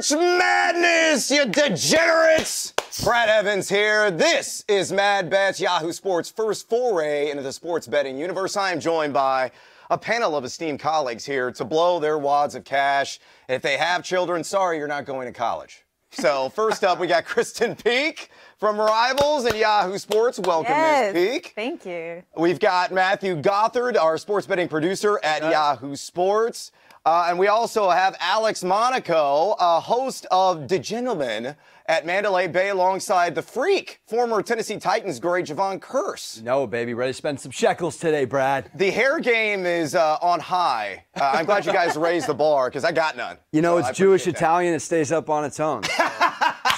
March Madness, you degenerates! Brad Evans here. This is Mad Bets, Yahoo Sports' first foray into the sports betting universe. I am joined by a panel of esteemed colleagues here to blow their wads of cash. If they have children, sorry, you're not going to college. So first up, we got Kristen Peak from Rivals and Yahoo Sports. Welcome, Ms. Peak. Thank you. We've got Matthew Gothard, our sports betting producer at Yahoo Sports. And we also have Alex Monaco, host of The Gentleman at Mandalay Bay alongside the Freak, former Tennessee Titans great Javon Curse. No, baby. Ready to spend some shekels today, Brad. The hair game is on high. I'm glad you guys raised the bar because I got none. You know, so it's Jewish Italian. It stays up on its own.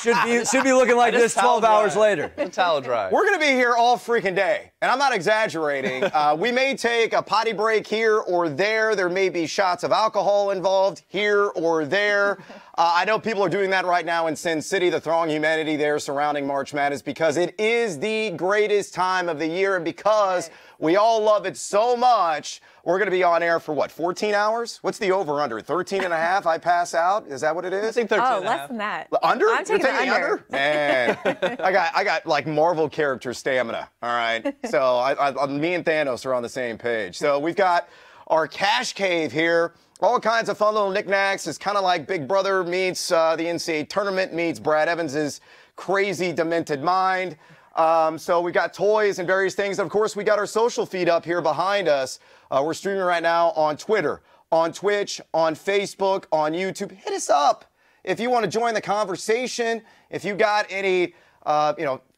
Should be looking like this 12 hours later. Towel dry. We're going to be here all freaking day, and I'm not exaggerating. We may take a potty break here or there. There may be shots of alcohol involved here or there. I know people are doing that right now in Sin City, the throng humanity there surrounding March Madness, because it is the greatest time of the year, and because we all love it so much, we're going to be on air for, what, 14 hours? What's the over-under? 13 and a half? I pass out? Is that what it is? I think 13 and a half. Less than that. Under? I'm taking You're taking the under. Man, I got like Marvel character stamina, all right? So me and Thanos are on the same page. So we've got our cash cave here. All kinds of fun little knickknacks. It's kind of like Big Brother meets the NCAA tournament meets Brad Evans's crazy, demented mind. So we got toys and various things. Of course, we got our social feed up here behind us. We're streaming right now on Twitter, on Twitch, on Facebook, on YouTube. Hit us up if you want to join the conversation. If you got any,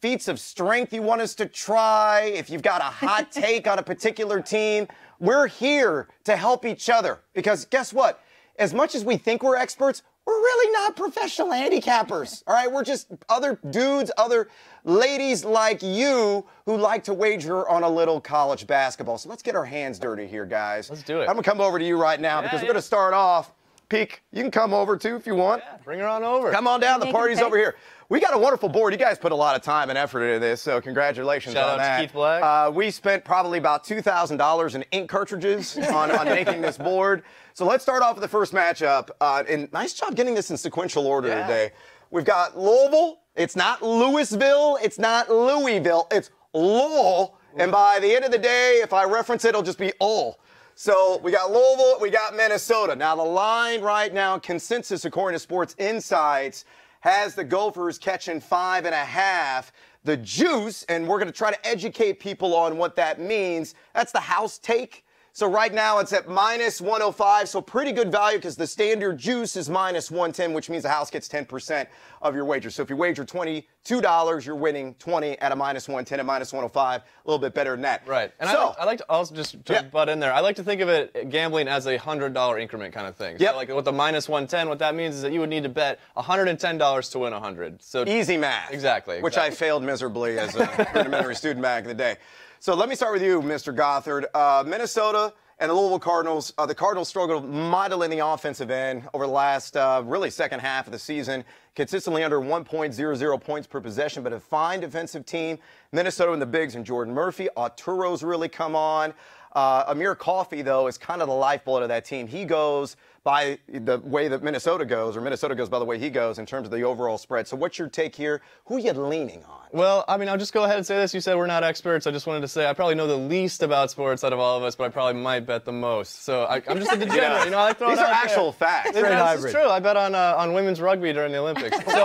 feats of strength you want us to try. If you've got a hot take on a particular team, we're here to help each other. Because guess what? As much as we think we're experts, we're really not professional handicappers, all right? We're just other dudes, other ladies like you who like to wager on a little college basketball. So let's get our hands dirty here, guys. Let's do it. I'm going to come over to you right now because we're going to start off. Peak, you can come over too if you want. Yeah, bring her on over. Come on down. The party's over here. We got a wonderful board. You guys put a lot of time and effort into this, so congratulations on that. Shout out to Keith Black. We spent probably about $2,000 in ink cartridges on making this board. So let's start off with the first matchup. And nice job getting this in sequential order today. We've got Louisville. It's not Louisville. It's not Louisville. It's Lowell. And by the end of the day, if I reference it, it'll just be Ol. So we got Louisville, we got Minnesota. Now the line right now, consensus according to Sports Insights, has the Gophers catching 5.5. The juice, and we're going to try to educate people on what that means. That's the house take. So right now it's at minus 105, so pretty good value because the standard juice is minus 110, which means the house gets 10% of your wager. So if you wager $22, you're winning 20 at a minus 110 and minus 105, a little bit better than that. Right. And so, I like to also just butt in there. I like to think of it gambling as a $100 increment kind of thing. Yep. So like with the minus 110, what that means is that you would need to bet $110 to win 100. So easy math. Exactly. Which I failed miserably as a rudimentary student back in the day. So let me start with you, Mr. Gothard. Minnesota and the Louisville Cardinals. The Cardinals struggled mightily in the offensive end over the last, really, second half of the season. Consistently under 1.00 points per possession, but a fine defensive team. Minnesota and the Bigs and Jordan Murphy. Arturo's really come on. Amir Coffey, though, is kind of the lifeblood of that team. He goes by the way that Minnesota goes, or Minnesota goes by the way he goes in terms of the overall spread. So what's your take here? Who are you leaning on? Well, I mean, I'll just go ahead and say this. You said we're not experts. I just wanted to say I probably know the least about sports out of all of us, but I probably might bet the most. So I'm just a degenerate. You know, I like throwing These are out actual facts. It's true. I bet on women's rugby during the Olympics. So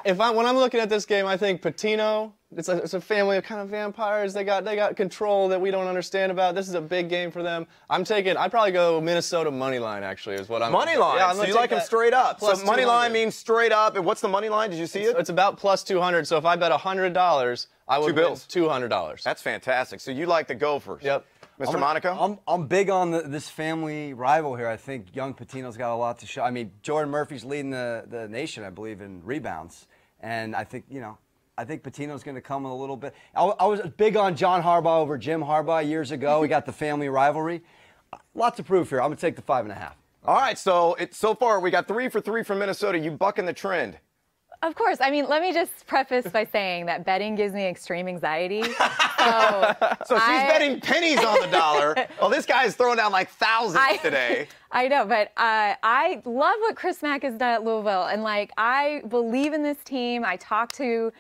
when I'm looking at this game, I think Patino. It's a family of kind of vampires. They got control that we don't understand about. This is a big game for them. I'd probably go Minnesota money line, actually, is what I'm money line. Yeah, so you like them straight up. So money 200. line means straight up. And what's the money line? Did you see it? It's about plus 200. So if I bet $100, I would win $200. That's fantastic. So you like the Gophers. Yep. Mr. Monaco? I'm big on this family rival here. I think young Patino's got a lot to show. I mean, Jordan Murphy's leading the nation, I believe, in rebounds. And I think, I think Patino's going to come with a little bit. I was big on John Harbaugh over Jim Harbaugh years ago. We got the family rivalry. Lots of proof here. I'm going to take the 5.5. All right, so far we got 3 for 3 from Minnesota. You bucking the trend? Of course. I mean, let me just preface by saying that betting gives me extreme anxiety. So she's betting pennies on the dollar. Well, this guy's throwing down like thousands today. I know, but I love what Chris Mack has done at Louisville. And, like, I believe in this team. I talked to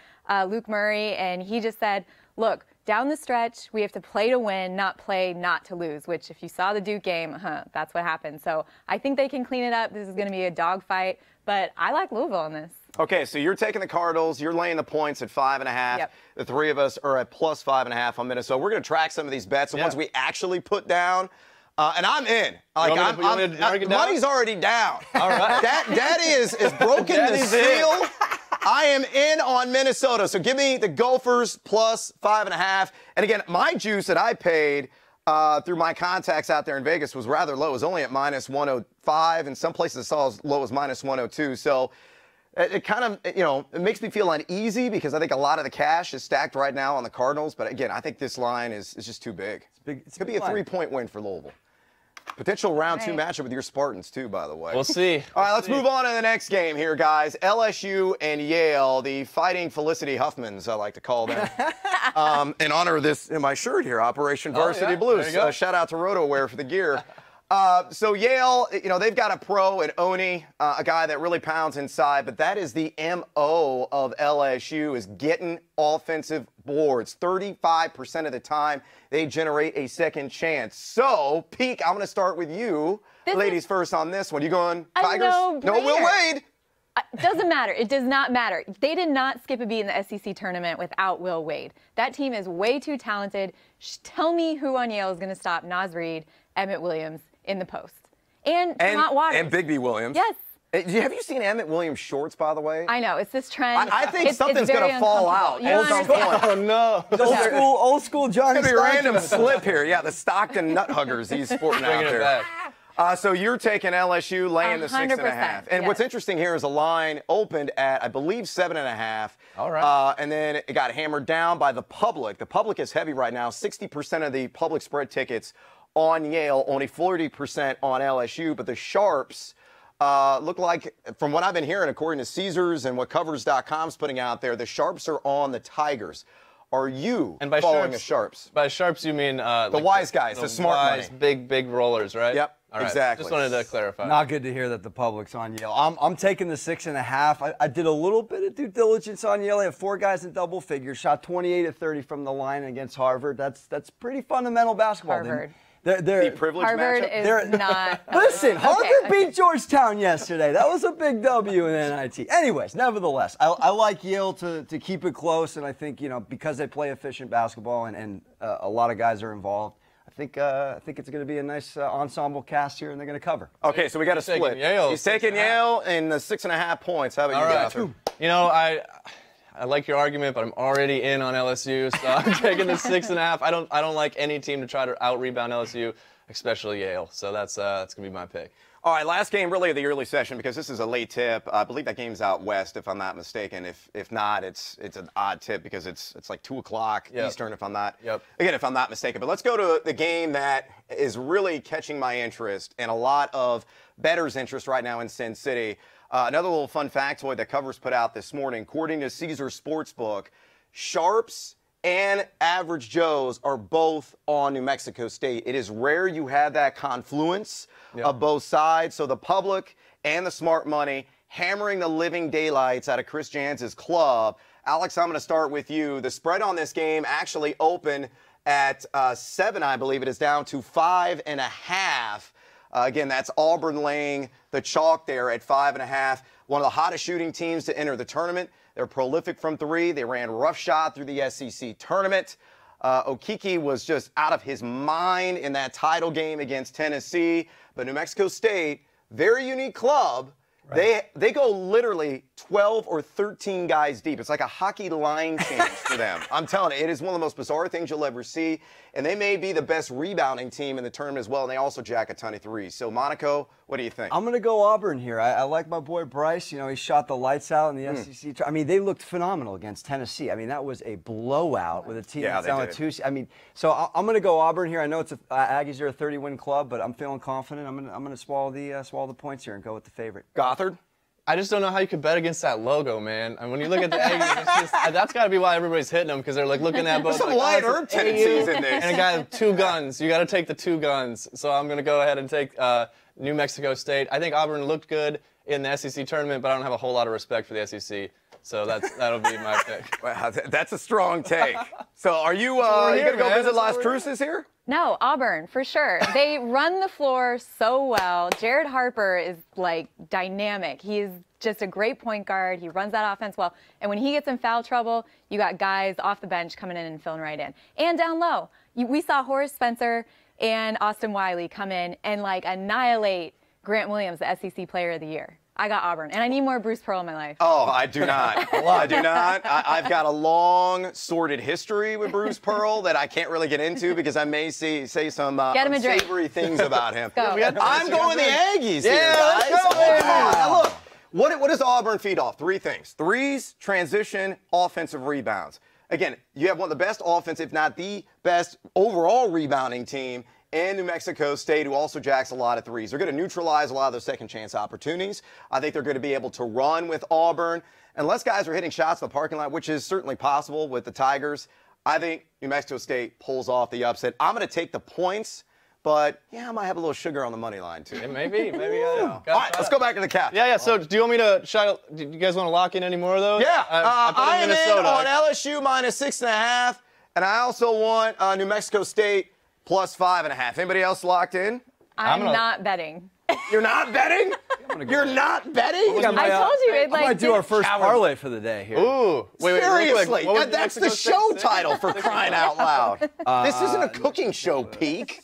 Luke Murray, and he just said, look, down the stretch, we have to play to win, not play not to lose, which if you saw the Duke game, that's what happened. So I think they can clean it up. This is going to be a dogfight, but I like Louisville in this. Okay, so you're taking the Cardinals. You're laying the points at 5.5. Yep. The three of us are at plus 5.5 on Minnesota. We're going to track some of these bets, the ones we actually put down. And I'm in. Like, money's already down. All right. Daddy is broken the seal. I am in on Minnesota. So give me the Gophers plus 5.5. And again, my juice that I paid through my contacts out there in Vegas was rather low. It was only at minus 105. In some places I saw as low as minus 102. So it kind of, it makes me feel uneasy because I think a lot of the cash is stacked right now on the Cardinals. But again, I think this line is just too big. It could be a 3-point win for Louisville. Potential round 2 matchup with your Spartans, too, by the way. We'll see. All right, let's move on to the next game here, guys. LSU and Yale, the Fighting Felicity Huffmans, I like to call them. In honor of this in my shirt here, Operation Varsity Blues. Shout out to RotoWare for the gear. So Yale, they've got a pro at Oni, a guy that really pounds inside, but that is the MO of LSU, is getting offensive boards. 35% of the time, they generate a second chance. So, Peak, I'm going to start with you. Ladies first on this one. You going Tigers? No, Will Wade. Doesn't matter. It does not matter. They did not skip a beat in the SEC tournament without Will Wade. That team is way too talented. Tell me who on Yale is going to stop Naz Reid, Emmett Williams in the post. And Vermont Waters. And Bigby Williams. Yes. Have you seen Emmett Williams' shorts, by the way? I know. It's this trend. I think something's going to fall out. Oh, no. Old school Johnny It's going to be a random slip here. Yeah, the Stockton nut huggers he's sporting out there. So you're taking LSU, laying the 6.5. And what's interesting here is the line opened at, I believe, 7.5. All right. And then it got hammered down by the public. The public is heavy right now. 60% of the public spread tickets on Yale, only 40% on LSU. But the Sharps look like, from what I've been hearing, according to Caesars and what Covers.com's putting out there, the Sharps are on the Tigers. Are you following the Sharps? By Sharps, you mean the wise guys, the smart money. Big rollers, right? Yep, all right. exactly. Just wanted to clarify. Not good to hear that the public's on Yale. I'm taking the 6.5. I did a little bit of due diligence on Yale. I have 4 guys in double figures, shot 28 of 30 from the line against Harvard. That's pretty fundamental basketball. Harvard. The privileged Harvard matchup? is not. Listen, Harvard beat Georgetown yesterday. That was a big W in NIT. Anyways, nevertheless, I like Yale to keep it close, and I think because they play efficient basketball and a lot of guys are involved, I think it's going to be a nice ensemble cast here, and they're going to cover. Okay, so we got a split. He's taking Yale in the 6.5 points. How about you, Gothard? I like your argument, but I'm already in on LSU, so I'm taking the 6.5. I don't like any team to try to out-rebound LSU, especially Yale. So that's going to be my pick. All right, last game really of the early session because this is a late tip. I believe that game's out west, if I'm not mistaken. If not, it's an odd tip because it's like 2 o'clock Eastern, if I'm not mistaken. But let's go to the game that is really catching my interest and a lot of bettors' interest right now in Sin City. Another little fun factoid that Covers put out this morning. According to Caesar Sportsbook, Sharps and Average Joes are both on New Mexico State. It is rare you have that confluence of both sides. So the public and the smart money hammering the living daylights out of Chris Jans's club. Alex, I'm going to start with you. The spread on this game actually opened at 7, I believe. It is down to 5.5. Again, that's Auburn laying the chalk there at 5.5. One of the hottest shooting teams to enter the tournament. They're prolific from 3. They ran roughshod through the SEC tournament. Okeke was just out of his mind in that title game against Tennessee. But New Mexico State, very unique club. Right. They go literally 12 or 13 guys deep. It's like a hockey line change for them. I'm telling you, it is one of the most bizarre things you'll ever see. And they may be the best rebounding team in the tournament as well. And they also jack a ton of threes. So, Monaco, what do you think? I'm going to go Auburn here. I like my boy Bryce. He shot the lights out in the SEC. I mean, they looked phenomenal against Tennessee. I mean, that was a blowout with a team that's down 2. I mean, so I'm going to go Auburn here. I know Aggies are a 30-win club, but I'm feeling confident. I'm going to swallow the points here and go with the favorite. Gothard? I just don't know how you could bet against that logo, man. And when you look at the Aggies, it's just, that's got to be why everybody's hitting them, because they're like looking at both. There's some like, light herb tendencies in this. And a guy with 2 guns. You got to take the 2 guns. So I'm going to go ahead and take New Mexico State. I think Auburn looked good in the SEC tournament, but I don't have a whole lot of respect for the SEC. So that'll be my pick. Wow, that's a strong take. So are you you here, gonna go man. visit That's Las what we're Cruces here? No, Auburn, for sure. They run the floor so well. Jared Harper is, like, dynamic. He is just a great point guard. He runs that offense well. And when he gets in foul trouble, you got guys off the bench coming in and filling right in. And down low, we saw Horace Spencer and Austin Wiley come in and, like, annihilate Grant Williams, the SEC Player of the Year. I got Auburn, and I need more Bruce Pearl in my life. Oh, I do not. I do not. I've got a long, sordid history with Bruce Pearl that I can't really get into because I may say some unsavory things about him. Go. I'm going the Aggies here, let's guys. go, Come baby. on. Now, look, what does Auburn feed off? 3 things. Threes, transition, offensive rebounds. Again, you have one of the best offense, if not the best overall rebounding team and New Mexico State, who also jacks a lot of threes. They're going to neutralize a lot of those second chance opportunities. I think they're going to be able to run with Auburn. Unless guys are hitting shots in the parking lot, which is certainly possible with the Tigers, I think New Mexico State pulls off the upset. I'm going to take the points, but yeah, I might have a little sugar on the money line too. Yeah, maybe. All right, let's go back to the couch. Yeah. So do you want me to do you guys want to lock in any more of those? Yeah, I am in Minnesota. on LSU -6.5, and I also want New Mexico State +5.5. Anybody else locked in? I'm not betting. You're not betting? You're not betting? I told you it, I like, might do our first parlay for the day here. Ooh. Wait, real quick. Seriously, What was that's the Mexico show State? title for crying out loud. This isn't a cooking show, Peak.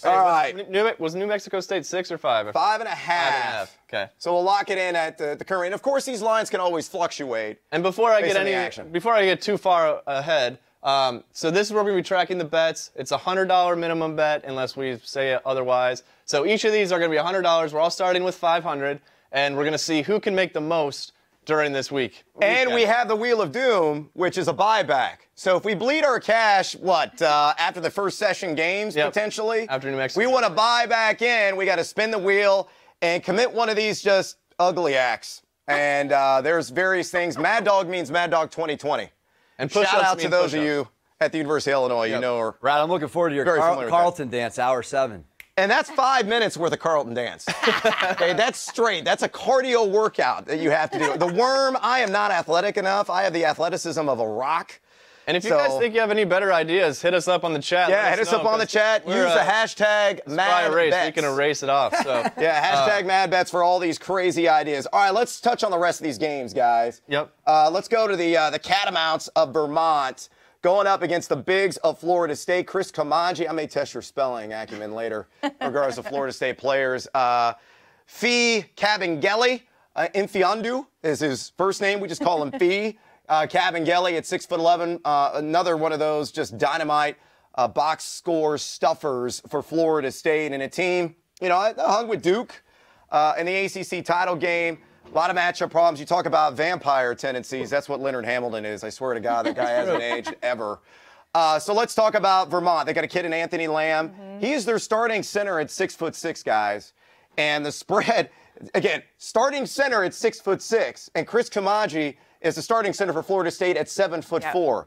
All right, Was New Mexico State 6 or 5? 5.5. Okay. So we'll lock it in at the current. And of course, these lines can always fluctuate. And before I Based get on the action. before I get too far ahead, so this is where we're going to be tracking the bets. It's a $100 minimum bet unless we say otherwise. So each of these are going to be $100. We're all starting with $500, and we're going to see who can make the most during this week. And we have the Wheel of Doom, which is a buyback. So if we bleed our cash, after the first session games, potentially? After New Mexico. We want to buy back in. We got to spin the wheel and commit one of these just ugly acts. And there's various things. Mad Dog means Mad Dog 2020. And Shout push-ups out to mean those of push-ups. you at the University of Illinois. You know her. Brad, I'm looking forward to your Very familiar with Carlton dance, hour 7. And that's 5 minutes worth of Carlton dance. Okay, that's straight. That's a cardio workout that you have to do. The worm, I am not athletic enough. I have the athleticism of a rock. And if you guys think you have any better ideas, hit us up on the chat. Yeah, hit us up on the chat. Use the hashtag MadBets. We can erase it off. So yeah, hashtag MadBets for all these crazy ideas. All right, let's touch on the rest of these games, guys. Yep. Let's go to the Catamounts of Vermont going up against the Bigs of Florida State. Chris Kamanji, I may test your spelling acumen later, regardless of Florida State players. Fee Kabengele, Infiandu is his first name. We just call him Fee. Kabengele at 6'11", another one of those just dynamite box score stuffers for Florida State, and a team, hung with Duke in the ACC title game. A lot of matchup problems. You talk about vampire tendencies. That's what Leonard Hamilton is. I swear to God, that guy hasn't aged ever. So let's talk about Vermont. They got a kid in Anthony Lamb. He is their starting center at 6'6", guys. And the spread, again, starting center at 6'6", and Chris Kamanji is the starting center for Florida State at 7'4".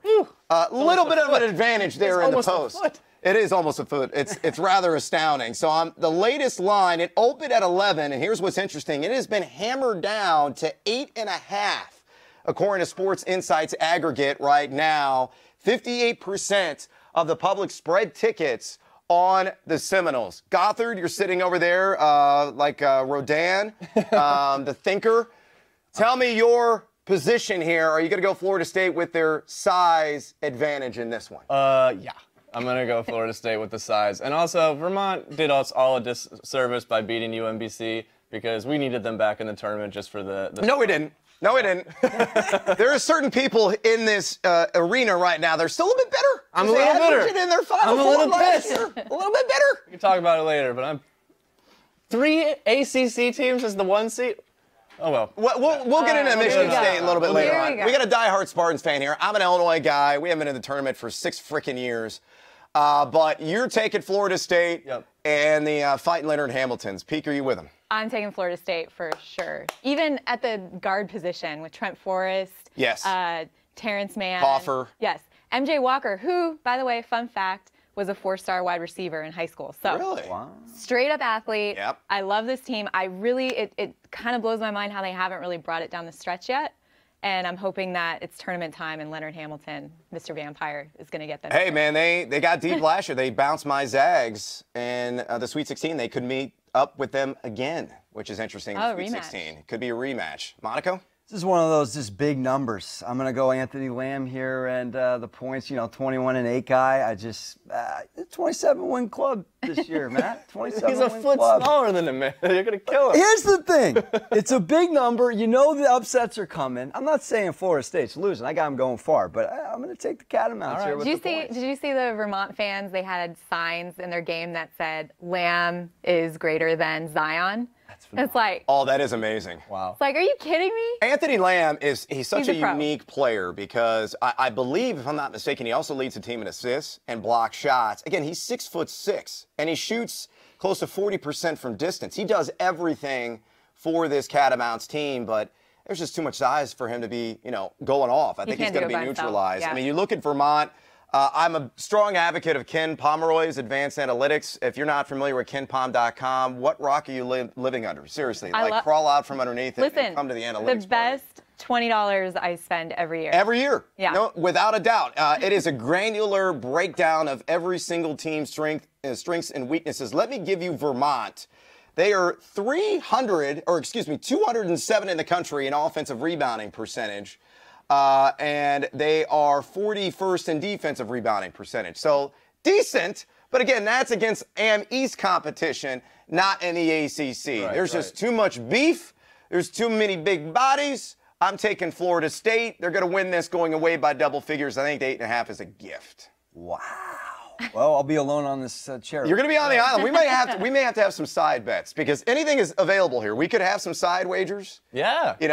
A little bit of an advantage there in the post. It is almost a foot. It's rather astounding. So on the latest line, it opened at 11, and here's what's interesting. It has been hammered down to 8.5, according to Sports Insight's aggregate right now. 58% of the public spread tickets on the Seminoles. Gothard, you're sitting over there like Rodin, the thinker. Tell me your position here. Are you going to go Florida State with their size advantage in this one? Yeah. I'm going to go Florida State with the size. And also, Vermont did us all a disservice by beating UMBC because we needed them back in the tournament just for the No, we didn't. No, we didn't. There are certain people in this arena right now. They're still a bit bitter. I'm a little bitter. In their Final I'm a Four little last pissed. year. A little bit bitter. We can talk about it later, but I'm 3 ACC teams as the 1 seed. Oh, well. We'll get into Michigan State a little bit later Here on. we go. We got a diehard Spartans fan here. I'm an Illinois guy. We haven't been in the tournament for 6 freaking years. But you're taking Florida State Yep. and the fighting Leonard Hamiltons. Pete, are you with them? I'm taking Florida State for sure. Even at the guard position with Trent Forrest. Yes. Terrence Mann. Hoffer. Yes. MJ Walker, who, by the way, fun fact, was a 4-star wide receiver in high school. So Really? Wow. straight up athlete. Yep. I love this team. It kind of blows my mind how they haven't really brought it down the stretch yet. And I'm hoping that it's tournament time and Leonard Hamilton, Mr. Vampire, is going to get them. Hey, man, they got deep last year. They bounced my Zags in the Sweet 16. They could meet up with them again, which is interesting. In the Sweet rematch. 16. It could be a rematch. Monaco? This is one of those just big numbers. I'm going to go Anthony Lamb here, and the points, 21-8 guy. I just 27-win club this year, Matt. 27 He's a win foot club. smaller than him, man. You're going to kill him. Here's the thing. It's a big number. You know the upsets are coming. I'm not saying Florida State's losing. I got them going far, but I'm going to take the Catamounts here with the points. Did you see the Vermont fans? They had signs in their game that said Lamb is greater than Zion. It's like, Oh, that is amazing. Wow. it's like, are you kidding me? Anthony Lamb he's such a He's a pro. unique player because I believe, if I'm not mistaken, he also leads the team in assists and block shots. Again, he's 6'6", and he shoots close to 40% from distance. He does everything for this Catamounts team, but there's just too much size for him to be, going off. I think he's can't going do to it be by himself. neutralized. Yeah. I mean, you look at Vermont. I'm a strong advocate of Ken Pomeroy's advanced analytics. If you're not familiar with KenPom.com, what rock are you living under? Seriously, crawl out from underneath it and come to the analytics. The best $20 I spend every year. Every year. Yeah. No, without a doubt. It is a granular breakdown of every single team's strengths and weaknesses. Let me give you Vermont. They are 207 in the country in offensive rebounding percentage. And they are 41st in defensive rebounding percentage. So decent, but again, that's against AM East competition, not in the ACC. There's just too much beef. There's too many big bodies. I'm taking Florida State. They're going to win this going away by double figures. I think the 8.5 is a gift. Wow. Well, I'll be alone on this chair. You're going to be on the island. We may have to have some side bets because anything is available here. We could have some side wagers. Yeah. It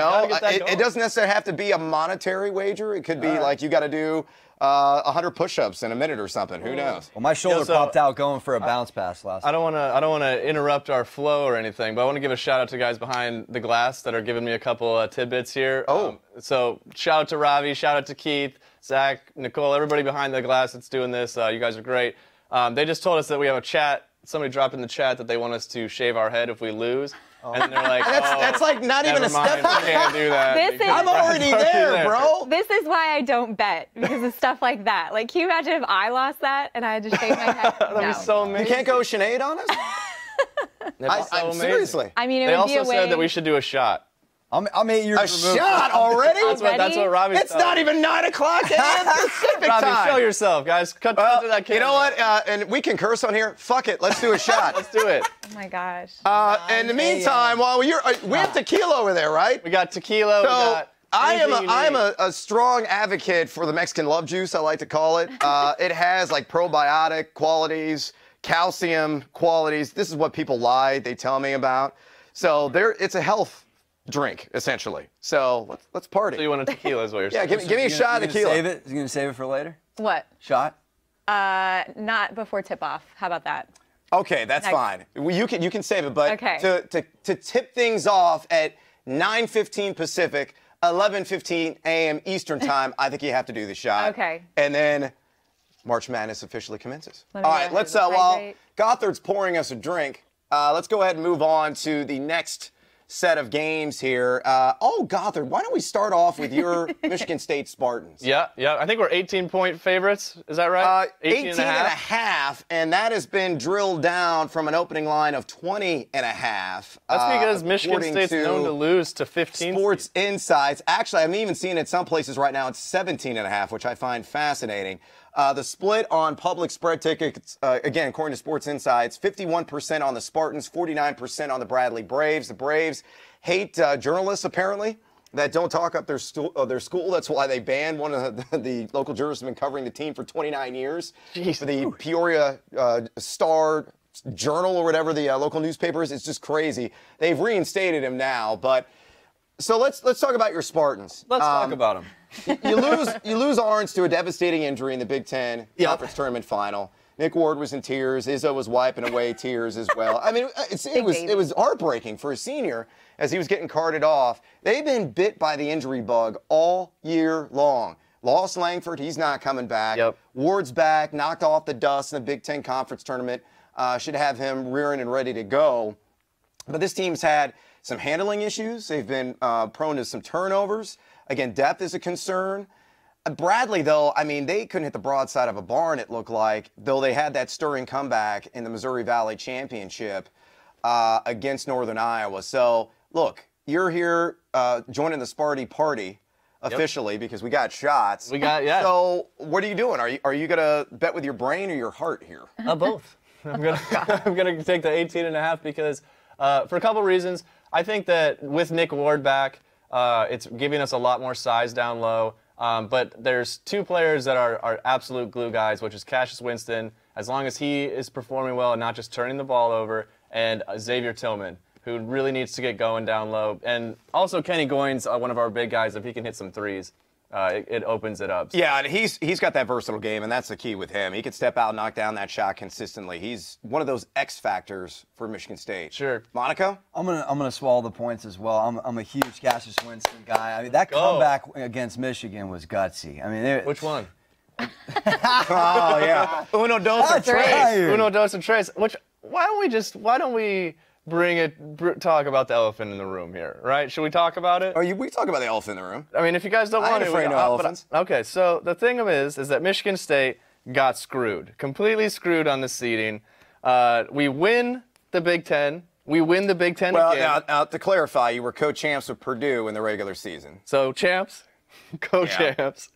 doesn't necessarily have to be a monetary wager. It could be like you got to do 100 push-ups in a minute or something. Who knows? Well, my shoulder popped out going for a bounce pass last I don't want to interrupt our flow or anything, but I want to give a shout out to guys behind the glass that are giving me a couple tidbits here. So shout out to Ravi, shout out to Keith, Zach, Nicole, everybody behind the glass that's doing this. You guys are great. They just told us that we have a chat. Somebody dropped in the chat that they want us to shave our head if we lose. And then they're like, that's like not even a step. We can't do that. I'm already there, bro. This is why I don't bet, because of stuff like that. Like, can you imagine if I lost that and I had to shave my head? That'd be so amazing. You can't go Sinead on us? Seriously. I mean, it They would be also a way. said that we should do a shot. I'm 8 years A removed. shot already? That's what Robbie It's not even 9 o'clock a.m. Pacific Robbie, time. show yourself, guys. Cut to that camera. You know what? And we can curse on here. Fuck it. Let's do a shot. Let's do it. Oh my gosh. In the meantime, while we have tequila over there, right? We got tequila. So we got I am a a strong advocate for the Mexican love juice, I like to call it. It has like probiotic qualities, calcium qualities. This is what people lie. They tell me about. So it's a health drink, essentially. So let's party. So you want a tequila is what you're saying. Yeah, give me a shot of tequila. Save it? Is he going to save it for later? What? Shot? Not before tip-off. How about that? Okay, that's fine. You can save it, but Okay. to tip things off at 9:15 Pacific, 11:15 a.m. Eastern time, I think you have to do the shot. Okay. And then March Madness officially commences. Let All me right, go let's ahead and while hydrate. Gothard's pouring us a drink, let's go ahead and move on to the next set of games here. Gothard, why don't we start off with your Michigan State Spartans? Yeah. I think we're 18-point favorites. Is that right? 18 and a half, and that has been drilled down from an opening line of 20 and a half. That's because Michigan according State's known to lose to 15. Sports Insights. Actually, I'm even seeing it some places right now. It's 17 and a half, which I find fascinating. The split on public spread tickets, again, according to Sports Insights, 51% on the Spartans, 49% on the Bradley Braves. The Braves hate journalists, apparently, that don't talk up their school. That's why they banned one of the local journalists who have been covering the team for 29 years. For the Peoria Star Journal or whatever the local newspaper is. It's just crazy. They've reinstated him now, but... So let's talk about your Spartans. Let's talk about them. You lose Orange to a devastating injury in the Big Ten Conference Tournament Final. Nick Ward was in tears. Izzo was wiping away tears as well. I mean, it was heartbreaking for a senior as he was getting carted off. They've been bit by the injury bug all year long. Lost Langford, he's not coming back. Yep. Ward's back, knocked off the dust in the Big Ten Conference tournament. Should have him rearing and ready to go. But this team's had some handling issues. They've been prone to some turnovers. Again, depth is a concern. Bradley, though, I mean, they couldn't hit the broadside of a barn, it looked like, though they had that stirring comeback in the Missouri Valley Championship against Northern Iowa. So, look, you're here joining the Sparty party officially because we got shots. We got, yeah. So, what are you doing? Are you going to bet with your brain or your heart here? Both. I'm gonna take the 18.5 because for a couple reasons. I think that with Nick Ward back, it's giving us a lot more size down low. But there's two players that are absolute glue guys, which is Cassius Winston, as long as he is performing well and not just turning the ball over, and Xavier Tillman, who really needs to get going down low. And also Kenny Goins, one of our big guys, if he can hit some threes, it opens it up. Yeah, and he's got that versatile game, and that's the key with him. He can step out and knock down that shot consistently. He's one of those X factors for Michigan State. Sure. Monaco? I'm gonna swallow the points as well. I'm a huge Cassius Winston guy. I mean, that comeback against Michigan was gutsy. I mean, Which one? Oh, yeah. Uno, dos, or tres. Right. Uno, dos, and tres. Why don't we talk about the elephant in the room here, right? Should we talk about it? We talk about the elephant in the room. I mean, if you guys don't want to, afraid of elephants. Okay, so the thing is that Michigan State got screwed, completely screwed on the seeding. We win the Big Ten. We win the Big Ten again. Well, now, to clarify, you were co-champs with Purdue in the regular season. So champs, co-champs,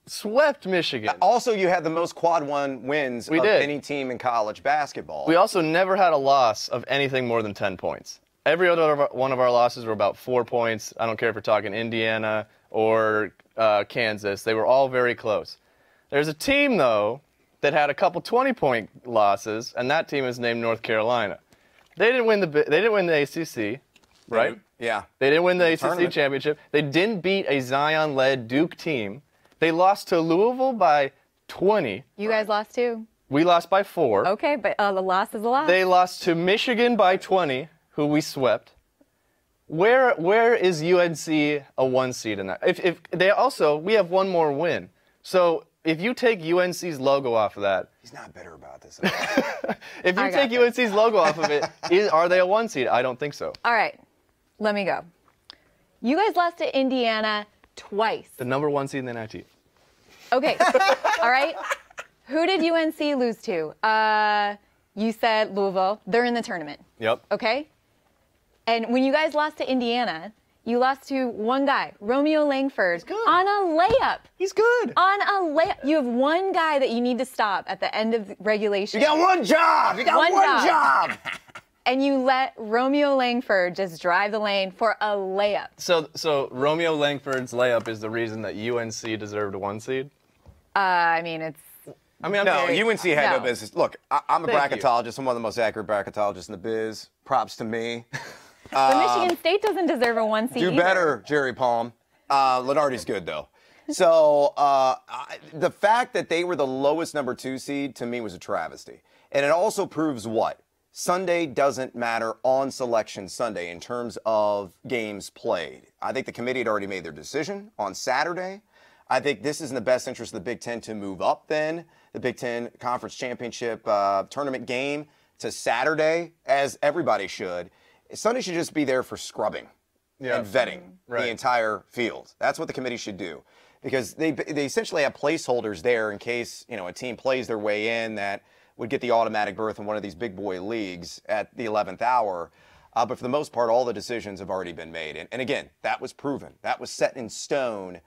swept Michigan. Also, you had the most quad one wins of any team in college basketball. We also never had a loss of anything more than 10 points. Every other one of our losses were about 4 points. I don't care if you're talking Indiana or Kansas. They were all very close. There's a team, though, that had a couple 20-point losses, and that team is named North Carolina. They didn't win the ACC, right? Yeah. They didn't win the ACC tournament. championship. They didn't beat a Zion-led Duke team. They lost to Louisville by 20. You guys lost too. We lost by 4. Okay, but the loss is a loss. They lost to Michigan by 20, who we swept. Where is UNC a 1 seed in that? If they also, we have one more win. So if you take UNC's logo off of that, He's not bitter about this. if you take UNC's logo off of it, are they a 1 seed? I don't think so. All right, let me go. You guys lost to Indiana twice. The number 1 seed in the NIT. Okay, all right. Who did UNC lose to? You said Louisville. They're in the tournament. Yep. Okay? And when you guys lost to Indiana, you lost to one guy, Romeo Langford, on a layup. He's good. On a layup. You have one guy that you need to stop at the end of regulation. You got one job. You got one job. And you let Romeo Langford just drive the lane for a layup. So Romeo Langford's layup is the reason that UNC deserved a 1 seed? I mean, it's... No, UNC had no business. Look, I'm a Thank you. bracketologist. I'm one of the most accurate bracketologists in the biz. Props to me. But Michigan State doesn't deserve a 1 seed Do either. better, Jerry Palm. Lenardi's good, though. So the fact that they were the lowest number 2 seed, to me, was a travesty. And it also proves what? Sunday doesn't matter on Selection Sunday in terms of games played. I think the committee had already made their decision on Saturday. I think this is in the best interest of the Big Ten to move up then, the Big Ten Conference Championship tournament game to Saturday, as everybody should. Sunday should just be there for scrubbing and vetting the entire field. That's what the committee should do, because they essentially have placeholders there in case a team plays their way in that would get the automatic berth in one of these big boy leagues at the 11th hour. But for the most part, all the decisions have already been made. And again, that was proven. That was set in stone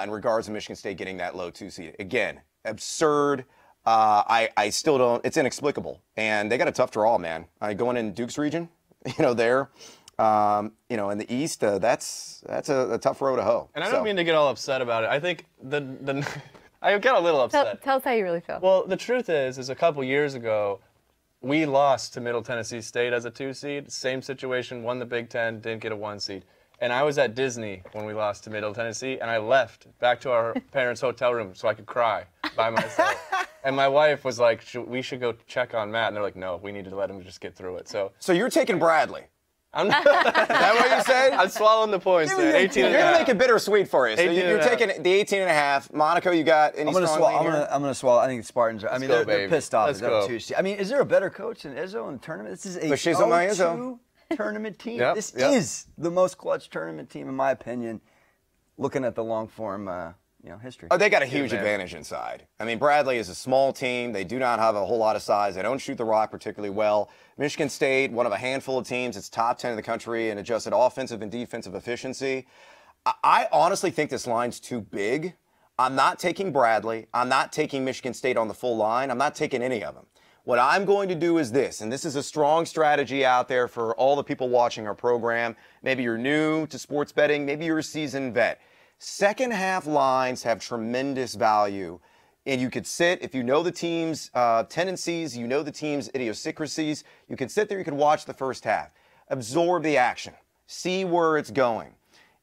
in regards to Michigan State getting that low 2 seed. Again, absurd. I still don't, it's inexplicable. And they got a tough draw, man. Going in Duke's region, there, in the East, that's a tough row to hoe. And I don't mean to get all upset about it. I think I get a little upset. Tell us how you really feel. Well, the truth is a couple years ago, we lost to Middle Tennessee State as a 2 seed. Same situation, won the Big Ten, didn't get a 1 seed. And I was at Disney when we lost to Middle Tennessee, and I left back to our parents' hotel room so I could cry by myself. And my wife was like, we should go check on Matt. And they're like, no, we need to let him just get through it. So you're taking Bradley. I'm Is that what you said? I'm swallowing the points, man. 18 You're going to make it bittersweet for you. So 18 you're taking the 18.5. Monaco, you got any strong lean here? I'm gonna swallow. I think the Spartans. I mean, they're pissed off. Let's go. I mean, is there a better coach than Izzo in the tournament? This is a Fascism by Izzo. tournament team. Yep, This is the most clutch tournament team, in my opinion, looking at the long form history. Oh, they got a huge advantage inside. I mean, Bradley is a small team. They do not have a whole lot of size. They don't shoot the rock particularly well. Michigan State, one of a handful of teams, it's top 10 in the country in adjusted offensive and defensive efficiency. I honestly think this line's too big. I'm not taking Bradley. I'm not taking Michigan State on the full line. I'm not taking any of them. What I'm going to do is this, and this is a strong strategy out there for all the people watching our program. Maybe you're new to sports betting. Maybe you're a seasoned vet. Second half lines have tremendous value. And you could sit, if you know the team's tendencies, you know the team's idiosyncrasies, you could sit there, you could watch the first half, absorb the action, see where it's going,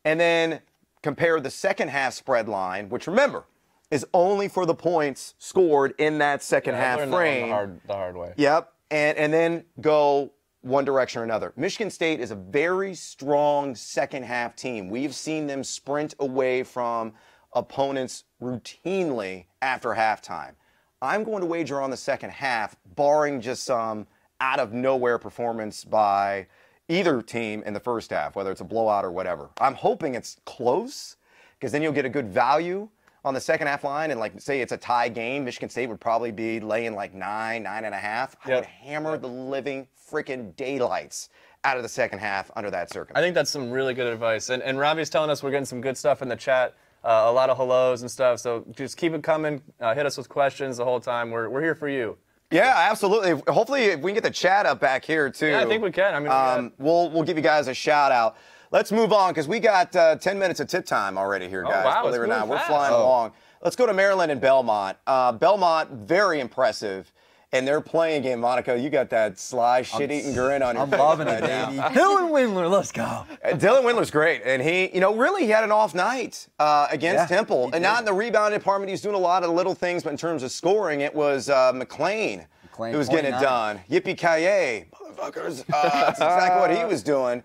and then compare the second half spread line, which remember, is only for the points scored in that second half frame. The hard way. Yep, and then go one direction or another. Michigan State is a very strong second half team. We've seen them sprint away from opponents routinely after halftime. I'm going to wager on the second half, barring just some out of nowhere performance by either team in the first half, whether it's a blowout or whatever. I'm hoping it's close, because then you'll get a good value on the second half line, and like say it's a tie game, Michigan State would probably be laying like 9.5. I would hammer the living freaking daylights out of the second half under that circumstance. I think that's some really good advice. And Robbie's telling us we're getting some good stuff in the chat, a lot of hellos and stuff. So just keep it coming. Hit us with questions the whole time. We're here for you. Yeah, absolutely. Hopefully, if we can get the chat up back here too. Yeah, I think we can. I mean, we'll give you guys a shout out. Let's move on, because we got 10 minutes of tip time already here, guys. Wow, believe it or not, we're fast. flying along. Let's go to Maryland and Belmont. Belmont, very impressive. And their playing game, Monaco, you got that sly, shit-eating grin on your face. I'm loving it, right now. baby. Dylan Windler, let's go. Dylan Windler's great, and he, really he had an off night against Temple, and not in the rebound department. He's doing a lot of little things, but in terms of scoring, it was McLean who was getting it done. Yippee-ki-yay, motherfuckers. That's exactly what he was doing.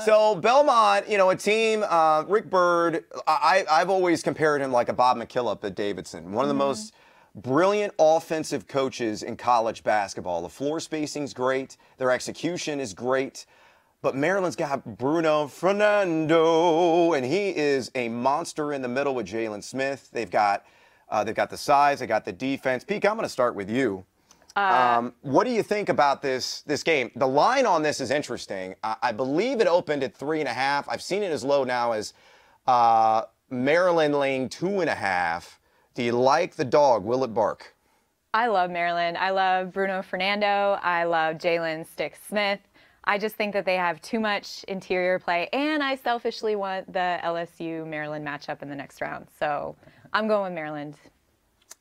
So Belmont, a team, Rick Byrd, I've always compared him like a Bob McKillop at Davidson, one of the most brilliant offensive coaches in college basketball. The floor spacing's great. Their execution is great. But Maryland's got Bruno Fernando, and he is a monster in the middle with Jalen Smith. They've got the size. They got the defense. Peek, I'm going to start with you. What do you think about this game? The line on this is interesting. I believe it opened at 3.5. I've seen it as low now as Maryland laying 2.5. Do you like the dog? Will it bark? I love Maryland. I love Bruno Fernando. I love Jalen Stick Smith. I just think that they have too much interior play, and I selfishly want the LSU-Maryland matchup in the next round. So I'm going with Maryland.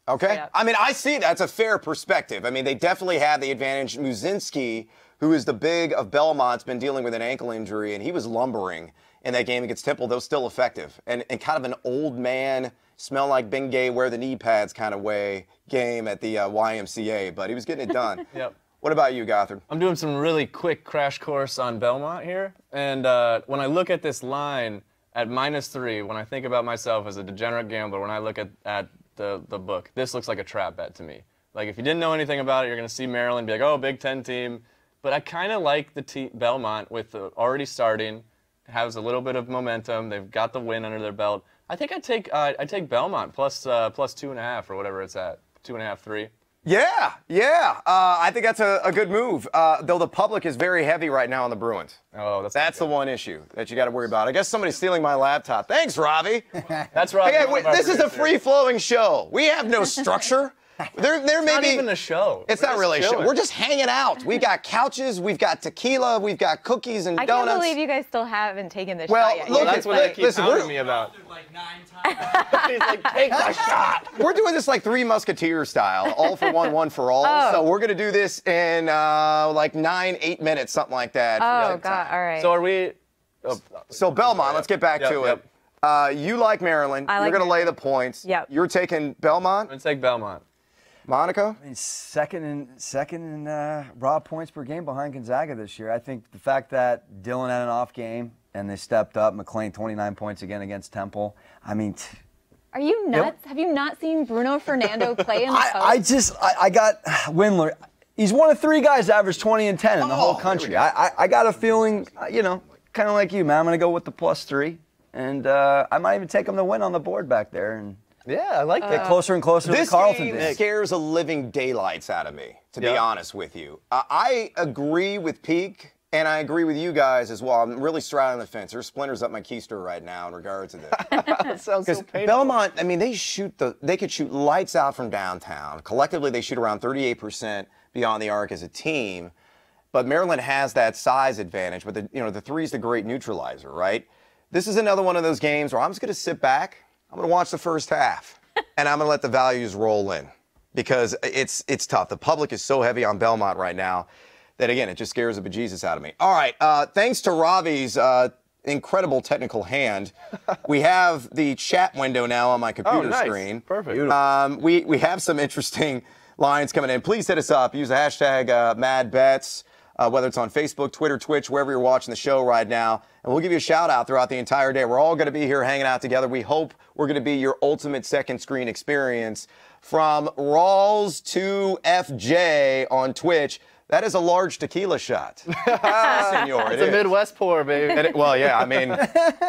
Okay. I mean, I see that's a fair perspective. I mean, they definitely have the advantage. Muzinski, who is the big of Belmont's been dealing with an ankle injury, and he was lumbering in that game against Temple. Though still effective. And kind of an old man, smell like Bengay, wear the knee pads kind of way game at the YMCA, but he was getting it done. Yep. What about you, Gothard? I'm doing some really quick crash course on Belmont here. And when I look at this line at -3, when I think about myself as a degenerate gambler, when I look at the book, this looks like a trap bet to me. Like, if you didn't know anything about it, you're going to see Maryland be like, oh, Big Ten team. But I kind of like the Belmont with already starting, has a little bit of momentum. They've got the win under their belt. I think I take Belmont plus 2.5 or whatever it's at, 2.5, 3. Yeah. I think that's a good move. Though the public is very heavy right now on the Bruins. Oh, that's the one issue that you got to worry about. I guess somebody's stealing my laptop. Thanks, Robbie. That's Robbie. Hey, this is a free-flowing show. We have no structure. There may not be even a show. It's not really a show. We're just hanging out. We've got couches, we've got tequila, we've got cookies and donuts. I can't believe you guys still haven't taken this well, shot yet. Look, that's what they keep telling me about. Like 9 times. He's like, take the shot. We're doing this like Three Musketeers style, all for one, one for all. Oh. So we're going to do this in like 8 minutes, something like that. Oh, God, all right. So are we So Belmont, let's get back to it. You like Maryland. I like You're going to lay the Maryland. points. Yep. You're taking Belmont. I'm gonna take Belmont. Monaco? I mean, second in raw points per game behind Gonzaga this year. I think the fact that Dillon had an off game and they stepped up, McLean 29 points again against Temple. I mean, Are you nuts? Have you not seen Bruno Fernando play in the post? I got Windler. He's one of 3 guys to average 20 and 10 in the whole country. I got a feeling, kind of like you, man. I'm going to go with the +3, and I might even take him to win on the board back there. And Yeah, I like get that. closer and closer to This Carlton game days. scares a living daylights out of me, to be honest with you. I agree with Peak, and I agree with you guys as well. I'm really straddling the fence. There's splinters up my keister right now in regards to this. That sounds so painful. Belmont, I mean, they could shoot lights out from downtown. Collectively, they shoot around 38% beyond the arc as a team. But Maryland has that size advantage. But the three's the great neutralizer, right? This is another one of those games where I'm just going to sit back. I'm going to watch the first half, and I'm going to let the values roll in because it's tough. The public is so heavy on Belmont right now that, again, it just scares the bejesus out of me. All right, thanks to Ravi's incredible technical hand, we have the chat window now on my computer screen. Perfect. We have some interesting lines coming in. Please hit us up. Use the hashtag MadBets. Whether it's on Facebook, Twitter, Twitch, wherever you're watching the show right now. And we'll give you a shout out throughout the entire day. We're all going to be here hanging out together. We hope we're going to be your ultimate second screen experience. From Rawls to FJ on Twitch, that is a large tequila shot. Senor, It's a Midwest pour, baby. Well, yeah, I mean,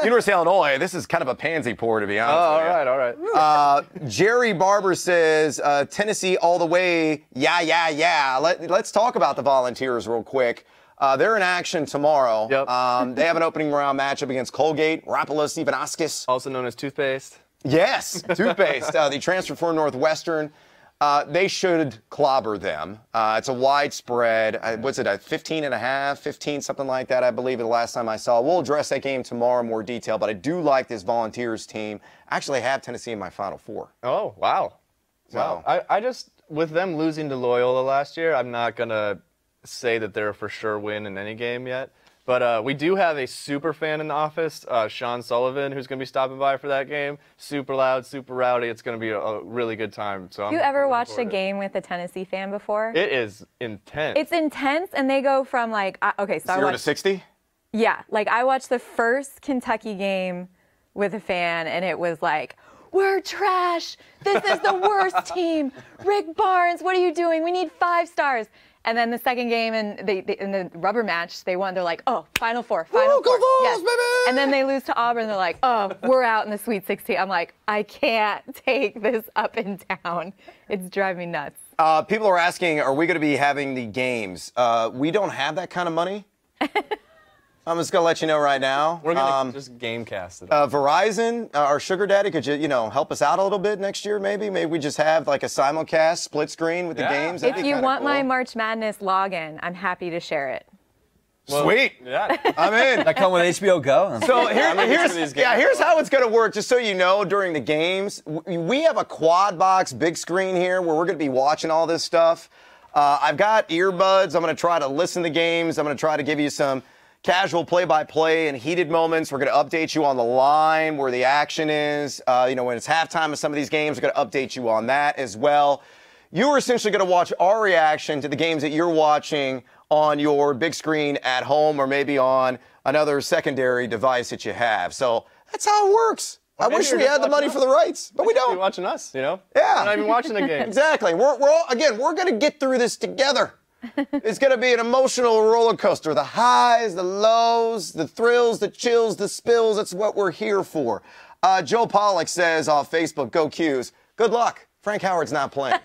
University of Illinois, this is kind of a pansy pour, to be honest with you. All right. Jerry Barber says, Tennessee all the way, yeah. Let's talk about the Volunteers real quick. They're in action tomorrow. Yep. They have an opening round matchup against Colgate, Rapala Stephanaskis. Also known as toothpaste. Yes, toothpaste. They transferred from Northwestern. They should clobber them. It's a widespread, what's it, a 15.5, 15, something like that, I believe, the last time I saw. We'll address that game tomorrow in more detail, but I do like this Volunteers team. Actually, I have Tennessee in my Final Four. Oh, wow. So, I just, with them losing to Loyola last year, I'm not going to say that they're a for sure win in any game yet. But we do have a super fan in the office, Sean Sullivan, who's going to be stopping by for that game. Super loud, super rowdy. It's going to be a really good time. So Have you ever watched a game with a Tennessee fan before? It is intense. It's intense, and they go from like, okay, so 0 to 60? Yeah, like I watched the first Kentucky game with a fan, and it was like, we're trash. This is the worst team. Rick Barnes, what are you doing? We need 5 stars. And then the second game in the rubber match, they won. They're like, oh, Final Four. Go Vols, baby! And then they lose to Auburn. They're like, oh, we're out in the Sweet 16. I'm like, I can't take this up and down. It's driving me nuts. People are asking, are we going to be having the games? We don't have that kind of money. I'm just going to let you know right now. We're going to just game cast it. Verizon, our sugar daddy, could you help us out a little bit next year maybe? Maybe we just have like a simulcast split screen with the games. That'd If be you kinda want cool. my March Madness login, I'm happy to share it. Sweet. Yeah. I'm in. That come with HBO Go? So here's how it's going to work, just so you know, during the games. We have a quad box big screen here where we're going to be watching all this stuff. I've got earbuds. I'm going to try to listen to games. I'm going to try to give you some casual play-by-play and heated moments. We're going to update you on the line, where the action is. When it's halftime of some of these games, we're going to update you on that as well. You're essentially going to watch our reaction to the games that you're watching on your big screen at home or maybe on another secondary device that you have. So that's how it works. I wish we had the money for the rights, but we don't. You're watching us, Yeah. We're not even watching the game. Exactly. We're going to get through this together. It's going to be an emotional roller coaster. The highs, the lows, the thrills, the chills, the spills. That's what we're here for. Joe Pollock says off Facebook, go Qs. Good luck. Frank Howard's not playing.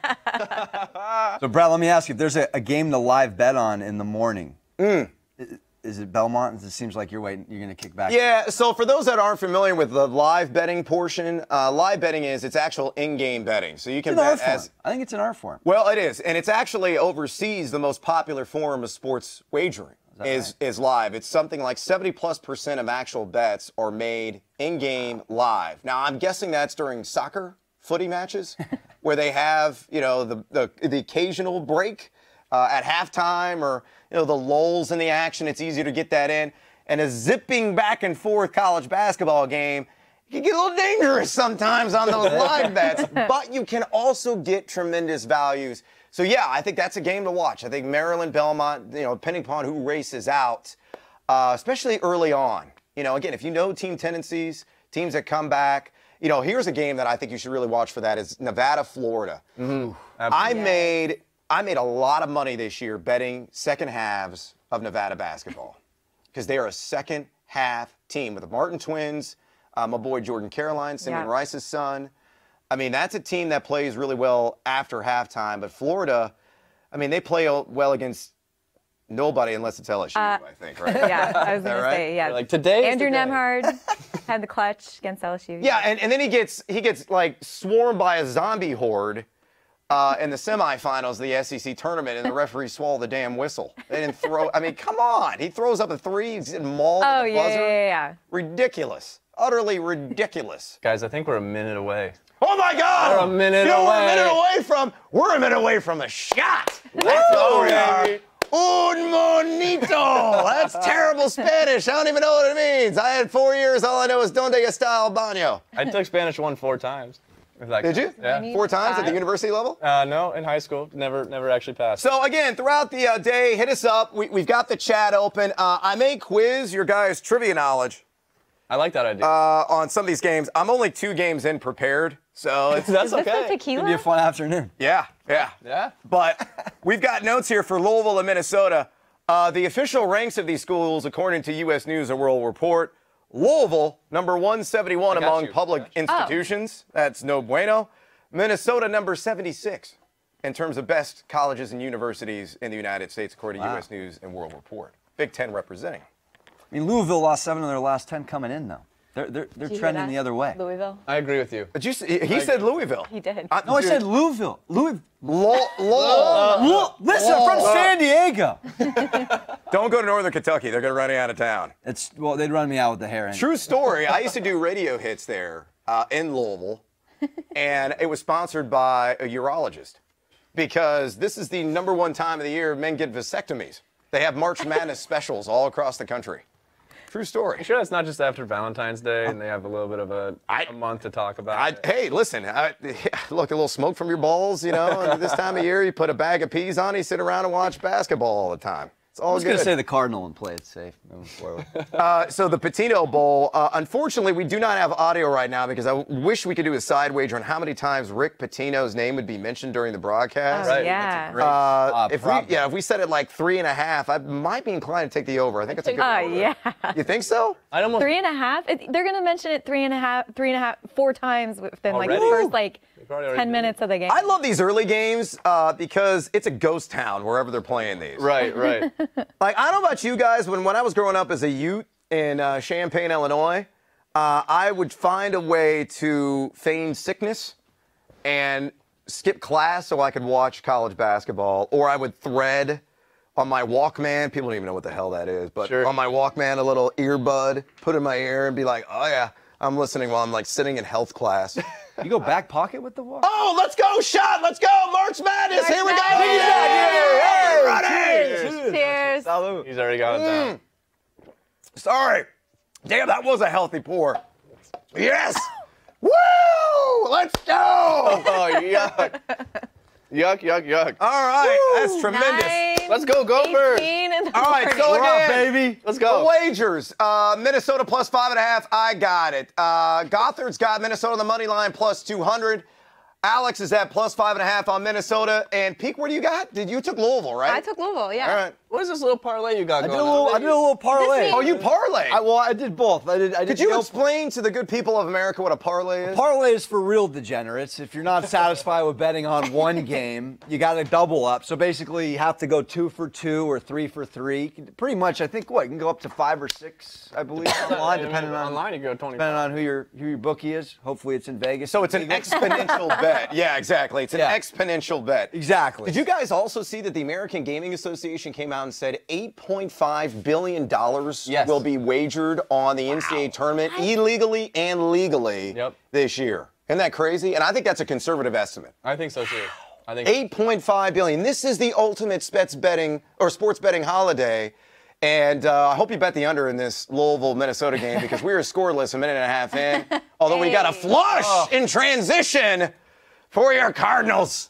So, Brad, let me ask you, if there's a game to live bet on in the morning, is it Belmont? It seems like you're going to kick back. Yeah, so for those that aren't familiar with the live betting portion, live betting it's actual in-game betting. So you can bet as... I think it's an art form. Well, it is, and it's actually overseas the most popular form of sports wagering is live. It's something like 70+% of actual bets are made in-game live. Now, I'm guessing that's during soccer footy matches where they have, the occasional break at halftime or, the lulls in the action. It's easier to get that in. and a zipping back and forth college basketball game, it can get a little dangerous sometimes on those live bets, but you can also get tremendous values. So, yeah, I think that's a game to watch. I think Maryland, Belmont, depending upon who races out, especially early on. Again, if you know team tendencies, teams that come back, here's a game that I think you should really watch for that is Nevada, Florida. I made a lot of money this year betting second halves of Nevada basketball because they are a second half team with the Martin twins. My boy Jordan Caroline, Simeon Rice's son. I mean, that's a team that plays really well after halftime. But Florida, I mean, they play well against nobody unless it's LSU, I think, right? Yeah, I was going to say, yeah. Like today, Andrew Nemhard had the clutch against LSU. Yeah, and then he gets like swarmed by a zombie horde in the semifinals of the SEC tournament, and the referee swallowed the damn whistle. They didn't throw. I mean, come on. He throws up a three. He's getting mauled with the buzzer. Yeah. Ridiculous. Utterly ridiculous. Guys, I think we're a minute away. Oh my God! We're a minute away. We're a minute away from a shot. That's what we are. Un monito. That's terrible Spanish. I don't even know what it means. I had 4 years. All I know is donde está el baño. I took Spanish 4 times. Did you? Yeah. 4 times at the university level? No, in high school. Never actually passed. So, again, throughout the day, hit us up. We've got the chat open. I may quiz your guys' trivia knowledge. I like that idea. On some of these games. I'm only 2 games in prepared, so it's That's Is this okay. a tequila? It'll be a fun afternoon. Yeah. Yeah. But we've got notes here for Louisville and Minnesota. The official ranks of these schools, according to U.S. News and World Report, Louisville, number 171 among public institutions. That's no bueno. Minnesota, number 76 in terms of best colleges and universities in the United States, according to U.S. News and World Report. Big Ten representing. I mean, Louisville lost 7 of their last 10 coming in, though. They're trending the other way. Louisville. I agree with you. But he said Louisville. He did. No, I said Louisville. Listen, from San Diego. Don't go to Northern Kentucky. They're going to run you out of town. Well, they'd run me out with the hair. Anyway. True story. I used to do radio hits there in Louisville, and it was sponsored by a urologist because this is the #1 time of the year men get vasectomies. They have March Madness specials all across the country. True story. You sure that's not just after Valentine's Day and they have a little bit of a month to talk about it? Hey, listen, look, a little smoke from your balls, and this time of year you put a bag of peas on, you sit around and watch basketball all the time. It's all I was good. going to say the Cardinal and play it safe moving forward. So the Patino Bowl, unfortunately, we do not have audio right now because I wish we could do a side wager on how many times Rick Pitino's name would be mentioned during the broadcast. Oh, yeah. If we said it like 3.5, I might be inclined to take the over. I think it's a good Oh, over. yeah. You think so? 3.5? They're going to mention it 3.5, 4 times within like the Already? first 10 minutes of the game. I love these early games because it's a ghost town wherever they're playing these. Right. Like, I don't know about you guys, when I was growing up as a youth in Champaign, Illinois, I would find a way to feign sickness and skip class so I could watch college basketball, or I would thread on my Walkman. People don't even know what the hell that is, but Sure. on my Walkman, a little earbud, put in my ear and be like, oh, yeah, I'm listening while I'm like sitting in health class. You go back pocket with the walk? Oh, let's go, shot. Let's go. March Madness. Here we go. Cheers. Salud. He's already got it down. Sorry. Damn, that was a healthy pour. Yes. Woo! Let's go. Oh, yuck. Yuck. All right. That's tremendous. 9, Let's go, Gophers. 18 in the All right, morning. so We're up, again, baby. Let's go. the wagers. Minnesota plus 5.5. I got it. Gothard's got Minnesota on the money line plus 200. Alex is at plus 5.5 on Minnesota. And Peak, what do you got? You took Louisville, right? I took Louisville, yeah. All right. What is this little parlay you got I going did a on? little parlay. This Oh, you parlay. I did both. I did. Could you explain to the good people of America what a parlay is? Parlay is for real degenerates. If you're not satisfied with betting on one game, you got to double up. So basically, you have to go 2 for 2 or 3 for 3. Pretty much, I think you can go up to 5 or 6, I believe, online, depending on Online, you go 20. depending on who your bookie is. Hopefully, it's in Vegas. So it's an exponential bet. Yeah, exactly. It's an exponential bet. Exactly. Did you guys also see that the American Gaming Association came out and said $8.5 billion will be wagered on the NCAA tournament illegally and legally this year? Isn't that crazy? And I think that's a conservative estimate. I think so too. I think $8.5 billion. This is the ultimate sports betting holiday. And I hope you bet the under in this Louisville-Minnesota game because we were scoreless a minute and a half in. Although we got a flush in transition for your Cardinals.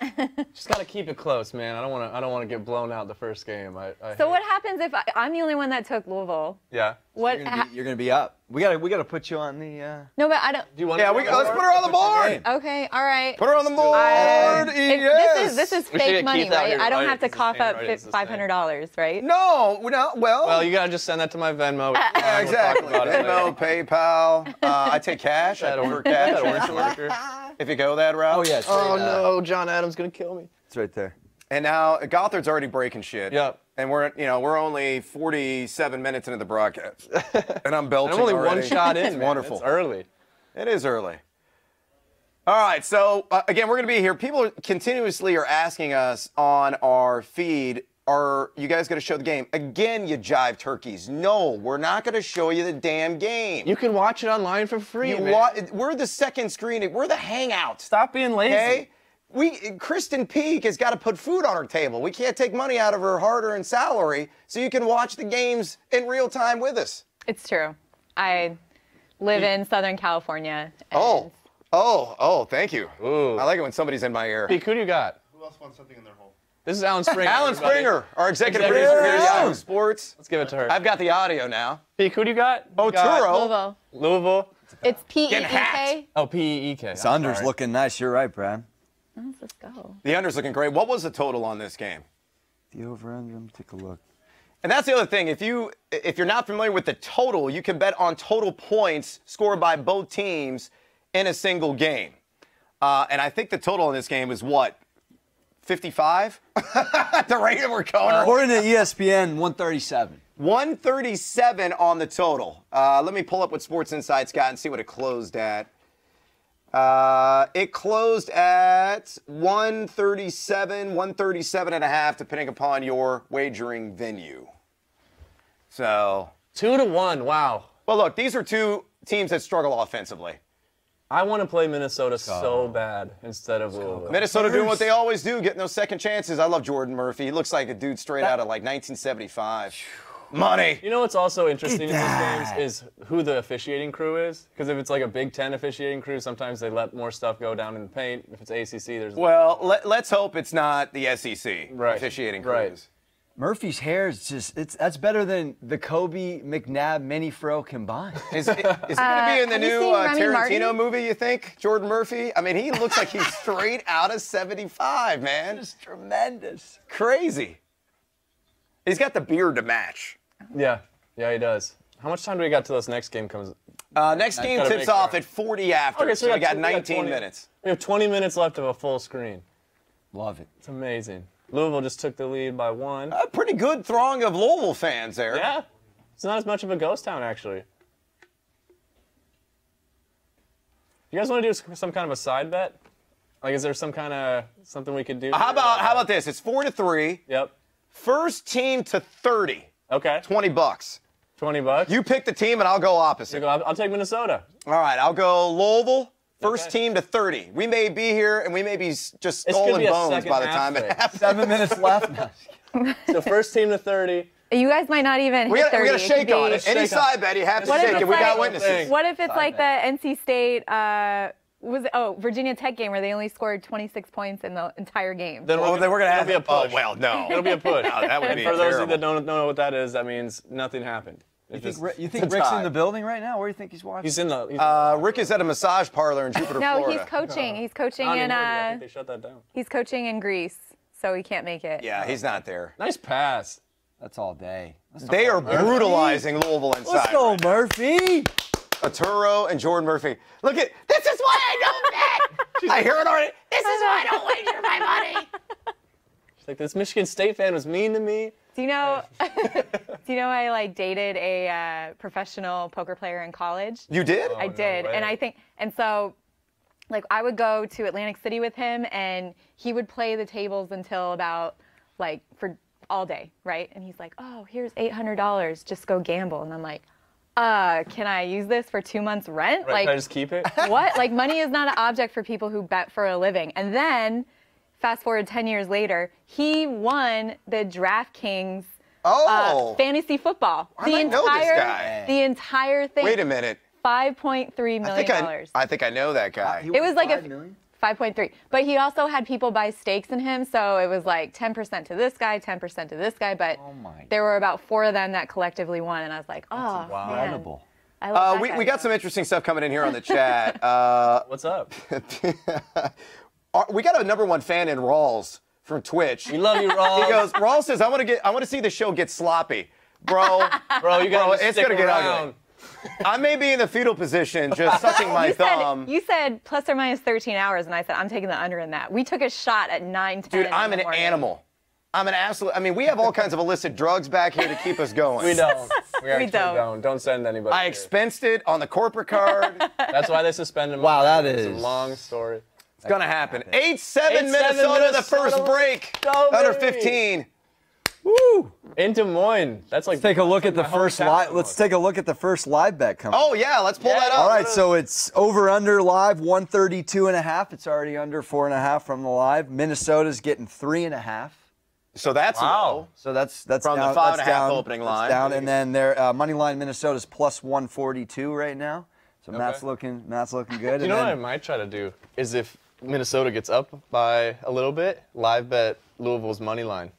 Just gotta keep it close, man. I don't want to get blown out the first game. So what happens if I'm the only one that took Louisville? Yeah. What? You're gonna be up. We gotta put you on the. No, but I don't. Do you want? Yeah, let's put her on the board. Okay, all right. Put her on the board. Yes. This is We should fake get money, Keith out right? here I don't right have to as the cough same, up right as the same. $500, right? No, well. Well, you gotta just send that to my Venmo. Yeah, exactly. Venmo, PayPal. I take cash. I prefer cash. If you go that route. Oh yeah. It's Oh right, no, John Adams gonna kill me. It's right there. And now Gothard's already breaking shit. Yep. And we're only 47 minutes into the broadcast. And I'm belching I'm only already. one shot in. It's man. wonderful. It's early. It is early. All right, so again, we're going to be here. People continuously are asking us on our feed, are you guys going to show the game? Again, you jive turkeys. No, we're not going to show you the damn game. You can watch it online for free, man. We're the second screen. We're the hangout. Stop being lazy. Okay? Kristen Peak has got to put food on her table. We can't take money out of her hard-earned salary so you can watch the games in real time with us. It's true. I live in Southern California. Oh, thank you. Ooh. I like it when somebody's in my ear. Peak, who do you got? Who else wants something in their hole? This is Alan Springer. Alan everybody. Springer, our executive Executive producer here at producer. Yahoo Sports. Let's give it to her. I've got the audio now. Peak, who do you got? Oh, You got Turo. Louisville. Louisville. It's Getting hacked. P-E-E-K. Oh, P-E-E-K. This under's looking nice. You're right, Brad. Let's just go. The under's looking great. What was the total on this game? The over-under. Let me take a look. And that's the other thing. If you're not familiar with the total, you can bet on total points scored by both teams in a single game. And I think the total in this game is what? 55? At the rate that we're going. According to ESPN, 137. 137 on the total. Let me pull up what Sports Insight's got and see what it closed at. It closed at 137, 137 and a half, depending upon your wagering venue. So 2-1. Wow. well, look, these are two teams that struggle offensively. I want to play Minnesota so bad instead of Louisville. Minnesota doing what they always do, getting those second chances. I love Jordan Murphy. He looks like a dude straight out of like 1975. Money. You know what's also interesting in these games is who the officiating crew is. Because if it's like a Big Ten officiating crew, sometimes they let more stuff go down in the paint. If it's ACC, there's... Well, let's hope it's not the SEC officiating crews. Right. Murphy's hair is that's better than the Kobe McNabb mini fro combined. Is it going to be in the have you new seen Remy Tarantino Martin? movie, you think, Jordan Murphy? I mean, he looks like he's straight out of 75, man. It's tremendous. Crazy. He's got the beard to match. Yeah, he does. How much time do we got till this next game comes? Next game gotta tips make off sure. at 40 after, Okay, so we got we 19 20 minutes. We have 20 minutes left of a full screen. Love it. It's amazing. Louisville just took the lead by 1. A pretty good throng of Louisville fans there. Yeah, it's not as much of a ghost town, actually. You guys want to do some kind of a side bet? Like, is there some kind of something we could do? How about this? It's 4-3. Yep. First team to 30, Okay. $20. $20. You pick the team and I'll go opposite. I'll take Minnesota. All right, I'll go Louisville. First Okay. team to 30. We may be here and we may be just could skull be and a bones second by the half time it thing. happens. 7 minutes left. So first team to 30. You guys might not even We hit 30. got to shake on it. Any Shake on side bet, you have to What if shake it. it's We got like- witnesses. What if it's like the NC State, Virginia Tech game where they only scored 26 points in the entire game? Then Oh, then we're going to have be a push. Oh, well, no. It'll be a push. No, that would And be for those of you terrible. that don't know what that is, that means nothing happened. You It's think, just- you think it's a Rick's tie. in the building right now? Where do you think he's watching? he's in the. Rick is at a massage parlor in Jupiter, No, Florida. he's coaching. He's coaching not in anymore, I think they shut that down. he's coaching in Greece, so he can't make it. Yeah, he's not there. Nice pass. That's all day. They are brutalizing Louisville inside. Let's go, Murphy. Arturo and Jordan Murphy. Look at this is why I don't bet. I hear it already. This is why I don't wager my money. She's like, this Michigan State fan was mean to me. Do you know? Do you know I like dated a professional poker player in college? You did? I did, way. and I think, and so, like, I would go to Atlantic City with him, and he would play the tables until about, like, for all day, right? And he's like, "Oh, here's $800, just go gamble," and I'm like, can I use this for 2 months' rent? Right, Like, can I just keep it? what? Like, money is not an object for people who bet for a living. And then, fast forward 10 years later, he won the DraftKings Oh. Fantasy football. I might know this guy. The entire thing. Wait a minute. $5.3 million. I think I know that guy. It was like 5.3. But he also had people buy stakes in him, so it was like 10% to this guy, 10% to this guy. But there were about 4 of them that collectively won, and I was like, oh, man. I love that guy. We got some interesting stuff coming in here on the chat. What's up? We got a #1 fan in Rawls from Twitch. We love you, Rawls. He goes, Rawls says, I want to see the show get sloppy. Bro, you gotta it's going to get ugly. I may be in the fetal position, just sucking my thumb. You said plus or minus 13 hours, and I said I'm taking the under in that. We took a shot at 9:10. Dude, I'm an animal. I'm an absolute. I mean, we have all kinds of illicit drugs back here to keep us going. We don't. We actually don't. Don't send anybody. I expensed it on the corporate card. That's why they suspended me. Wow, that It's is a long story. It's gonna happen. 8-7 Minnesota, the first break. Go, Under baby. 15. Woo! In Des Moines. That's like. Let's take a look at the first live. hometown Let's take a look at the first live bet coming. Oh yeah, let's pull that up. All right, so it's over/under live 132.5. It's already under 4.5 from the live. Minnesota's getting 3.5. So that's low. So that's From down, the 5.5 that's down, opening that's line. down, and then their money line Minnesota's plus 142 right now. So Matt's looking good. You know what I might try to do is if Minnesota gets up by a little bit, live bet Louisville's money line.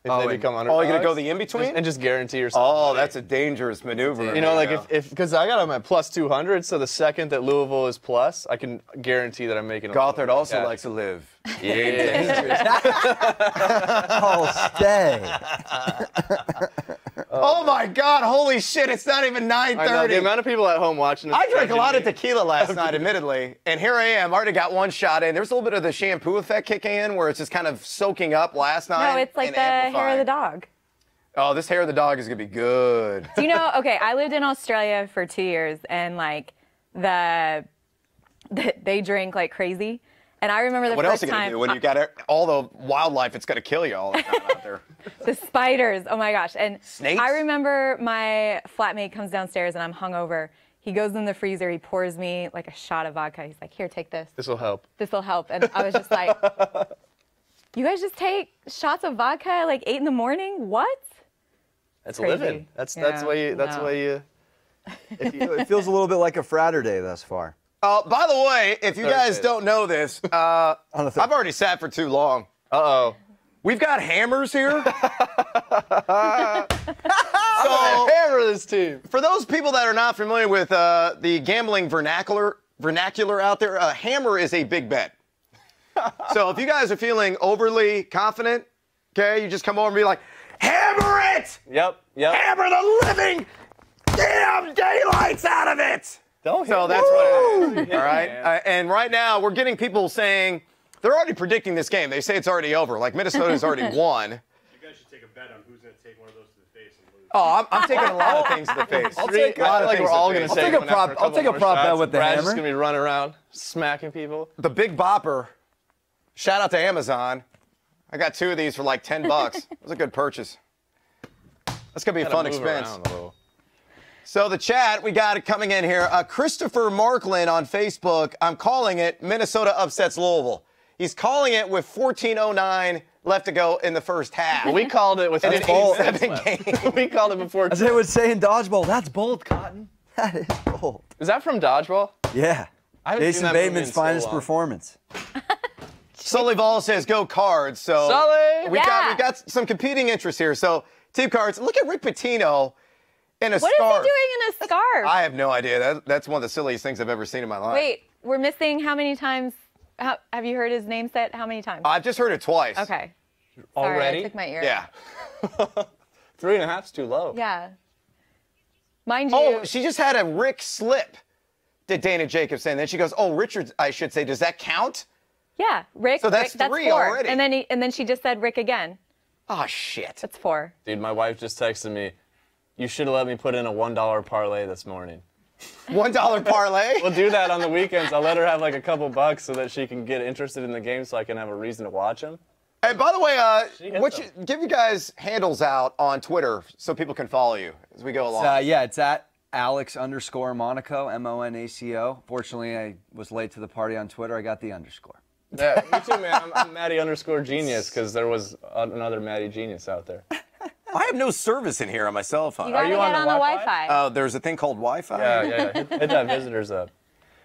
If they become underdogs. Oh, you're going to go the in-between? And just guarantee yourself. Oh, that's a dangerous maneuver. You know, like because I got them at plus 200, so the second that Louisville is plus, I can guarantee that I'm making them. Gothard also likes to live. Yeah. Oh, stay. Oh my God! Holy shit! It's not even 9:30. I know, the amount of people at home watching this. I drank a lot of tequila last night, admittedly, and here I am. I already got one shot in. There's a little bit of the shampoo effect kicking in, where it's just kind of soaking up last night. No, it's like the hair of the dog. Oh, this hair of the dog is gonna be good. Do you know? Okay, I lived in Australia for 2 years, and like they drink like crazy. And I remember the what first else are you time. gonna do when you got all the wildlife? It's gonna kill you all the time out there. The spiders. Oh my gosh. And Snakes? I remember my flatmate comes downstairs and I'm hungover. He goes in the freezer. He pours me like a shot of vodka. He's like, "Here, take this. This will help." This will help." And I was just like, "You guys just take shots of vodka at like 8 in the morning? What?" That's Crazy. living. That's Yeah, why you. That's no. why you. It feels a little bit like a Fratter thus far. By the way, if you guys don't know this, I've already sat for too long. Uh-oh. We've got hammers here. So, hammer this team. For those people that are not familiar with the gambling vernacular out there, a hammer is a big bet. So if you guys are feeling overly confident, okay, you just come over and be like, hammer it! Yep. Hammer the living damn daylights out of it! Don't So that's what it is, all right? And right now, we're getting people saying, they're already predicting this game. They say it's already over. Like, Minnesota's already won. You guys should take a bet on who's going to take one of those to the face and lose. Oh, I'm taking a lot of things to the face. I'll take a lot of like things we're all to the gonna face. say. take a one after prop- I'll couple take a more prop bet shots. with the Brad's hammer. just gonna be running around smacking people. The Big Bopper. Shout out to Amazon. I got 2 of these for like $10. It was a good purchase. That's going to be a fun Gotta move expense. around a little. So the chat, we got it coming in here. Christopher Markland on Facebook. I'm calling it Minnesota upsets Louisville. He's calling it with 14:09 left to go in the first half. Well, we called it with In an 8-7 game. We called it before. As they would say in dodgeball, that's bold, Cotton. That is bold. Is that from Dodgeball? Yeah. I haven't seen Jason that movie Bateman's in so finest long. performance. Sully Ball says go Cards. So Sully! we got some competing interests here. So Team Cards, look at Rick Pitino in a What is scarf. he doing in a scarf? I have no idea. That's one of the silliest things I've ever seen in my life. Wait, we're missing how many times? Have you heard his name said? How many times? I've just heard it twice. Okay. Sorry, Already? I took my ear. Yeah. 3.5's too low. Yeah. Mind you. Oh, she just had a Rick slip, did Dana Jacobson. Then she goes, oh, Richard, I should say, does that count? Yeah, Rick. So that's Rick, 3 4. already. And then she just said Rick again. Oh, shit. That's 4. Dude, my wife just texted me, you should have let me put in a $1 parlay this morning. $1 parlay? We'll do that on the weekends. I'll let her have like a couple bucks so that she can get interested in the game so I can have a reason to watch them. Hey, by the way, hit give you guys handles out on Twitter so people can follow you as we go along. Yeah, it's at Alex_Monaco, Monaco. Fortunately, I was late to the party on Twitter. I got the underscore. Yeah, me too, man. I'm Maddie_genius because there was another Maddie genius out there. I have no service in here on my cell phone. You gotta you get on on the the Wi-Fi? Wi-Fi. Oh, there's a thing called Wi-Fi? Yeah. Hit that visitors up.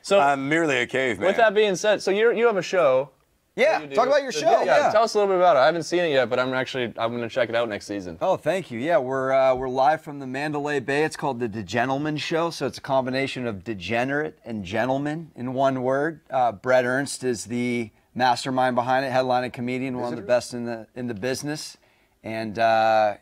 So I'm merely a caveman. with that being said, so you have a show. yeah, You do. talk about your show. yeah. Tell us a little bit about it. I haven't seen it yet, but I'm going to check it out next season. Oh, thank you. Yeah, we're live from the Mandalay Bay. It's called the DeGentleman Show, so it's a combination of degenerate and gentleman in one word. Brett Ernst is the mastermind behind it, headlining comedian, one of the best in the business, and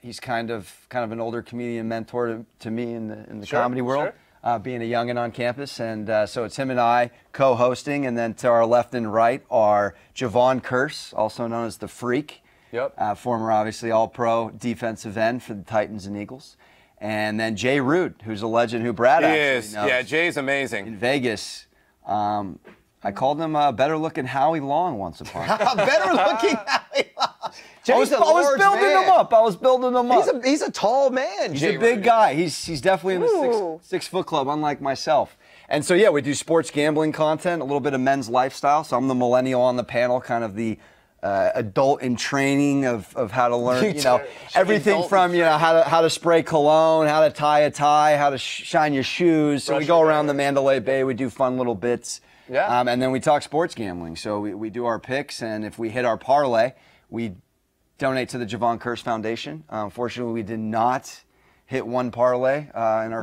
he's kind of an older comedian mentor to me in the comedy world. Sure. Being a youngin' on campus, and so it's him and I co-hosting, and then to our left and right are Javon Curse, also known as the Freak, former obviously All-Pro defensive end for the Titans and Eagles, and then Jay Root, who's a legend who Brad He actually is. knows. Yeah, Jay's amazing. In Vegas. I called him better-looking Howie Long once upon a time. Better looking Howie Long. I was building him up. I was building him up. He's a tall man. He's Jay a big Root. guy. He's definitely in the Ooh. six foot club, unlike myself. And so yeah, we do sports gambling content, a little bit of men's lifestyle. So I'm the millennial on the panel, kind of the adult in training of how to learn, everything from how to spray cologne, how to tie a tie, how to shine your shoes. So we go around the Mandalay Bay. We do fun little bits. Yeah. And then we talk sports gambling. So we do our picks, and if we hit our parlay, we donate to the Javon Curse Foundation. Unfortunately, we did not hit one parlay in our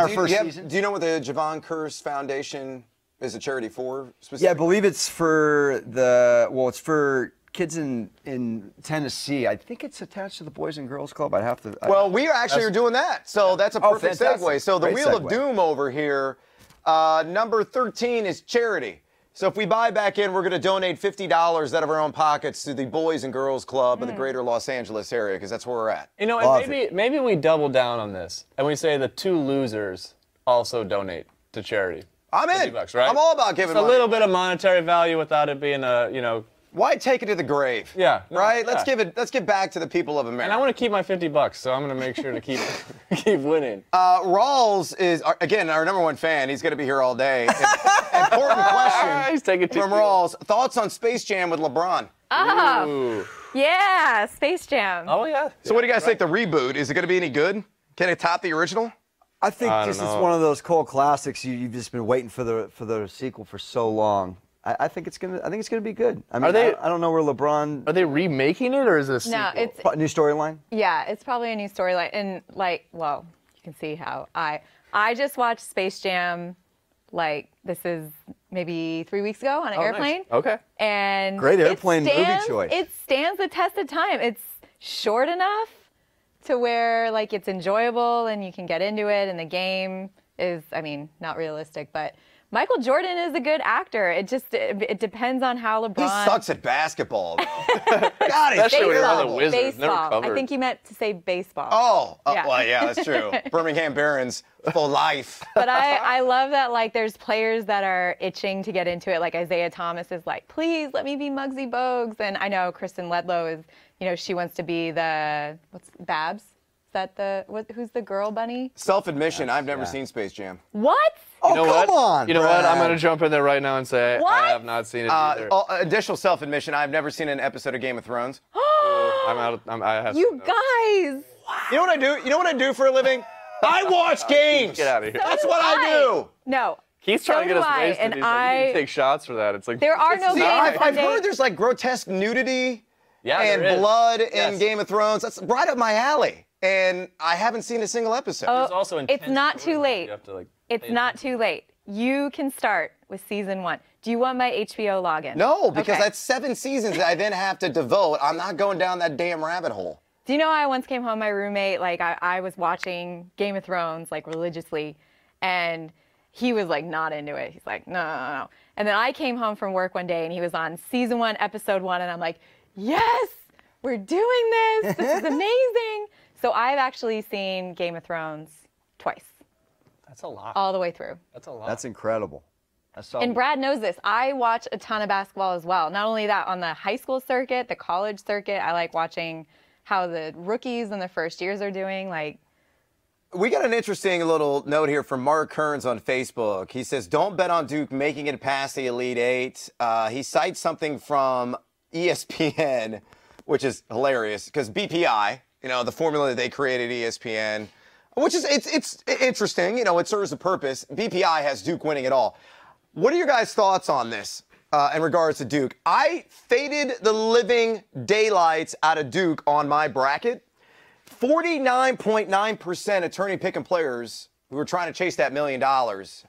first season. Do you know what the Javon Curse Foundation is a charity for specifically? Yeah, I believe it's for it's for kids in Tennessee. I think it's attached to the Boys and Girls Club. I'd have to. Well, we actually are doing that, so that's a perfect fantastic. segue. So the Great Wheel of segue. Doom over here, number 13 is charity. So if we buy back in, we're going to donate $50 out of our own pockets to the Boys and Girls Club in the greater Los Angeles area, because that's where we're at. You know, and maybe we double down on this, and we say the two losers also donate to charity. I'm in. $50, right? I'm all about giving It's a money. little bit of monetary value without it being Why take it to the grave? Yeah. Right? Let's Yeah. give back to the people of America. And I want to keep my $50, so I'm going to make sure to keep winning. Rawls is, again, our number one fan. He's going to be here all day. Important question He's taking from Rawls. Thoughts on Space Jam with LeBron? Oh, Ooh. yeah, Space Jam. Oh, yeah. So what do you guys think, the reboot? Is it going to be any good? Can it top the original? I think I don't just it's know. one of those cult classics. You've just been waiting for the sequel for so long. I think it's gonna be good. I mean, I don't know where LeBron. Are they remaking it, or is this No, it's New storyline? yeah, it's probably a new storyline, and you can see how I just watched Space Jam. This is maybe 3 weeks ago on an airplane. Nice. Okay. And Great it airplane movie stands- choice. It stands the test of time. It's short enough to where it's enjoyable and you can get into it, and the game is, not realistic, but Michael Jordan is a good actor. It depends on how LeBron. He sucks at basketball, though. God, he's Especially when you're on the terrible. Wizards. Never Baseball. covered. I think you meant to say baseball. Oh, Yeah. well, yeah, that's true. Birmingham Barons for life. But I love that there's players that are itching to get into it. Like Isaiah Thomas is like, please let me be Muggsy Bogues. And I know Kristen Ledlow is, she wants to be what's Babs? Is that who's the girl bunny? Self-admission, I've never seen Space Jam. What? Oh, You know what? come on! You know what? I'm Brad. going to jump in there right now and say What? I have not seen it either. Additional self-admission, I've never seen an episode of Game of Thrones. I'm out. I have. You seen those. guys. You know what I do? You know what I do for a living? I watch games. Get out of here. That's what I do. No. He's trying to So get us do I, wasted. and He's like, you need to take shots for that. It's like There are no See, games. I've Sunday. heard there's grotesque nudity Yeah, and there is. blood in Yes. Game of Thrones. That's right up my alley. And I haven't seen a single episode. Oh, There's also it's intense not too storylines late. you have to, It's not too late. You can start with season 1. Do you want my HBO login? No, because Okay. that's 7 seasons that I then have to devote. I'm not going down that damn rabbit hole. Do you know I once came home, my roommate, I was watching Game of Thrones, religiously, and he was, not into it. He's like, no. And then I came home from work one day, and he was on season 1, episode 1, and I'm like, yes, we're doing this. This is amazing. So I've actually seen Game of Thrones twice, That's a lot. all the way through. That's a lot. That's incredible. And Brad knows this. I watch a ton of basketball as well. Not only that, on the high school circuit, the college circuit, I like watching how the rookies and the first years are doing. We got an interesting little note here from Mark Kearns on Facebook. He says, don't bet on Duke making it past the Elite Eight. He cites something from ESPN, which is hilarious, because BPI, You know, the formula that they created, ESPN, which is it's interesting. You know, it serves a purpose. BPI has Duke winning it all. What are your guys' thoughts on this in regards to Duke? I faded the living daylights out of Duke on my bracket. 49.9% of Tourney Pick'em players who were trying to chase that $1 million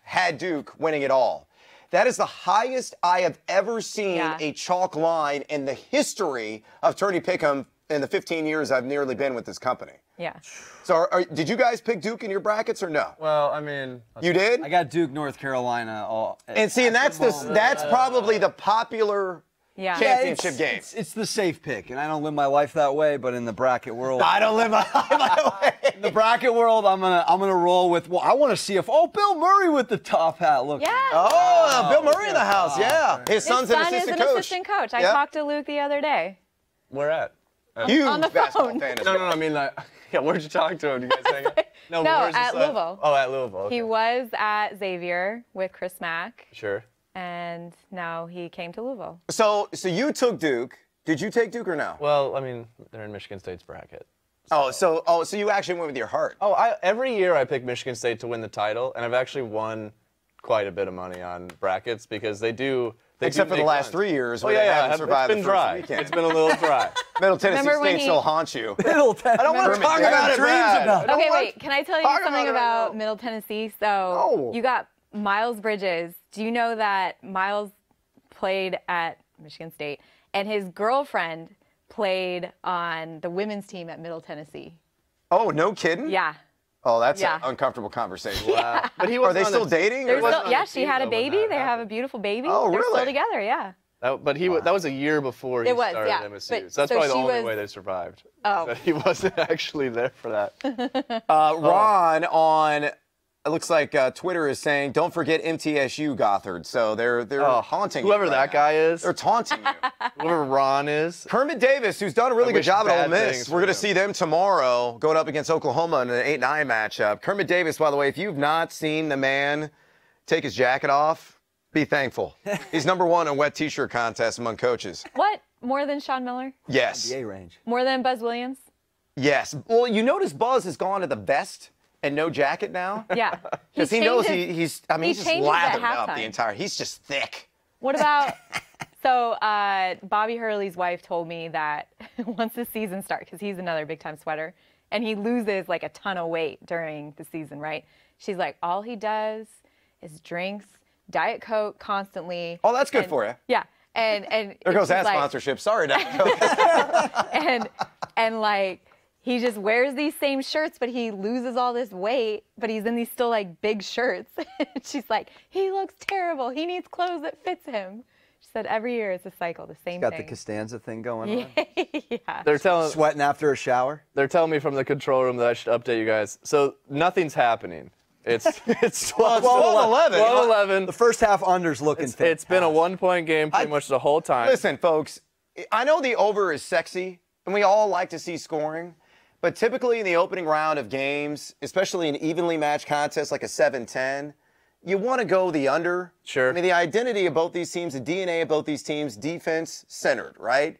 had Duke winning it all. That is the highest I have ever seen a chalk line in the history of Tourney Pick'em in the 15 years I've nearly been with this company. Yeah. So did you guys pick Duke in your brackets or no? Well, I mean, you did? I got Duke, North Carolina. And see, and that's probably the popular championship game. It's the safe pick, and I don't live my life that way. But in the bracket world, I don't live my life that way. In the bracket world, I'm gonna roll with. Well, I want to see if Bill Murray with the top hat. Look. Yeah. Oh, Bill Murray in the house. Yeah. His son's an assistant coach. Assistant coach. I talked to Luke the other day. Where at? Huge on the basketball phone. fan. No, I mean, like, yeah, where'd you talk to him? You guys hang out? No, where's at this Louisville. Oh, at Louisville. Okay. He was at Xavier with Chris Mack. Sure. And now he came to Louisville. So you took Duke. Did you take Duke or no? Well, I mean, they're in Michigan State's bracket. So you actually went with your heart. Oh, every year I pick Michigan State to win the title, and I've actually won quite a bit of money on brackets because they do. Except for the last 3 years where they haven't haven't survived it's been the first dry. weekend. It's been a little dry. Middle Tennessee Remember when State still haunts you. Middle Tennessee. I don't want to talk about it, Brad. Okay, wait. Can I tell you Talk something about it about right now. Middle Tennessee? So you got Miles Bridges. Do you know that Miles played at Michigan State, and his girlfriend played on the women's team at Middle Tennessee? Oh, no kidding? Yeah. Oh, that's an uncomfortable conversation. Wow. But he Are they still dating? They're Or- still, she had a baby. They have a beautiful baby. Oh, They're really? still together, yeah. That was a year before he started MSU. But- so that's so probably the she only was- way they survived. Oh. That he wasn't actually there for that. Ron on, it looks like Twitter is saying, don't forget MTSU Gothard. So they're haunting you Whoever right that now. guy is. They're taunting you. Whoever Ron is. Kermit Davis, who's done a really good wish job at Ole bad Miss. things We're for going to them. see them tomorrow going up against Oklahoma in an 8-9 matchup. Kermit Davis, by the way, if you've not seen the man take his jacket off, be thankful. He's #1 in wet T-shirt contest among coaches. What? More than Sean Miller? Yes. NBA range. More than Buzz Williams? Yes. Well, you notice Buzz has gone to the vest and no jacket now? Yeah. Because he knows he's just changes at lathered up the halftime. entire. He's just thick. What about, so Bobby Hurley's wife told me that once the season starts, because he's another big-time sweater, and he loses like a ton of weight during the season, right? She's like, all he does is drinks Diet Coke constantly. Oh, that's good for you. Yeah. And There goes she's that like, sponsorship. Sorry, Diet Coke. and like he just wears these same shirts, but he loses all this weight, but he's in these still like big shirts. She's like, he looks terrible. He needs clothes that fits him. She said every year it's a cycle, the same Got thing. the Costanza thing going on. Yeah. They're telling Sweating after a shower. They're telling me from the control room that I should update you guys. So nothing's happening. It's 12-11. 12-11. The first half unders looking thick. It's been a 1-point game pretty much the whole time. Listen, folks, I know the over is sexy, and we all like to see scoring. But typically in the opening round of games, especially in evenly matched contests like a 7-10, you want to go the under. Sure. I mean, the identity of both these teams, the DNA of both these teams, defense-centered, right?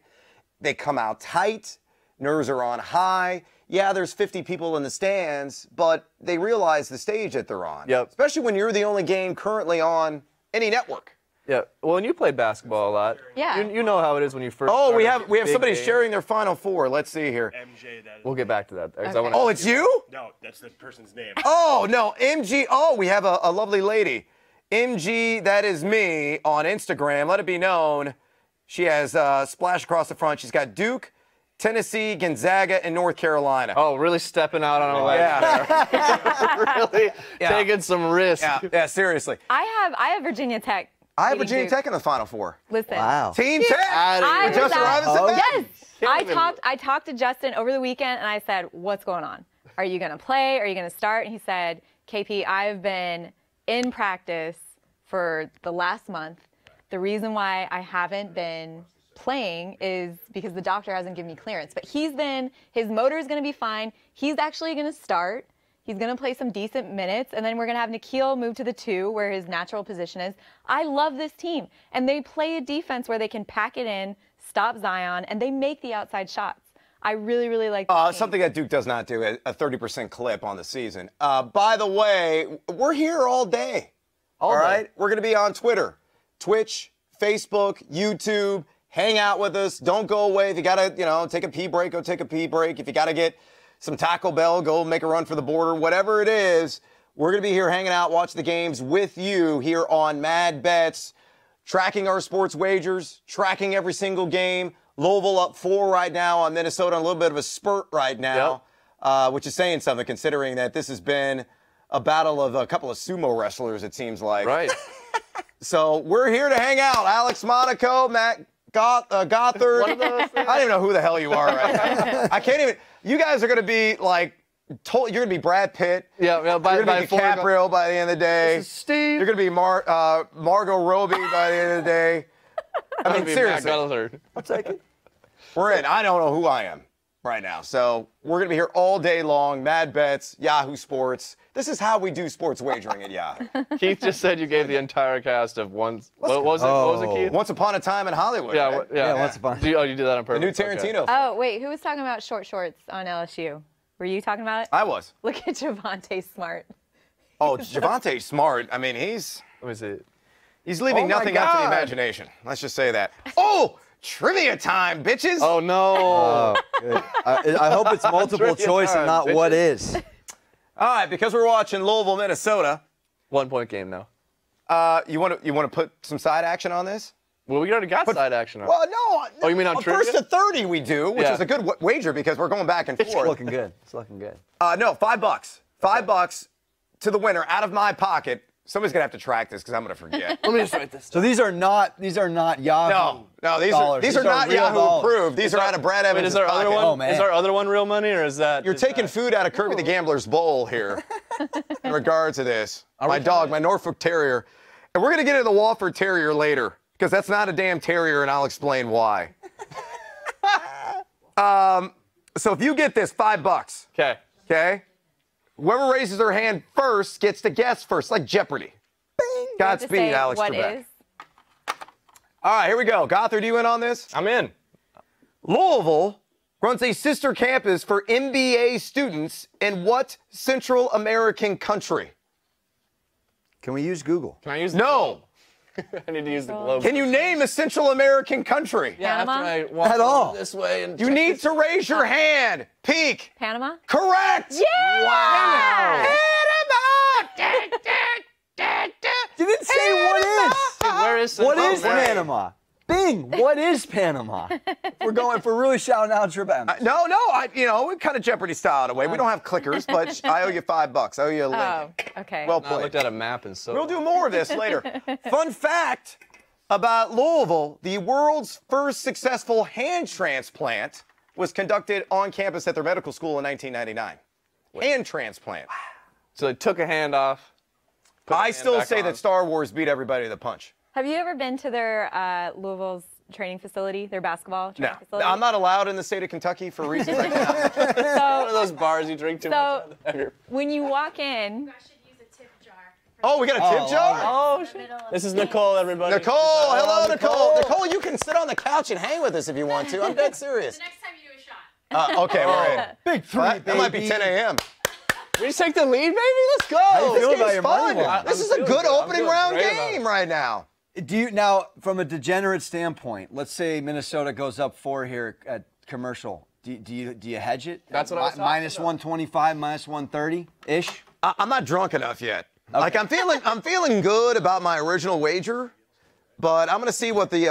They come out tight. Nerves are on high. Yeah, there's 50 people in the stands, but they realize the stage that they're on. Yep. Especially when you're the only game currently on any network. Yeah. Well, and you played basketball a lot. Yeah. You know how it is when you first. Oh, start we a have big somebody game. sharing their Final Four. Let's see here. MJ, that is. We'll get back to that. 'cause I Okay. wanna- Oh, it's you? No, that's the person's name. Oh, no, MG. Oh, we have a lovely lady. MG, that is me on Instagram. Let it be known. She has splash across the front. She's got Duke, Tennessee, Gonzaga, and North Carolina. Oh, really stepping out on a ledge yeah. there. Really taking some risks. Yeah, seriously. I have Virginia Tech. I have beating Virginia Duke. Tech in the Final Four. Listen. Wow. Team Tech. outta here. I With was Justin at- Robinson back? Yes. I talked to Justin over the weekend, and I said, what's going on? Are you going to play? Are you going to start? And he said, KP, I've been in practice for the last month. The reason why I haven't been playing is because the doctor hasn't given me clearance. But his motor is going to be fine. He's actually going to start. He's going to play some decent minutes, and then we're going to have Nikhil move to the 2, where his natural position is. I love this team, and they play a defense where they can pack it in, stop Zion, and they make the outside shots. I really, really like this team. Something that Duke does not do, a 30% clip on the season. By the way, we're here all day. All right? We're going to be on Twitter, Twitch, Facebook, YouTube. Hang out with us. Don't go away. If you got to, take a pee break, go take a pee break. If you got to get some Taco Bell, go make a run for the border. Whatever it is, we're going to be here hanging out, watch the games with you here on Mad Bets, tracking our sports wagers, tracking every single game. Louisville up 4 right now on Minnesota, on a little bit of a spurt right now, which is saying something considering that this has been a battle of a couple of sumo wrestlers, it seems like. Right. So we're here to hang out. Alex Monaco, Matt Gothard. One of those things. I don't even know who the hell you are right now. I can't even. You guys are going to be like, you're going to be Brad Pitt. Yeah, you're going to be DiCaprio by the end of the day. This is Steve. You're going to be Margot Robbie by the end of the day. I mean, seriously. I'll take it. We're in. I don't know who I am right now. So we're going to be here all day long. Mad Bets, Yahoo Sports. This is how we do sports wagering at Yahoo. Keith just said you gave the entire cast of once. What was it, Keith? Once Upon a Time in Hollywood. Yeah, right? yeah. Once upon. You did that on purpose. The new Tarantino. Oh, wait, who was talking about short shorts on LSU? Were you talking about it? I was. Look at Javonte Smart. Oh, Javonte Smart. I mean, he's Let me see. leaving Oh my nothing up to the God. imagination. Let's just say that. Oh, trivia time, bitches. Oh no. Good. I hope it's multiple choice and not what is. All right, because we're watching Louisville, Minnesota. 1 point game now. You want to put some side action on this? Well, we already got side action on. Well, no. Oh, you mean on first trivia? to 30 we do, which Yeah. is a good wager because we're going back and It's forth. looking good. It's looking good. No, $5. $5 to the winner out of my pocket. Somebody's gonna have to track this because I'm gonna forget. Let me just write this. So these are not Yahoo. No, these dollars. are not real Yahoo dollars. approved. These are out of Brad Evans' Is our other pocket. one? Oh, man. Is our other one real money, or is that? You're taking food out of Kirby the Gambler's bowl here in regard to this. My dog, my Norfolk Terrier. And we're going to get into the Walford Terrier later because that's not a damn terrier, and I'll explain why. So if you get this, $5. Okay. Okay? Whoever raises their hand first gets to guess first, like Jeopardy. To Godspeed, say Alex what Trebek. is. All right, here we go. Gothard, you in on this? I'm in. Louisville runs a sister campus for MBA students in what Central American country? Can we use Google? Can I use? No. I need to use the globe. Can you name a Central American country? Yeah, Panama? after I walk At all. this way and You check need this- to raise your hand. Peek. Panama? Correct. Yeah! Wow. You didn't say what is. Dude, where is What Central is America? Panama? Bing, what is Panama? If we're really shouting out Trebek. No, we kind of Jeopardy style in a way. We don't have clickers, but I owe you $5. I owe you a link. Oh, okay. Well I played. looked at a map and so. We'll do more of this later. Fun fact about Louisville, the world's first successful hand transplant was conducted on campus at their medical school in 1999. Hand transplant. So they took a hand off. put the I hand still back say on. that Star Wars beat everybody to the punch. Have you ever been to their Louisville's training facility, their basketball training No, facility? I'm not allowed in the state of Kentucky for reasons I cannot. One of So those bars you drink too much. So- when you walk in, I should use a tip jar. Oh, we got a tip jar? Oh shit. This is Nicole, everybody. Nicole, hello, Nicole. Nicole, you can sit on the couch and hang with us if you want to. I'm dead serious. The next time you do a shot. Okay, we're in. Big three, That might be baby. 10 a.m. We just take the lead, baby. Let's go. How you This feel about game's your fun. money line? This I'm is a feeling good good. I'm opening feeling round great about game it. right now. Do you now, from a degenerate standpoint, let's say Minnesota goes up 4 here at commercial. Do you hedge it? That's what I was talking Minus about. 125, minus 130 ish. I'm not drunk enough yet. Like I'm feeling good about my original wager, but I'm gonna see what the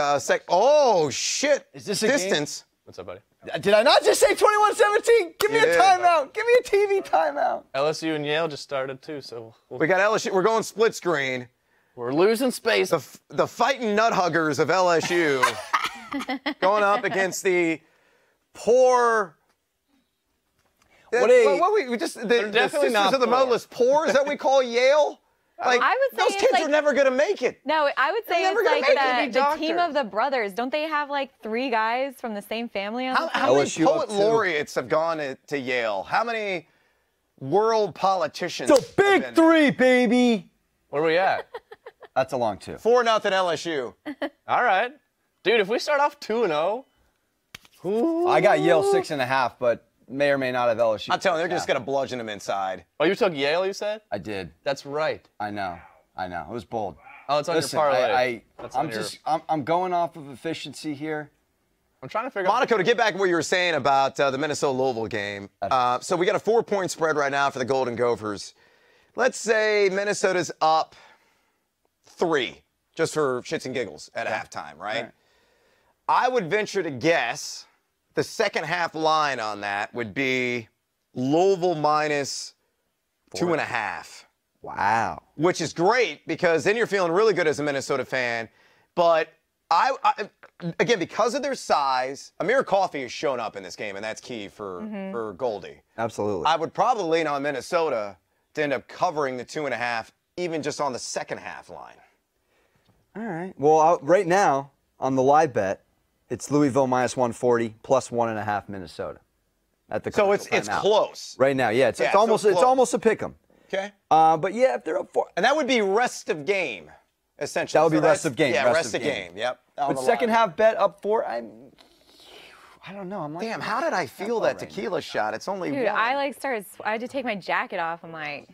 Oh shit! Is this a game? distance? What's up, buddy? Did I not just say 21-17? Give me You a did. timeout. Give me a TV timeout. LSU and Yale just started too, so We got LSU. We're going split screen. we're losing space. The fighting nut huggers of LSU going up against the poor. We just the definitely sisters not of the poor. motherless poor. Is that what we call Yale? Like I would say those it's kids like- are never gonna make it. no, I would say never it's gonna like make it to be the team doctors. of the brothers. Don't they have like 3 guys from the same family on the team? How many LSU up poet 2. laureates have gone to Yale? How many world politicians? It's a big have been- 3, baby. Where are we at? That's a long 2. 4-0 LSU. All right, dude. If we start off 2-0, I got Yale 6.5, but may or may not have LSU. I'm telling you, they're just going to bludgeon them inside. Oh, you took Yale, you said? I did. That's right. I know. It was bold. Oh, it's on Listen, your parlay. I'm going off of efficiency here. I'm trying to figure out. Monaco, to get back to what you were saying about the Minnesota-Louisville game. So we got a 4-point spread right now for the Golden Gophers. Let's say Minnesota's up 3, just for shits and giggles at halftime, right? I would venture to guess the second half line on that would be Louisville minus 2.5. Wow. Which is great because then you're feeling really good as a Minnesota fan. But again, because of their size, Amir Coffey has shown up in this game, and that's key for Goldie. Absolutely. I would probably lean on Minnesota to end up covering the 2.5, even just on the second half line. All right. Well, right now on the live bet, it's Louisville minus 140 plus 1.5 Minnesota. At the So it's close right now. Yeah, it's almost a pick 'em. Okay. But yeah, if they're up 4, and that would be rest of game, essentially. That would be rest of game. Yeah, rest of game. Yep. But second half bet up 4. I don't know. I'm like, damn, how did I feel that tequila shot? It's only Dude, one. I had to take my jacket off. I'm like,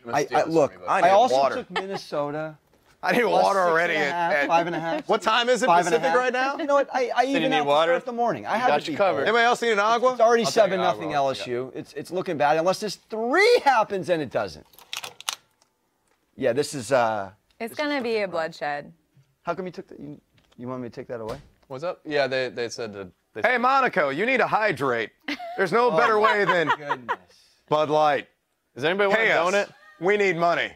look. I need I also water. took Minnesota. I need water already. 5.5. What time is it 5.5. Pacific right now? You know what? I even need out water? to start the morning. I had Got to you be covered. Anybody else need an agua? It's already I'll take 7-0 an agua. LSU. It's looking bad unless this 3 happens and it doesn't. Yeah, this is. it's gonna be a bloodshed. How come you took that? You want me to take that away? What's up? Yeah, they said that. Hey, Monaco, you need to hydrate. There's no better way than Goodness. Bud Light. Does anybody want a Pay us. donut? We need money.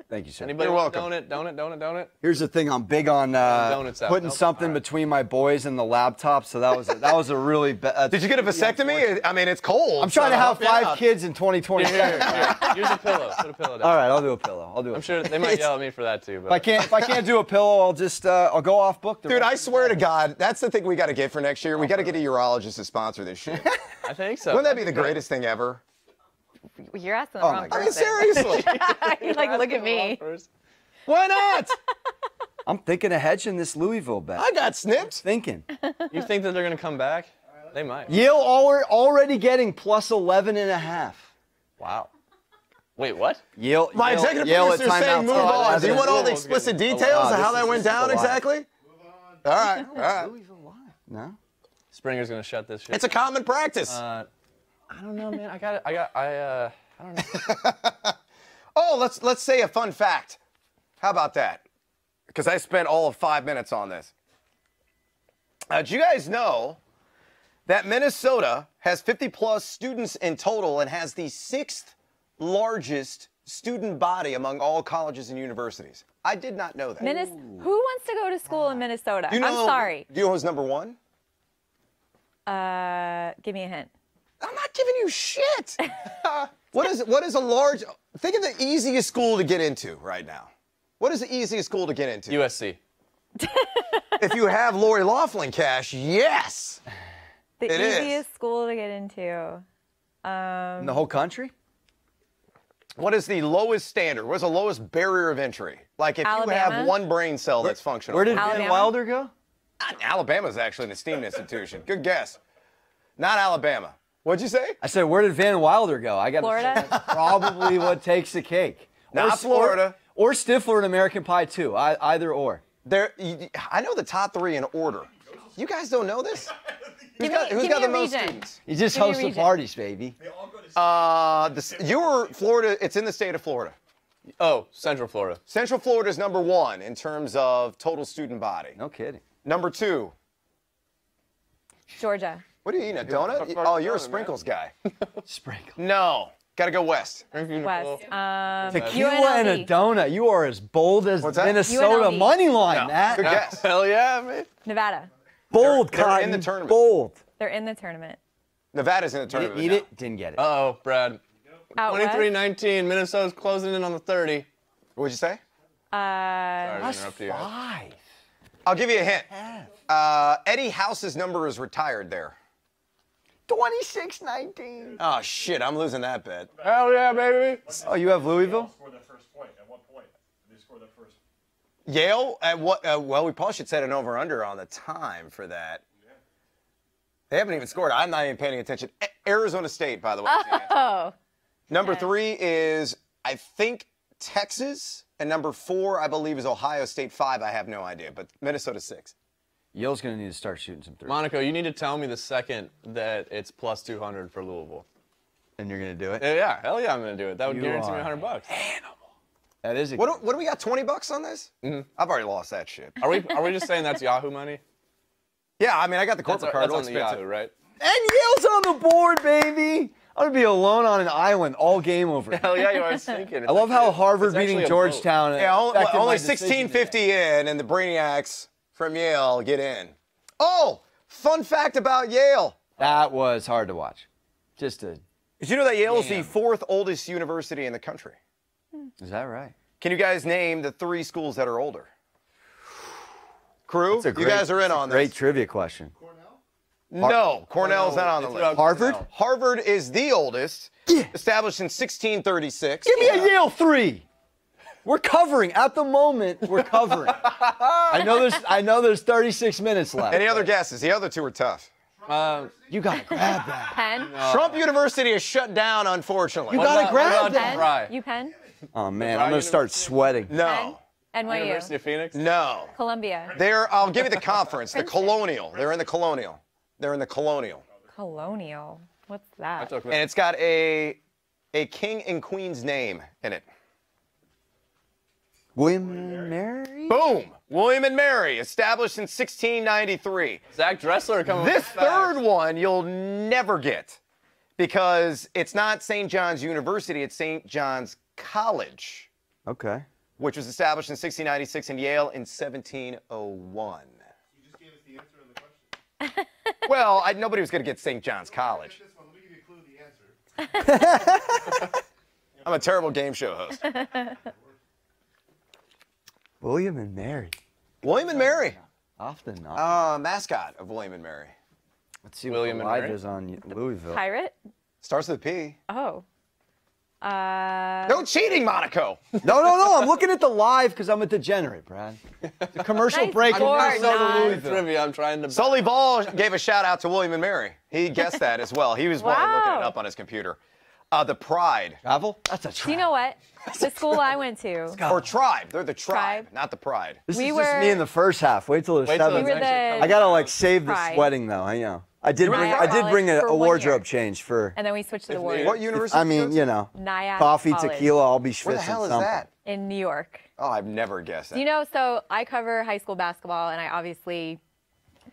Thank you, sir. Anybody You're want a welcome. donut? Here's the thing. I'm big on donuts out. putting Nope. something between my boys and the laptop. So that was a really bad. Did you get a vasectomy? I mean, it's cold. I'm trying to have help you 5 out. kids in 2022. Here. Here's a pillow. Put a pillow down. All right, I'll do a pillow. I'm sure they might yell at me for that too. But If I can't do a pillow, I'll just I'll go off book. Dude, I swear to God, that's the thing we got to get for next year. We got to get a urologist to sponsor this shit. I think so. Wouldn't that be the greatest thing ever? You're asking the Oh wrong my God. I mean, person. seriously. You're like, look at me. Why not? I'm thinking of hedging this Louisville bet. I got snipped. Thinking. You think that they're gonna come back? They might. Yale already getting plus 11.5. Wow. Wait, what? Yale. My executive Yale producer at saying timeouts move at on. 11. Do you want all the Louisville's explicit getting details of this how that is went just down a lie. exactly? All right, all right. Louisville live. No. Springer's gonna shut this shit. It's a common practice. I don't know, man. I don't know. Oh, let's say a fun fact. How about that? Because I spent all of 5 minutes on this. Do you guys know that Minnesota has 50-plus students in total and has the 6th largest student body among all colleges and universities? I did not know that. Who wants to go to school in Minnesota? You know, I'm sorry. Do you know who's number 1? Give me a hint. I'm not giving you shit. What is a large? Think of the easiest school to get into right now. What is the easiest school to get into? USC. If you have Lori Loughlin cash, yes. The It is. easiest school to get into. In the whole country? What is the lowest standard? What's the lowest barrier of entry? Like if you Alabama? have one brain cell that's functional. Where did Van Alabama? Wilder go? Alabama's actually an esteemed institution. Good guess. Not Alabama. What'd you say? I said, where did Van Wilder go? I got Florida? That's probably what takes the cake. Not Florida. Or Stifler and American Pie too. Either or. I know the top 3 in order. You guys don't know this? Who's got give me the a most region. students? You just Give me a host the region. parties, baby. You were Florida. It's in the state of Florida. Oh, Central Florida. Central Florida is number 1 in terms of total student body. No kidding. Number 2. Georgia. What are you eating, a donut? fuck Oh, you're a donut, sprinkles guy. Sprinkle. No. Got to go west. West. Tequila and a UNLV. donut. You are as bold as What's that? Minnesota UNLV. money line, No. Matt. Good guess. Hell yeah, man. Nevada. Bold, They're in Cotton. the tournament. Bold. They're in the tournament. Nevada's in the Did tournament. it, eat now. it? Didn't get it. Uh-oh, Brad. Out west. 23-19. Minnesota's closing in on the 30. What'd you say? Sorry to Plus interrupt you. 5. I'll give you a hint. Eddie House's number is retired there. 26-19. Oh, shit. I'm losing that bet. Hell yeah, baby. Oh, you have Louisville? Score their first point. At what point did they score their first? Yale, at what? Well, we probably should set an over-under on the time for that. They haven't even scored. I'm not even paying attention. Arizona State, by the way. Oh. Number Okay. 3 is, I think, Texas. And number 4, I believe, is Ohio State. 5, I have no idea. But Minnesota 6. Yale's going to need to start shooting some threes. Monaco, you need to tell me the second that it's plus 200 for Louisville. And you're going to do it? Yeah, hell yeah, I'm going to do it. That would You guarantee me are $100. That is a What do we got, 20 bucks on this? I've already lost that shit. Are we just saying that's Yahoo money? Yeah, I mean, I got the That's, corporate card. that's We'll on the expense Yahoo, it. right? And Yale's on the board, baby. I'm going to be alone on an island all game over here. Hell yeah, you are thinking. I love how Harvard it's actually beating a Georgetown. Yeah, affected my only decision 1650 today. in, and the Brainiacs from Yale get in. Oh, fun fact about Yale. That was hard to watch. Just a. Did you know that Yale is the Damn. 4th oldest university in the country? Is that right? Can you guys name the 3 schools that are older? Crew, That's a you guys are in on Great this. trivia question. No, Cornell's not on the list. Harvard? Harvard is the oldest, established in 1636. Give me a Yale 3. We're covering at the moment. We're covering. I know there's 36 minutes left. Any other guesses? The other 2 are tough. You gotta grab that. Penn? Trump University is shut down, unfortunately. You gotta grab what that. about Penn? You Penn? Oh man, I'm gonna start sweating. No, NYU? University of Phoenix? no. Columbia? I'll give you the conference, the Colonial. They're in the Colonial. They're in the Colonial. Colonial. What's that? And it's got a king and queen's name in it. William and Mary? Boom! William and Mary, established in 1693. Zach Dressler coming This with the facts. third one you'll never get because it's not St. John's University, it's St. John's College, Okay. which was established in 1696 and Yale in 1701. You just gave us the answer on the question. Well, nobody was going to get St. John's College. This one, let me give you a clue, the answer. I'm a terrible game show host. William and Mary. William and Mary, Often not. mascot of William and Mary. Let's see William what and live Mary? is on Louisville. Pirate? Starts with a P. Oh. No cheating, Monaco. No. I'm looking at the live because I'm a degenerate, Brad. The commercial Nice break. board, Minnesota, Nas. Louisville. Trivia, I'm trying to. Sully Ball gave a shout out to William and Mary. He guessed that as well. He was looking it up on his computer. The Pride. Travel? That's a Do you know what? The school I went to. Or Tribe. They're the tribe, Tribe. not the Pride. This We is just were- me in the first half. Wait till there's Wait till seven. We were the I gotta like save the Pride. sweating though. I know. I did bring. Nyack I did bring College a for 1 wardrobe year. change for. And then we switched to the If Warriors. What university? I mean, you know, Nyack coffee, College tequila. I'll be schwitzing Where the hell is something. that? in New York. Oh, I've never guessed that. You know, so I cover high school basketball, and I obviously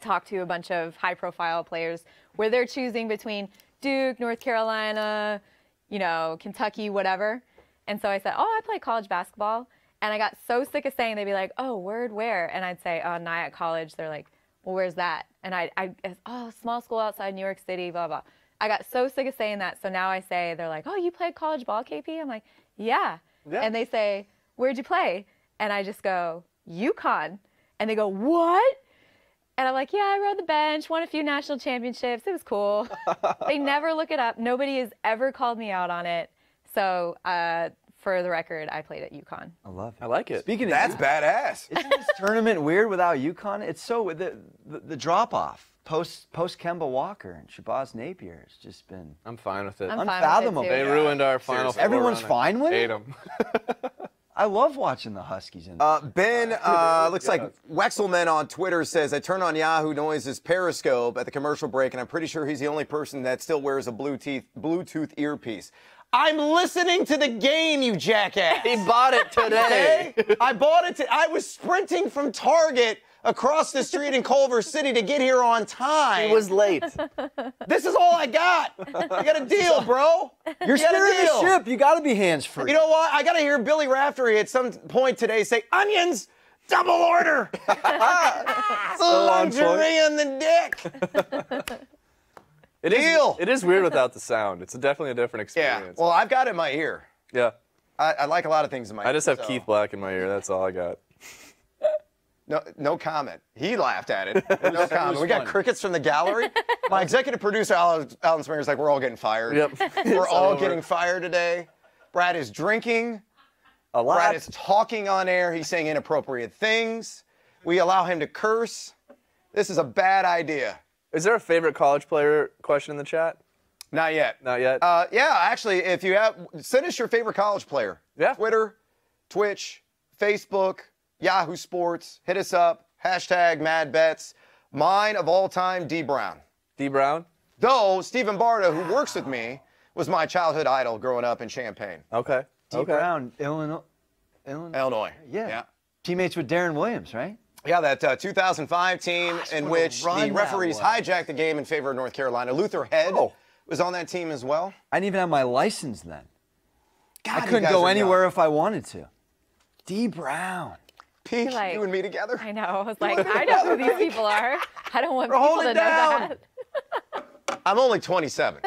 talk to a bunch of high-profile players where they're choosing between Duke, North Carolina, you know, Kentucky, whatever. And so I said, oh, I play college basketball. And I got so sick of saying, they'd be like, oh, where? And I'd say, oh, Nyack College. They're like, well, where's that? And I oh, small school outside New York City, blah, blah. I got so sick of saying that. So now I say, they're like, oh, you played college ball, KP? I'm like, yeah. And they say, where'd you play? And I just go, UConn. And they go, what? And I'm like, yeah, I rode the bench, won a few national championships. It was cool. They never look it up. Nobody has ever called me out on it. So for the record, I played at UConn. I love it. I like it. Speaking of That's badass. Isn't this tournament weird without UConn? It's so the drop off post Kemba Walker and Shabazz Napier has just been I'm fine with it. I'm fine with it, unfathomable. too. They ruined our final Seriously. four Everyone's run. fine with it? Hate 'em. I love watching the Huskies in Ben, looks like Wexelman on Twitter says, I turned on Yahoo Noises Periscope at the commercial break, and I'm pretty sure he's the only person that still wears a Bluetooth earpiece. I'm listening to the game, you jackass. He bought it today. Okay? I bought it. I was sprinting from Target across the street in Culver City to get here on time. He was late. This is all I got. I got a deal, bro. You're You got a steering the deal. ship. You got to be hands free. You know what? I got to hear Billy Raftery at some point today say, onions, double order. Luxury on the dick. Deal. It is weird without the sound. It's definitely a different Yeah. experience. Well, I've got it in my ear. Yeah. I like a lot of things in my ear. I just have so- Keith Black in my ear. That's all I got. No comment. He laughed at it. No comment. We got crickets from the gallery. My executive producer, Alan Springer, is like, we're all getting fired. Yep. We're It's all over. getting fired today. Brad is drinking. a lot. Brad is talking on air. He's saying inappropriate things. We allow him to curse. This is a bad idea. Is there a favorite college player question in the chat? Not yet. Not yet. Yeah, actually, if you have, send us your favorite college player. Yeah. Twitter, Twitch, Facebook, Yahoo Sports. Hit us up. Hashtag Mad Bets. Mine of all time, D. Brown. D. Brown? Though Stephen Barta, who works with me, was my childhood idol growing up in Champaign. Okay. D. Brown, Illinois. Illinois. Yeah. Teammates with Darren Williams, right? Yeah, that 2005 team in which the referees hijacked the game in favor of North Carolina. Luther Head was on that team as well. I didn't even have my license then. God, I couldn't go anywhere if I wanted to. D. Brown. Pete, Like, you and me together? I know. I was like, I know who these people are. I don't want people to know that. I'm only 27.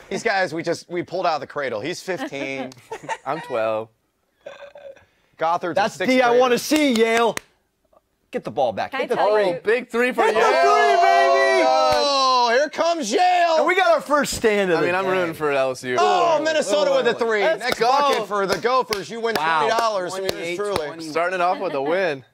These guys, we pulled out of the cradle. He's 15. I'm 12. Gothard's That's a D I grader. want to see, Yale. Get the ball back. Can I Get the tell three. you- Big three for Get Yale. the three, baby! Oh, here comes Yale. And we got our first stand of I mean, the I'm day. rooting for LSU. Oh, Minnesota with a three. Let's Next go. bucket for the Gophers. You win $20. 28, Truly. 20. Starting it off with a win.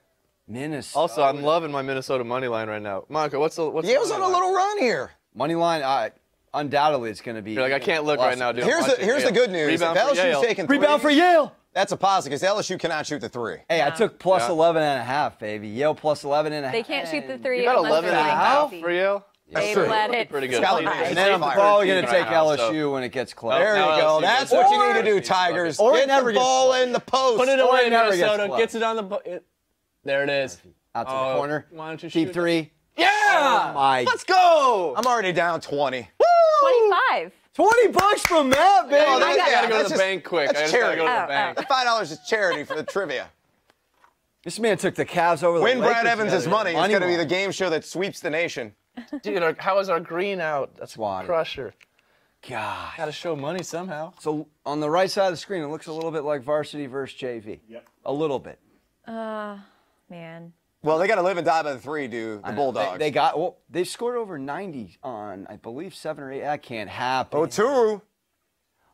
Minnesota. Also, I'm loving my Minnesota money line right now. Monica, what's the Yale's on money a line? little run here. Money line, undoubtedly it's going to be. You're like, I can't look right now, dude. Here's the good news. Rebound If for LSU's Yale. taking Rebound for threes, Yale. that's a positive because LSU cannot shoot the three. Hey, I took plus Yeah. 11 and a half, baby. Yale plus 11 and a half. They can't shoot the three. You got unless 11 they're and a playing half Kelsey. for Yale? They true. let it Pretty good. slide. Scalp- And then I'm Fire probably going to team take right now, LSU when it gets close. There now you go. LSU That's gets what you close. need to do, Tigers. Or it Get never the gets ball close. in the post. Put it Or away, it never gets Minnesota. close. Gets it on the. There it is. Out to the corner. Why don't you Deep shoot three. Yeah! Oh, my. Let's go! I'm already down 20. 25. $20 from Matt, baby. Oh, I yeah, gotta go that's to the just- bank quick. that's I just gotta go to charity. the bank. That $5 is charity for the trivia. This man took the Cavs over the Win Lakers. Brad Evans' together. money. It's going to be line. the game show that sweeps the nation. Dude, how is our green out? That's Swatted. crusher. God. Gotta show money somehow. So on the right side of the screen, it looks a little bit like varsity versus JV. Yep. A little bit. Man. Well, they got to live and die by the three, dude. The Bulldogs. They got. Well, they scored over 90 on, I believe, 7 or 8. That can't happen. Oh, two.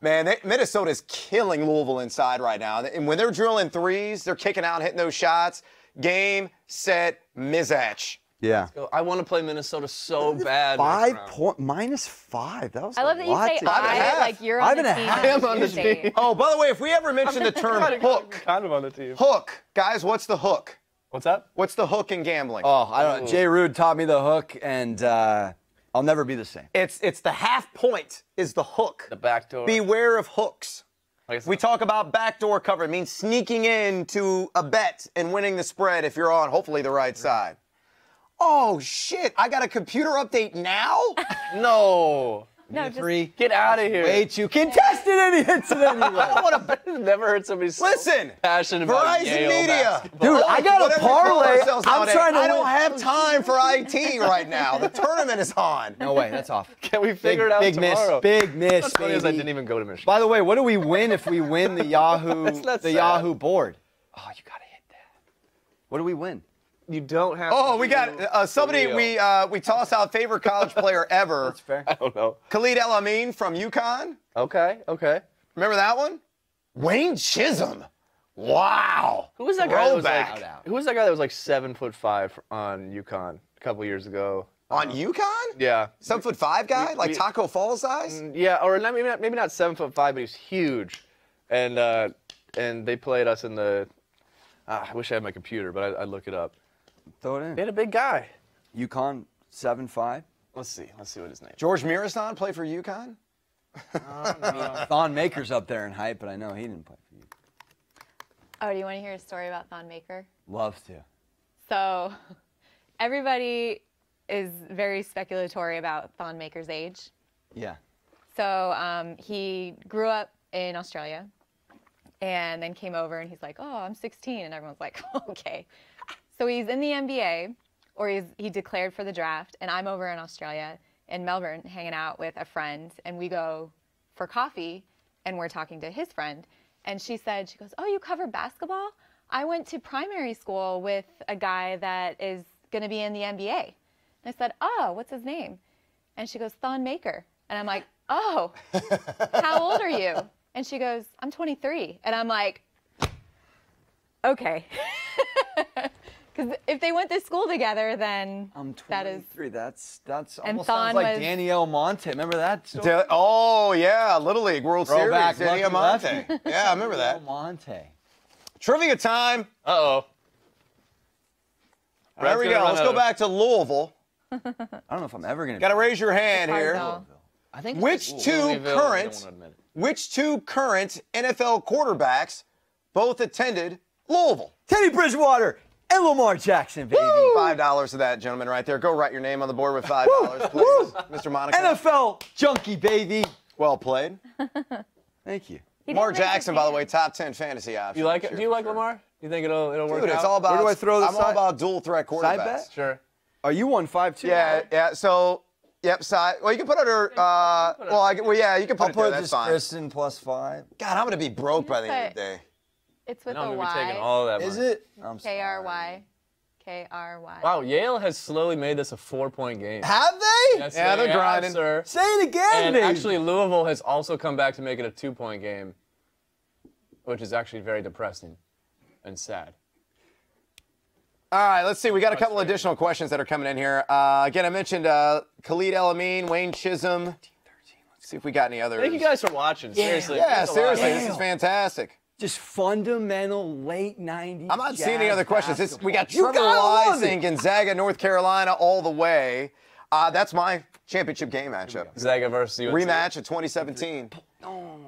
Man, Minnesota's killing Louisville inside right now. And when they're drilling threes, they're kicking out, hitting those shots. Game, set, Mizatch. Yeah. I want to play Minnesota so bad. -5. That was. I love that you lot say to- Five and a half. I, like you're Five on the and a team. half. on I am on the Tuesday. team. Oh, by the way, if we ever mention the term hook, Kind of on the team. hook, guys, what's the hook? What's that? What's the hook in gambling? Oh, I don't know. Jay Rude taught me the hook, and I'll never be the same. It's the half point is the hook. The back door. Beware of hooks. I guess We talk about backdoor cover. It means sneaking into a bet and winning the spread if you're on, hopefully, the right side. Oh, shit. I got a computer update now? No. No, just Three. Get out of here. Way too contested, and he hits it anyway. I want to bet. Never heard somebody so Listen, passionate about Verizon Yale Media. basketball. Dude, I got a Whatever we call parlay. ourselves I'm nowadays, trying to I don't win. have time for IT right now. The tournament is on. No way, that's off. Can we figure it out big tomorrow? miss, big miss, What's funny is I baby. didn't even go to Michigan. By the way, what do we win if we win the Yahoo not the sad. Yahoo board? Oh, you gotta hit that. What do we win? You don't have. Oh, to we do got somebody. real. We toss out favorite college player ever. That's fair. I don't know. Khalid El Amin from UConn. Okay. Remember that one? Wayne Chisholm. Wow. Who was that guy that was Throwback. like? Who was that guy that was like 7'5" on UConn a couple years ago? On UConn? Yeah. 7'5" guy, we- like we- Taco Fall size. Yeah, or not, maybe not 7'5", but he's huge, and they played us in the. I wish I had my computer, but I'd look it up. Throw it They in. had a big guy. UConn 7'5". Let's see what his name. George Mirasan played for UConn. Thon Maker's up there in height, but I know he didn't play for you. Oh, do you want to hear a story about Thon Maker? Love to. So, everybody is very speculatory about Thon Maker's age. Yeah. So he grew up in Australia and then came over and he's like, oh, I'm 16. And everyone's like, okay. So he's in the NBA, or he declared for the draft, and I'm over in Australia in Melbourne hanging out with a friend, and we go for coffee and we're talking to his friend. And she goes, oh, you cover basketball? I went to primary school with a guy that is going to be in the NBA. And I said, oh, what's his name? And she goes, Thon Maker. And I'm like, oh, how old are you? And she goes, I'm 23. And I'm like, okay. Because if they went to school together, then I'm that is. 23. That's And almost Thon sounds like was- Danielle Monte. Remember that? story? Oh, yeah, Little League World Throwback, Series. Danny lucky Amante. lefty. Yeah, I remember that. Danielle Monte. Trivia time. Uh-oh. There we go. Let's go back to Louisville. I don't know if I'm ever gonna. Got to raise your hand Hard here. though. I think Which two current NFL quarterbacks both attended Louisville? Teddy Bridgewater and Lamar Jackson, baby. $5 to that gentleman right there. Go write your name on the board with $5, please, Mr. Monaco. NFL junkie, baby. Well played. Thank you. He Lamar didn't raise his Jackson, by the hand. way, top 10 fantasy option. You like this it? year Do you for like sure. Lamar? You think it'll work Dude, out? it's all about. Where do I throw the I'm all side- about dual threat quarterbacks. Side bet? Sure. Are you 1-5 too? Yeah. So, yep. Side. Well, you can put under. Yeah, you can put I'll it there. put That's just fine. Kristen +5. God, I'm gonna be broke by the end of the But- day. It's with No, a I'm gonna be taking Y. all of that Is money. it? I'm sorry. K-R-Y. K-R-Y. Wow, Yale has slowly made this a 4-point game. Have they? Yes, Yeah, they're they have, grinding. sir. Say it again, And baby. actually, Louisville has also come back to make it a 2-point game, which is actually very depressing and sad. All right, let's see. We got a couple additional questions that are coming in here. Again, I mentioned Khalid El-Amin, Wayne Chisholm. Let's see if we got any others. Thank you guys for watching. Seriously. Yeah, Thanks a lot. seriously, this is fantastic. Just fundamental late 90s. I'm not seeing any jazz other questions. We got basketball. Trevor You gotta Wise love it. and Gonzaga, North Carolina, all the way. That's my championship game matchup. Zaga versus UNC. Rematch of 2017.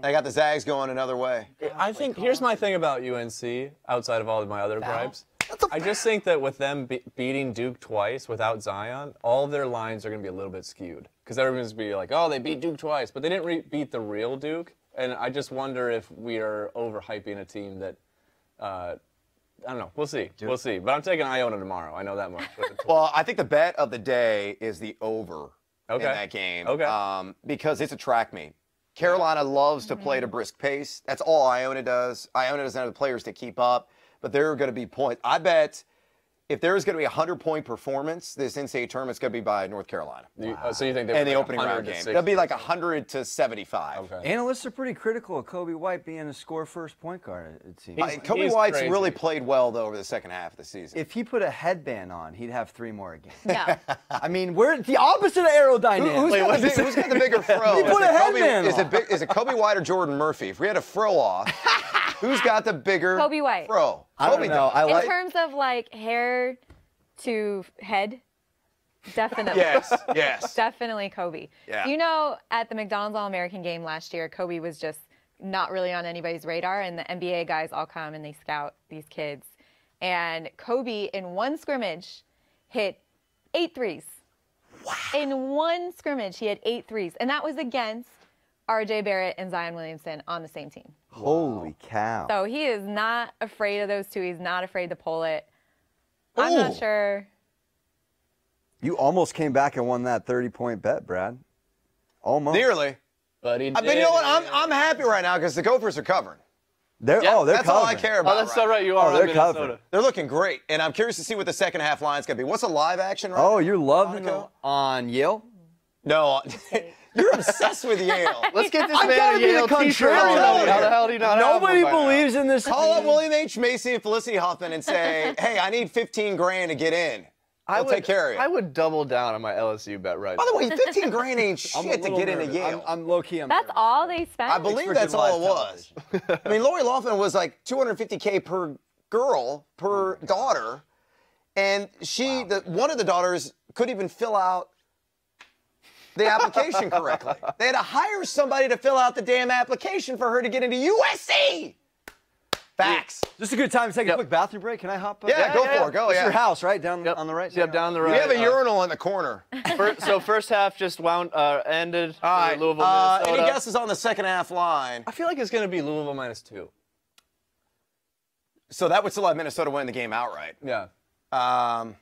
I got the Zags going another way. I think here's my thing about UNC, outside of all of my other gripes. I just think that with them beating Duke twice without Zion, all of their lines are going to be a little bit skewed. Because everyone's going to be like, oh, they beat Duke twice, but they didn't beat the real Duke. And I just wonder if we are overhyping a team that, I don't know. We'll see. We'll see. But I'm taking Iona tomorrow. I know that much. Well, I think the bet of the day is the over in Okay. that game. Okay. Because it's a track meet. Carolina loves to play at a brisk pace. That's all Iona does. Iona doesn't have the players to keep up, but there are going to be points. I bet if there's going to be a 100-point performance, this NCAA tournament's going to be by North Carolina. So you think they And the like opening round 100 to game. 60? It'll be like 100 to 75. Okay. Analysts are pretty critical of Kobe White being a score-first point guard, it seems. Kobe He's White's crazy. really played well, though, over the second half of the season. If he put a headband on, he'd have 3 more games. Yeah. I mean, we're the opposite of aerodynamics. Who's got the bigger fro? He put a headband is on. it a Kobe White or Jordan Murphy? If we had a fro off, who's got the bigger Kobe White. fro? I don't Kobe know. does. In terms of like hair to head, definitely. Yes. Definitely Kobe. Yeah. You know, at the McDonald's All-American game last year, Kobe was just not really on anybody's radar, and the NBA guys all come and they scout these kids. And Kobe, in one scrimmage, hit 8 threes. Wow. In one scrimmage, he had 8 threes. And that was against R.J. Barrett and Zion Williamson on the same team. Holy cow. So he is not afraid of those two. He's not afraid to pull it. I'm not sure. You almost came back and won that 30-point bet, Brad. Almost. Nearly. But he But you know what? I'm happy right now because the Gophers are covering. They're That's all I covering. care about. Oh, that's so right. You are Oh, on they're Minnesota. covered. They're looking great, and I'm curious to see what the second half line's going to be. What's the live action? Right? Oh, you're loving Monaco? it on Yale? No, you're obsessed with Yale. Let's get this I man gotta a be the Yale contrarian. t-shirt. I'm telling you. How the hell do you not have Nobody one by now? believes in this. Call up William H. Macy and Felicity Huffman and say, "Hey, I need 15 grand to get in. I'll take care of you." I would double down on my LSU bet right By now. the way, 15 grand ain't I'm a shit to little get into nervous. Yale. I'm low-key. That's all they spent? I believe for that's good all it live was. I mean, Lori Loughlin was like $250K per girl, per daughter, and one of the daughters couldn't even fill out the application correctly. They had to hire somebody to fill out the damn application for her to get into USC. Facts. Just a good time to take a quick bathroom break. Can I hop up? Yeah, go for it. Go, It's yeah. your house, right? Down on the right side? Yep, down the We right. have a urinal in the corner. So first half just ended. All right. Louisville, Minnesota. Any guesses on the second half line? I feel like it's going to be Louisville -2. So that would still have Minnesota winning the game outright. Yeah. I'm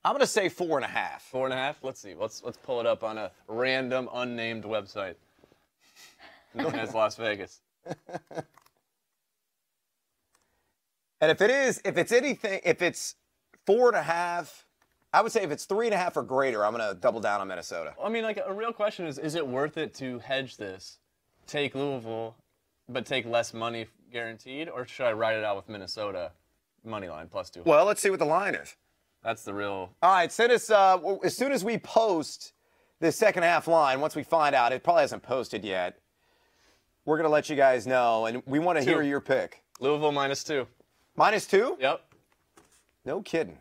going to say 4.5. 4.5. Let's see. Let's pull it up on a random unnamed website known as Las Vegas. And if it's 4.5, I would say if it's 3.5 or greater, I'm going to double down on Minnesota. I mean, like a real question is it worth it to hedge this, take Louisville, but take less money guaranteed, or should I ride it out with Minnesota, money line plus 2. Well, let's see what the line is. That's the real. All right, send us as soon as we post the second half line. Once we find out, it probably hasn't posted yet. We're gonna let you guys know, and we want to hear your pick. Louisville -2. -2? Yep. No kidding.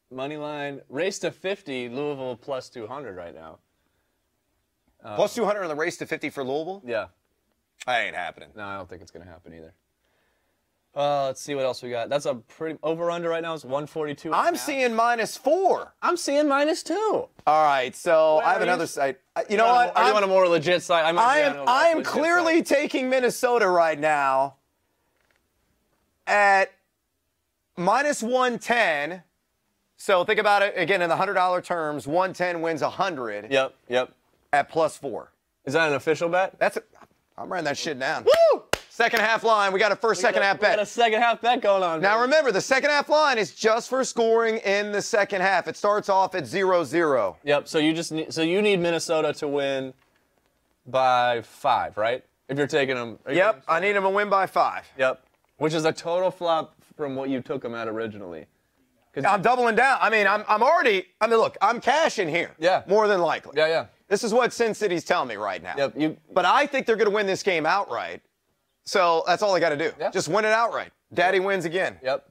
Money line race to 50. Louisville plus 200 right now. Plus 200 in the race to 50 for Louisville? Yeah. That ain't happening. No, I don't think it's gonna happen either. Let's see what else we got. That's a pretty over/under right now is 142. I'm seeing -4. I'm seeing -2. All right, so Where I have are another you? site. You know what? Are you on a more legit site? I am clearly taking Minnesota right now at -110. So think about it again in the $100 terms. 110 wins 100. Yep. At +4. Is that an official bet? I'm writing that shit down. Woo! Second half line. We got a second half bet. We got a second half bet going on. Now baby. remember, the second half line is just for scoring in the second half. It starts off at 0-0. Yep. So you need Minnesota to win by 5, right? If you're taking them. Yep. I need them to win by 5. Yep. Which is a total flop from what you took them at originally. I'm doubling down. I mean, look, I'm cashing here. Yeah. More than likely. Yeah. This is what Sin City's telling me right now. Yep. But I think they're going to win this game outright. So that's all they got to do. Yeah. Just win it outright. Daddy wins again. Yep.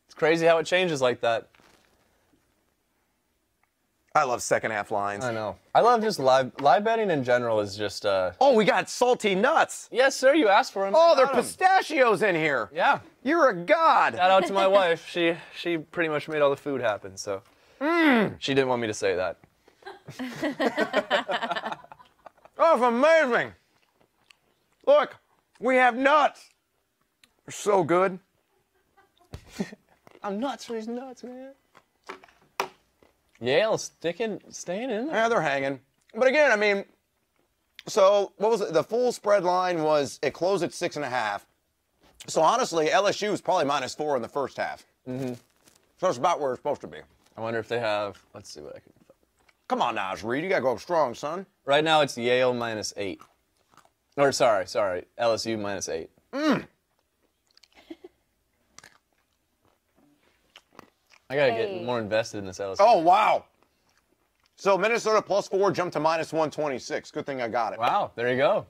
It's crazy how it changes like that. I love second half lines. I know. I love just live betting in general is just. Oh, we got salty nuts. Yes, sir. You asked for them. Oh, there are pistachios in here. Yeah. You're a god. Shout out to my wife. She pretty much made all the food happen. So. She didn't want me to say that. Oh, it's amazing. Look, we have nuts. They're so good. I'm nuts for these nuts, man. Yale staying in there. Yeah, they're hanging. But again, I mean, so what was it? The full spread line it closed at 6.5. So honestly, LSU is probably -4 in the first half. Mm-hmm. So it's about where it's supposed to be. I wonder if they have. Let's see what I can. Come on, Naj Reed. You got to go strong, son. Right now it's Yale -8. Or sorry, LSU -8. I gotta get more invested in this LSU. Oh, wow. So Minnesota +4 jumped to -126. Good thing I got it. Wow, there you go.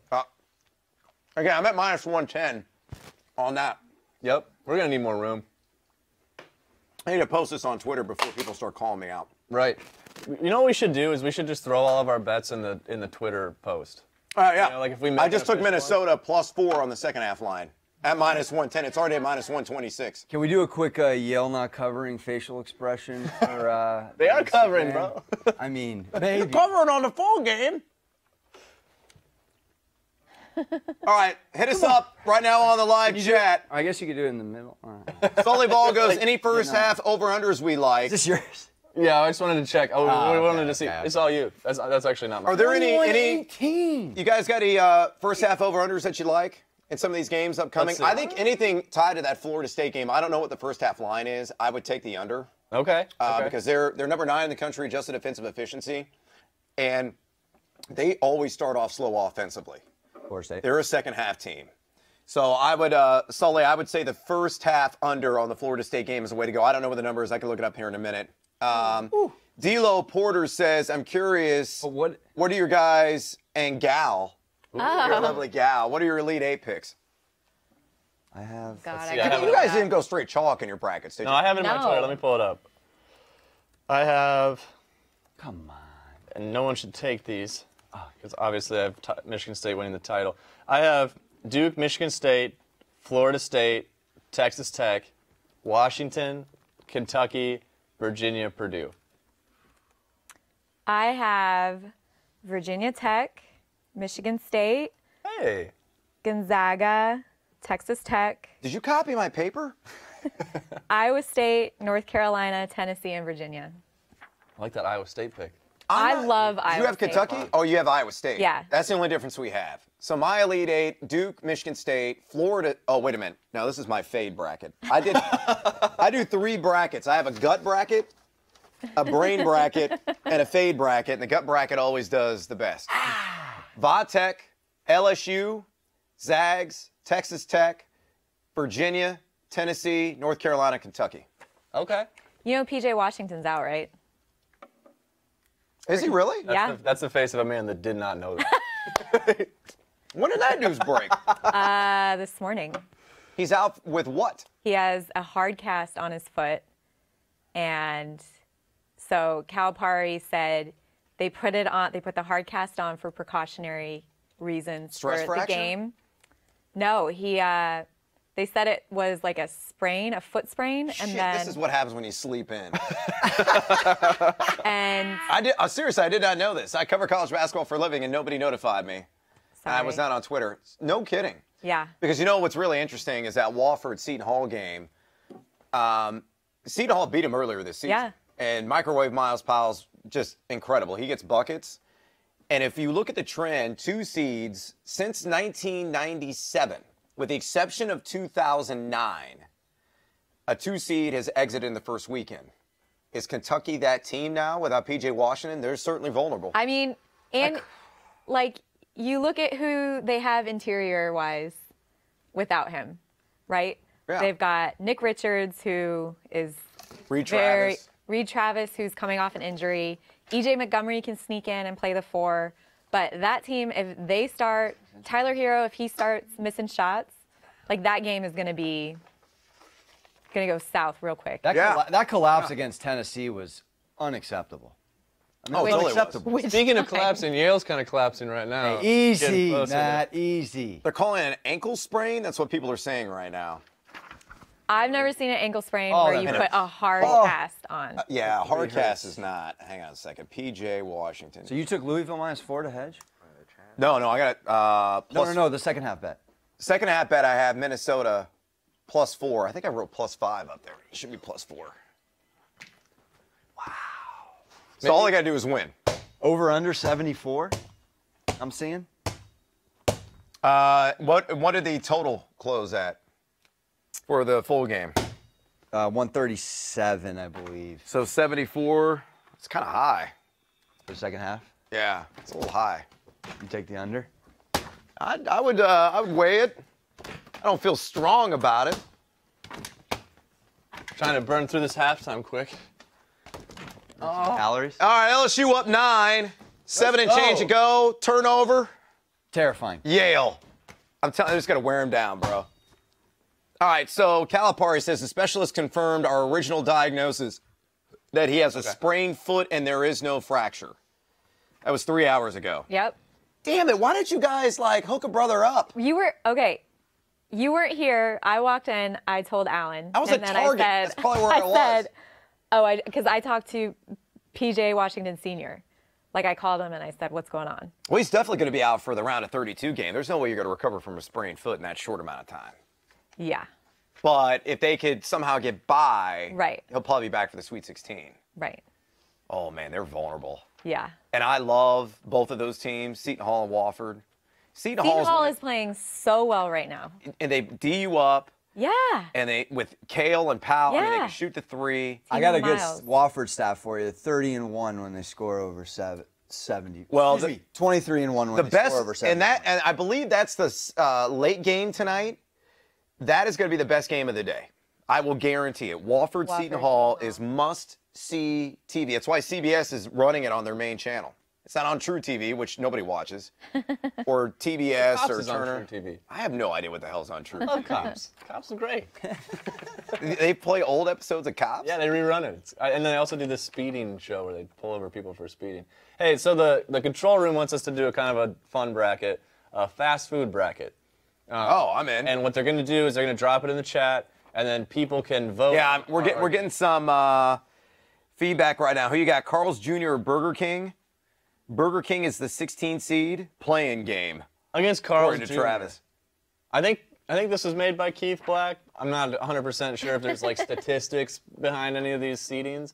Again, I'm at -110 on that. Yep, we're gonna need more room. I need to post this on Twitter before people start calling me out. Right. You know what we should do is we should just throw all of our bets in the Twitter post. Yeah. You know, like if we I just took Minnesota +4 on the second half line at -110. It's already at -126. Can we do a quick Yale not covering facial expression for? They are Instagram? covering, bro. I mean, maybe. Covering on the full game. All right, hit us up right now on the live chat. I guess you could do it in the middle. All right. Sully Ball goes, any first half over-unders we like. Is this yours? Yeah, I just wanted to check. We wanted to see. okay. It's all you. That's actually not mine. Are there any 18. you guys got any first half over-unders that you like in some of these games upcoming? Let's see. I think anything tied to that Florida State game, I don't know what the first half line is. I would take the under. Okay. Because they're number 9 in the country adjusted defensive efficiency, and they always start off slow offensively. Florida State. They're a second half team. So I would, Sully, I would say the first half under on the Florida State game is the way to go. I don't know what the number is. I can look it up here in a minute. D'Lo Porter says, I'm curious, what are your guys and gal, your lovely gal, what are your Elite 8 picks? I have. God, see, I I gotta have You look guys at didn't go straight chalk in your brackets, did you? No, I have it in my No. Twitter. Let me pull it up. I have, Come on. and no one should take these, because obviously I have Michigan State winning the title. I have Duke, Michigan State, Florida State, Texas Tech, Washington, Kentucky, Virginia, Purdue. I have Virginia Tech, Michigan State, Hey. Gonzaga, Texas Tech, Did you copy my paper? Iowa State, North Carolina, Tennessee, and Virginia. I like that Iowa State pick. I love Iowa You have State. Kentucky? Oh, you have Iowa State. Yeah. That's the only difference we have. So my Elite 8, Duke, Michigan State, Florida. Oh, wait a minute. No, this is my fade bracket. I do 3 brackets. I have a gut bracket, a brain bracket, and a fade bracket, and the gut bracket always does the best. Va-Tech, LSU, Zags, Texas Tech, Virginia, Tennessee, North Carolina, Kentucky. Okay. You know PJ Washington's out, right? Is he really? Yeah. That's the face of a man that did not know that. When did that news break? This morning. He's out with what? He has a hard cast on his foot. And so Calipari said they put the hard cast on for precautionary reasons Stress for fracture? the game. No, they said it was like a sprain, a foot sprain, and Shit, then this is what happens when you sleep in. and Seriously, I did not know this. I cover college basketball for a living, and nobody notified me. I was sorry. not on Twitter. No kidding. Yeah. Because you know what's really interesting is that Wofford-Seton Hall game. Seton Hall beat him earlier this season. Yeah. And Microwave Miles Powell's just incredible. He gets buckets. And if you look at the trend, 2 seeds since 1997, with the exception of 2009, a 2 seed has exited in the first weekend. Is Kentucky that team now without P.J. Washington? They're certainly vulnerable. I mean, and like you look at who they have interior-wise without him, right? Yeah. They've got Nick Richards, who is Reed Travis. Reed Travis, who's coming off an injury. E.J. Montgomery can sneak in and play the 4. But that team, if they start, Tyler Hero, if he starts missing shots, like that game is going to go south real quick. That collapse against Tennessee was unacceptable. I mean, Oh, it was totally was. unacceptable. Speaking of collapsing, Yale's kind of collapsing right now. Easy, Getting closer. Matt, easy. They're calling it an ankle sprain. That's what people are saying right now. I've never seen an ankle sprain Oh, where that you hurts. put a hard cast on. Yeah, hard cast is not. Hang on a second. P.J. Washington. So you took Louisville -4 to hedge? No, I got it. Plus, No, the second half bet. Second half bet, I have Minnesota +4. I think I wrote +5 up there. It should be +4. Wow. So all I got to do is win. Over under 74, I'm seeing. What did the total close at for the full game? 137, I believe, So 74. It's kind of high. for the second half. Yeah, it's a little high. You take the under? I would weigh it. I don't feel strong about it. Trying to burn through this halftime quick. Calories? All right, LSU up 9. 7 and Let's change to go. go. Turnover. Terrifying. Yale. I'm telling you, just got to wear him down, bro. All right, so Calipari says the specialist confirmed our original diagnosis that he has a sprained foot and there is no fracture. That was 3 hours ago. Yep. Damn it, why didn't you guys, hook a brother up? You weren't here. I walked in. I told Alan. I was and at then Target. I said, That's probably where I was. said, because I talked to P.J. Washington Sr. Like, I called him and I said, what's going on? Well, he's definitely going to be out for the round of 32 game. There's no way you're going to recover from a sprained foot in that short amount of time. Yeah. But if they could somehow get by, Right. he'll probably be back for the Sweet 16. Right. Oh, man, they're vulnerable. Yeah. And I love both of those teams, Seton Hall and Wofford. Seton Hall is playing so well right now. And they D you up, Yeah. and they with Kale and Powell, I mean, they Yeah. can shoot the 3. I got a good Miles. Wofford stat for you. 30-1 when they score over 70. Well, Excuse me, 23-1 when The they best, score over 70. and I believe that's the late game tonight. That is going to be the best game of the day. I will guarantee it. Wofford Seton Hall is must-see TV. That's why CBS is running it on their main channel. It's not on True TV, which nobody watches, or TBS Cops or is on Turner. True TV. I have no idea what the hell's on True. Love Cops. Cops are great. They play old episodes of Cops? Yeah, they rerun it. And they also do this speeding show where they pull over people for speeding. Hey, so the control room wants us to do a kind of a fun bracket, a fast food bracket. Oh, I'm in. And what they're going to do is they're going to drop it in the chat, and then people can vote. Yeah, we're getting some feedback right now. Who you got, Carl's Jr. or Burger King? Burger King is the 16 seed playing game. Against Carl's According to Jr. Travis. I think this was made by Keith Black. I'm not 100% sure if there's statistics behind any of these seedings.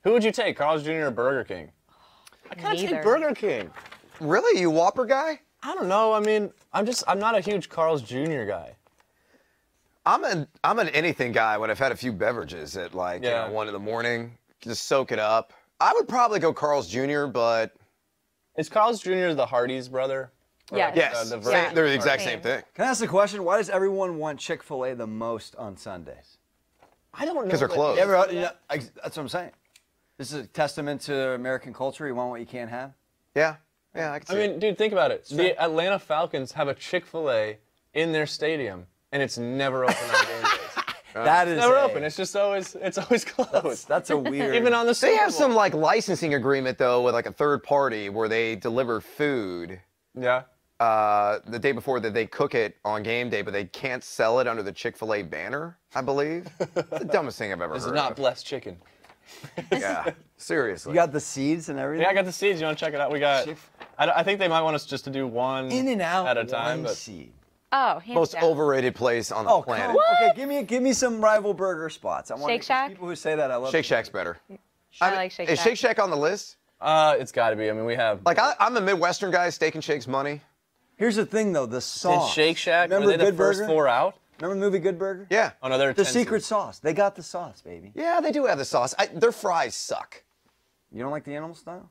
Who would you take, Carl's Jr. or Burger King? I kind of Neither. take Burger King. Really? You Whopper guy? I don't know. I mean, I'm not a huge Carl's Jr. guy. I'm an anything guy when I've had a few beverages at 1 in the morning. Just soak it up. I would probably go Carl's Jr., but Is Carl's Jr. the Hardee's brother? Yes. Yes, The they're the exact Same. same thing. Can I ask the question? Why does everyone want Chick-fil-A the most on Sundays? I don't know. Because they're closed. That's what I'm saying. This is a testament to American culture. You want what you can't have. Yeah, I can see I it. mean, dude, think about it. The Atlanta Falcons have a Chick-fil-A in their stadium, and it's never open on game days. That is Never open. It's just always closed. That's a weird. Even on the Super They have Bowl. some like licensing agreement though with like a third party where they deliver food Yeah. the day before that they cook it on game day, but they can't sell it under the Chick-fil-A banner, I believe. It's the dumbest thing I've ever This heard is not of. blessed chicken. Yeah, seriously. You got the seeds and everything. Yeah, I got the seeds. You want to check it out? We got. I think they might want us just to do one In and out at a time. one But seed. Oh, hands Most down. overrated place on the Oh, planet. come on. Okay, give me some rival burger spots. I want Shake Shack? People who say that I love. Shake Shack's better. I like Shake Is Shack. Shake Shack on the list? it's got to be. I mean, we have. Like I'm a Midwestern guy. Steak and Shake's money. Here's the thing though, the Did sauce. Shake Shack? Remember Were they the Good first Burger? 4 out? Remember the movie Good Burger? Yeah. Oh no, they're The 10 secret seeds. sauce. They got the sauce, baby. Yeah, they do have the sauce. Their fries suck. You don't like the animal style?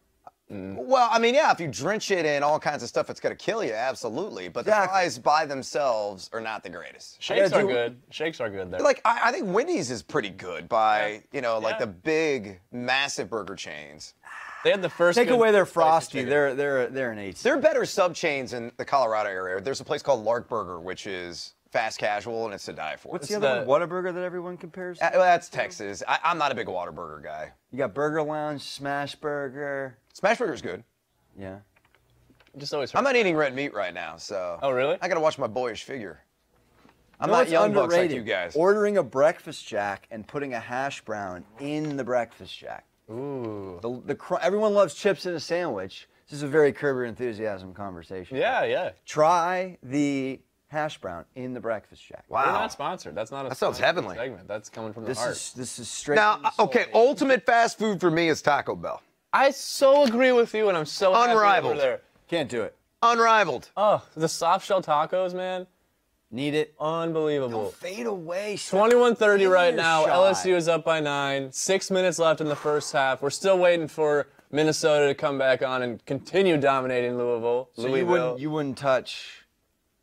Well, I mean, yeah, if you drench it in all kinds of stuff, it's going to kill you, absolutely. But the Exactly. fries by themselves are not the greatest. Shakes Yeah, are do- good. Shakes are good there. Like, I think Wendy's is pretty good by, like Yeah. the big, massive burger chains. they had the first. Take good away their spicy frosty. chicken. They're an 8. There are better sub chains in the Colorado area. There's a place called Lark Burger, which is fast casual, and it's to die for. What's It's the other the- one? Whataburger that everyone compares to? Well, that's Texas. I'm not a big Whataburger guy. You got Burger Lounge, Smash Burger. Smash Burger's good. Yeah. Just always. I'm not eating red meat right now, so. Oh, really? I got to watch my boyish figure. I'm You know not what's young bucks like underrated? you guys. Ordering a breakfast jack and putting a hash brown in the breakfast jack. Ooh. Everyone loves chips in a sandwich. This is a very Curb Your Enthusiasm conversation. Yeah, yeah. Try the hash brown in the breakfast jack. We're Wow. not sponsored. That's not a. That sounds sponsored heavenly. Segment. That's coming from the This heart. is straight. Now, from the soul, okay, baby. ultimate fast food for me is Taco Bell. I so agree with you, and I'm so happy Unrivaled. over there. Can't do it. Unrivaled. Oh, the soft shell tacos, man, Need it. unbelievable. Fade away. 21-30 right now. Shot. LSU is up by 9. 6 minutes left in the first half. We're still waiting for Minnesota to come back on and continue dominating Louisville. So Louisville. you wouldn't touch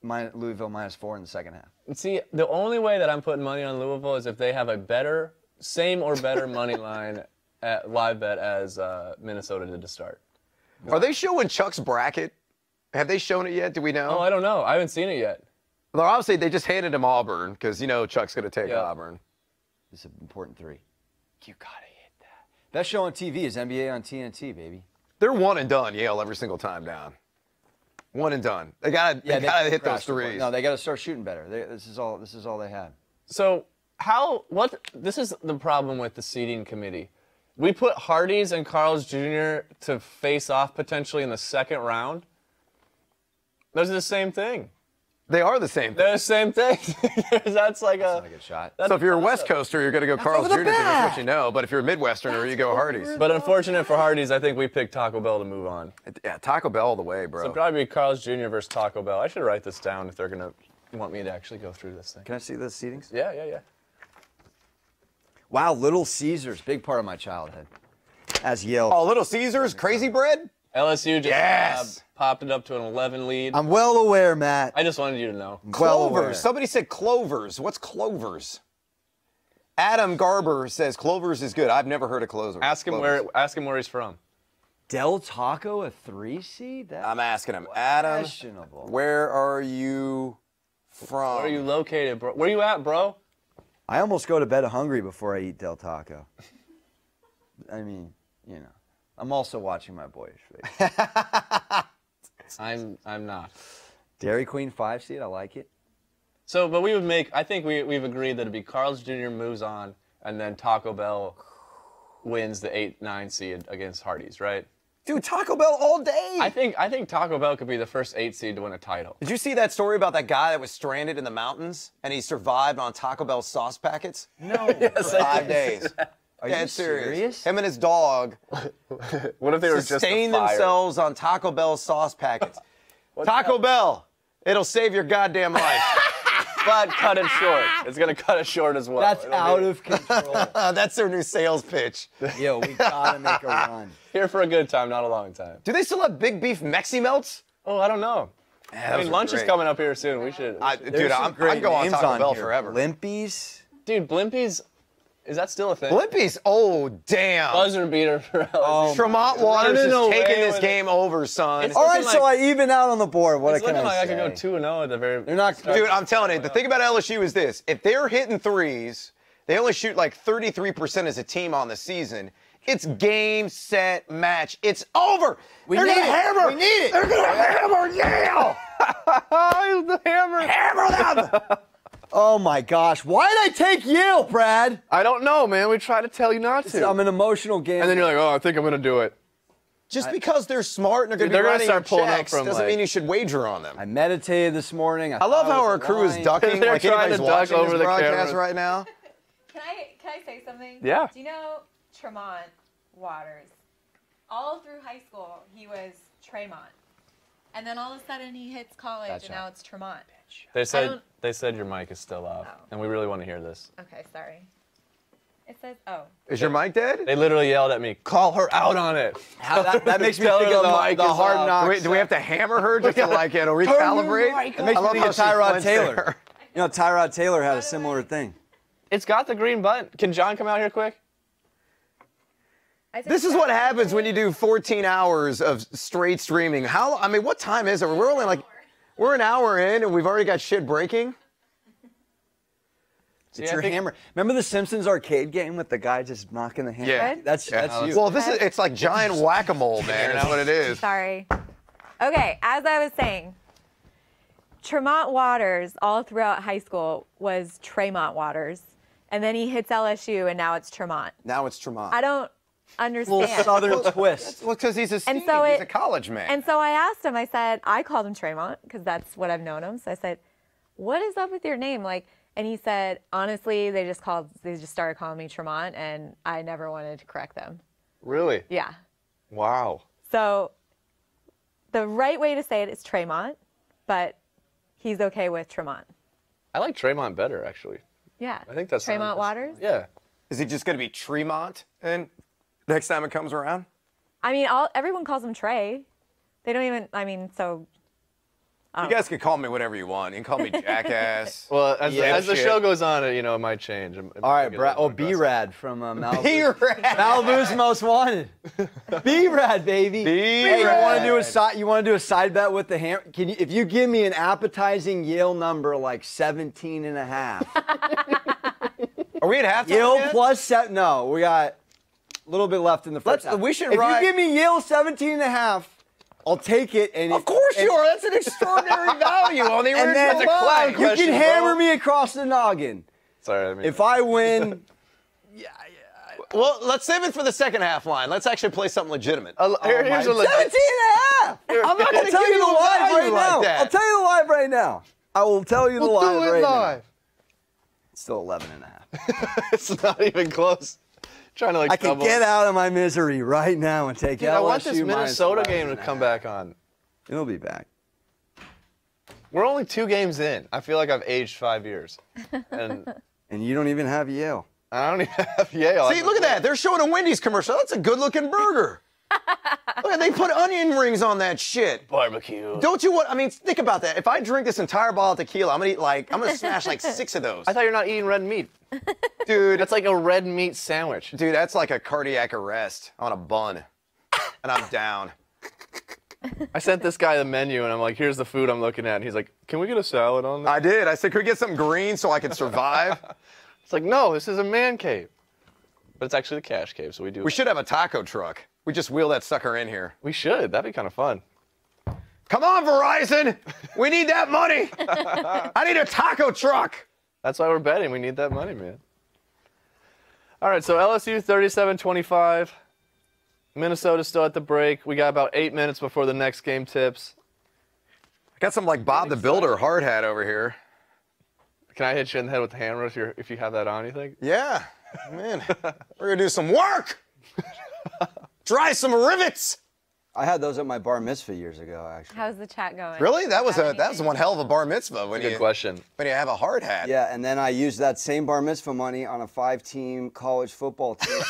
Louisville -4 in the second half. See, the only way that I'm putting money on Louisville is if they have a same or better money line at live bet as Minnesota did to start. Are they showing Chuck's bracket? Have they shown it yet? Do we know? Oh, I don't know. I haven't seen it yet. Well, obviously, they just handed him Auburn because, Chuck's going to take Yeah. Auburn. It's an important 3. You gotta hit that. Best show on TV is NBA on TNT, baby. They're one and done, Yale, every single time down. One and done. They gotta hit those crashed the ball. threes. No, they gotta start shooting better. This is all they had. So this is the problem with the seeding committee. We put Hardee's and Carl's Jr. to face off potentially in the second round. Those are the same thing. They are the same thing. They're the same thing. That's like Not a good shot. So if you're a West Coaster, you're going to go Carl's over Jr. the because that's back. what you know. But if you're a Midwesterner, you go Hardee's. But unfortunate for Hardee's, I think we picked Taco Bell to move on. Yeah, Taco Bell all the way, bro. So probably Carl's Jr. versus Taco Bell. I should write this down if they're going to want me to actually go through this thing. Can I see the seedings? Yeah. Wow, Little Caesars, big part of my childhood. As Yale. Oh, Little Caesars, Crazy Bread? LSU just Yes. popped it up to an 11 lead. I'm well aware, Matt. I just wanted you to know. Well aware. Clovers. Somebody said Clovers. What's Clovers? Adam Garber says Clovers is good. I've never heard of Clovers. Ask him where he's from. Del Taco, a 3 seed? That's I'm asking him. Adam, questionable. where are you from? Where are you located, bro? Where you at, bro? I almost go to bed hungry before I eat Del Taco. I mean, I'm also watching my boyish face. I'm not. Dairy Queen 5 seed, I like it. So, but I think we've agreed that it'd be Carl's Jr. moves on, and then Taco Bell wins the 8-9 seed against Hardee's, right? Dude, Taco Bell all day. I think Taco Bell could be the first 8 seed to win a title. Did you see that story about that guy that was stranded in the mountains and he survived on Taco Bell sauce packets? No. For 5 days. Are you Dead serious? Him and his dog What if they were just sustained a fire? themselves on Taco Bell sauce packets. Taco Bell, it'll save your goddamn life. But cut it short. It's gonna cut it short as well. That's It'll out be of control. That's their new sales pitch. Yo, we gotta make a run. here for a good time, not a long time. Do they still have Big Beef Mexi Melts? Oh, I don't know. I mean, lunch is coming up here soon. We should. Dude, I'm going on Taco Bell forever. Blimpies. Dude, Blimpies, is that still a thing? Blimpies, oh damn. Buzzer beater for LSU. Tremont Waters is running taking away this with game over, son. It's All right, looking so like- I even out on the board. What It's can looking I like say? I could go 2-0 at the very. They're not. Dude, I'm telling you, the thing about LSU is this. If they're hitting threes, they only shoot like 33% as a team on the season. It's game, set, match. It's over. They're need gonna it. hammer. We need it. They're going to hammer Yale. the hammer. Hammer them. Oh my gosh! Why did I take Yale, Brad? I don't know, man. We try to tell you not to. I'm an emotional game. And then you're like, oh, I think I'm gonna do it. Just because they're smart and they're Dude, going to they're be gonna writing start your pulling up checks from, doesn't like- mean you should wager on them. I meditated this morning. I love how was our crew is lying. ducking They're like trying anybody's to duck watching over this the broadcast camera. right now. Can I say something? Yeah. Do you know Tremont Waters? All through high school, he was Tremont. And then all of a sudden he hits college, Gotcha. and now it's Tremont. They said your mic is still off, Oh. and we really want to hear this. Okay, sorry. It says, oh. Is your mic dead? They literally yelled at me, call her out on it. How that makes me Tell think her of the mic the is hard off. knocks. Do we have to hammer her just to like recalibrate? It makes I me love think how of she Tyrod flinched Taylor. there. You know, Tyrod Taylor had a similar thing. It's got the green button. Can John come out here quick? This is what happens when you do 14 hours of straight streaming. What time is it? We're only we're an hour in and we've already got shit breaking. It's your hammer. Remember the Simpsons arcade game with the guy just knocking the hammer? Yeah. That's you. Well, it's like giant whack-a-mole, man. That's what it is. Sorry. Okay, as I was saying, Tremont Waters all throughout high school was Tremont Waters. And then he hits LSU, and now it's Tremont. Now it's Tremont. I don't understand. Little southern twist. Well, because he's a And student. so He's a college man. And so I asked him, I said, I called him Tremont because that's what I've known him. So I said, what is up with your name? And he said, honestly, they just started calling me Tremont, and I never wanted to correct them. Really? Yeah. Wow. So the right way to say it is Tremont, but he's okay with Tremont. I like Tremont better, actually. Yeah. I think that's Tremont Waters? Yeah. Is he just going to be Tremont and next time it comes around? I mean, everyone calls him Trey. They don't even, so. You guys can call me whatever you want. You can call me jackass. Well, as the shit. show goes on, it might change. All right, Brad. Oh, B-Rad from Malibu. B-Rad. Malibu's Most Wanted. B-Rad, baby. Hey, you want to do a side bet with the hammer? If you give me an appetizing Yale number like 17.5. Are we at halftime Yale yet? plus 7. No, we got a little bit left in the first half. We should If ride- you give me Yale 17.5, I'll take it. And Of course you are. That's an extraordinary value on the And original then line. you can hammer me across the noggin. Sorry, I mean. If I win, Well, let's save it for the second half line. Let's actually play something legitimate. Here's a legit. 17.5. I'm not going to tell you the live right now. that. I'll tell you the live right now. I will tell you the live do it right live. now. It's still 11.5. It's not even close. Trying to I can double. get out of my misery right now and take Dude, LSU I want this minus Minnesota game to 11.5. come back on. It'll be back. We're only 2 games in. I feel like I've aged 5 years. And And you don't even have Yale. I don't even have Yale. See, look at that. They're showing a Wendy's commercial. That's a good-looking burger. Look at, they put onion rings on that shit. Barbecue. Don't you want? I mean, think about that. If I drink this entire bottle of tequila, I'm gonna smash like 6 of those. I thought you're not eating red meat. Dude, That's like a red meat sandwich. dude, that's like a cardiac arrest on a bun, and I'm down. I sent this guy the menu, and I'm like, here's the food I'm looking at. And he's like, can we get a salad on that? I did. I said, could we get something green so I can survive? It's like, no, this is a man cave. But it's actually the cash cave, so we do. We should have a taco truck. We just wheel that sucker in here. We should. That'd be kind of fun. Come on, Verizon. We need that money. I need a taco truck. That's why we're betting. We need that money, man. All right, so LSU 37-25. Minnesota's still at the break. We got about 8 minutes before the next game tips. I got some like Bob the Builder hard hat over here. Can I hit you in the head with the hammer if you have that on, you think? Yeah, man. We're gonna do some work. Try some rivets. I had those at my bar mitzvah years ago, actually. How's the chat going? Really? That was Anything? one hell of a bar mitzvah when Good you question. have a hard hat. Yeah, and then I used that same bar mitzvah money on a 5-team college football team.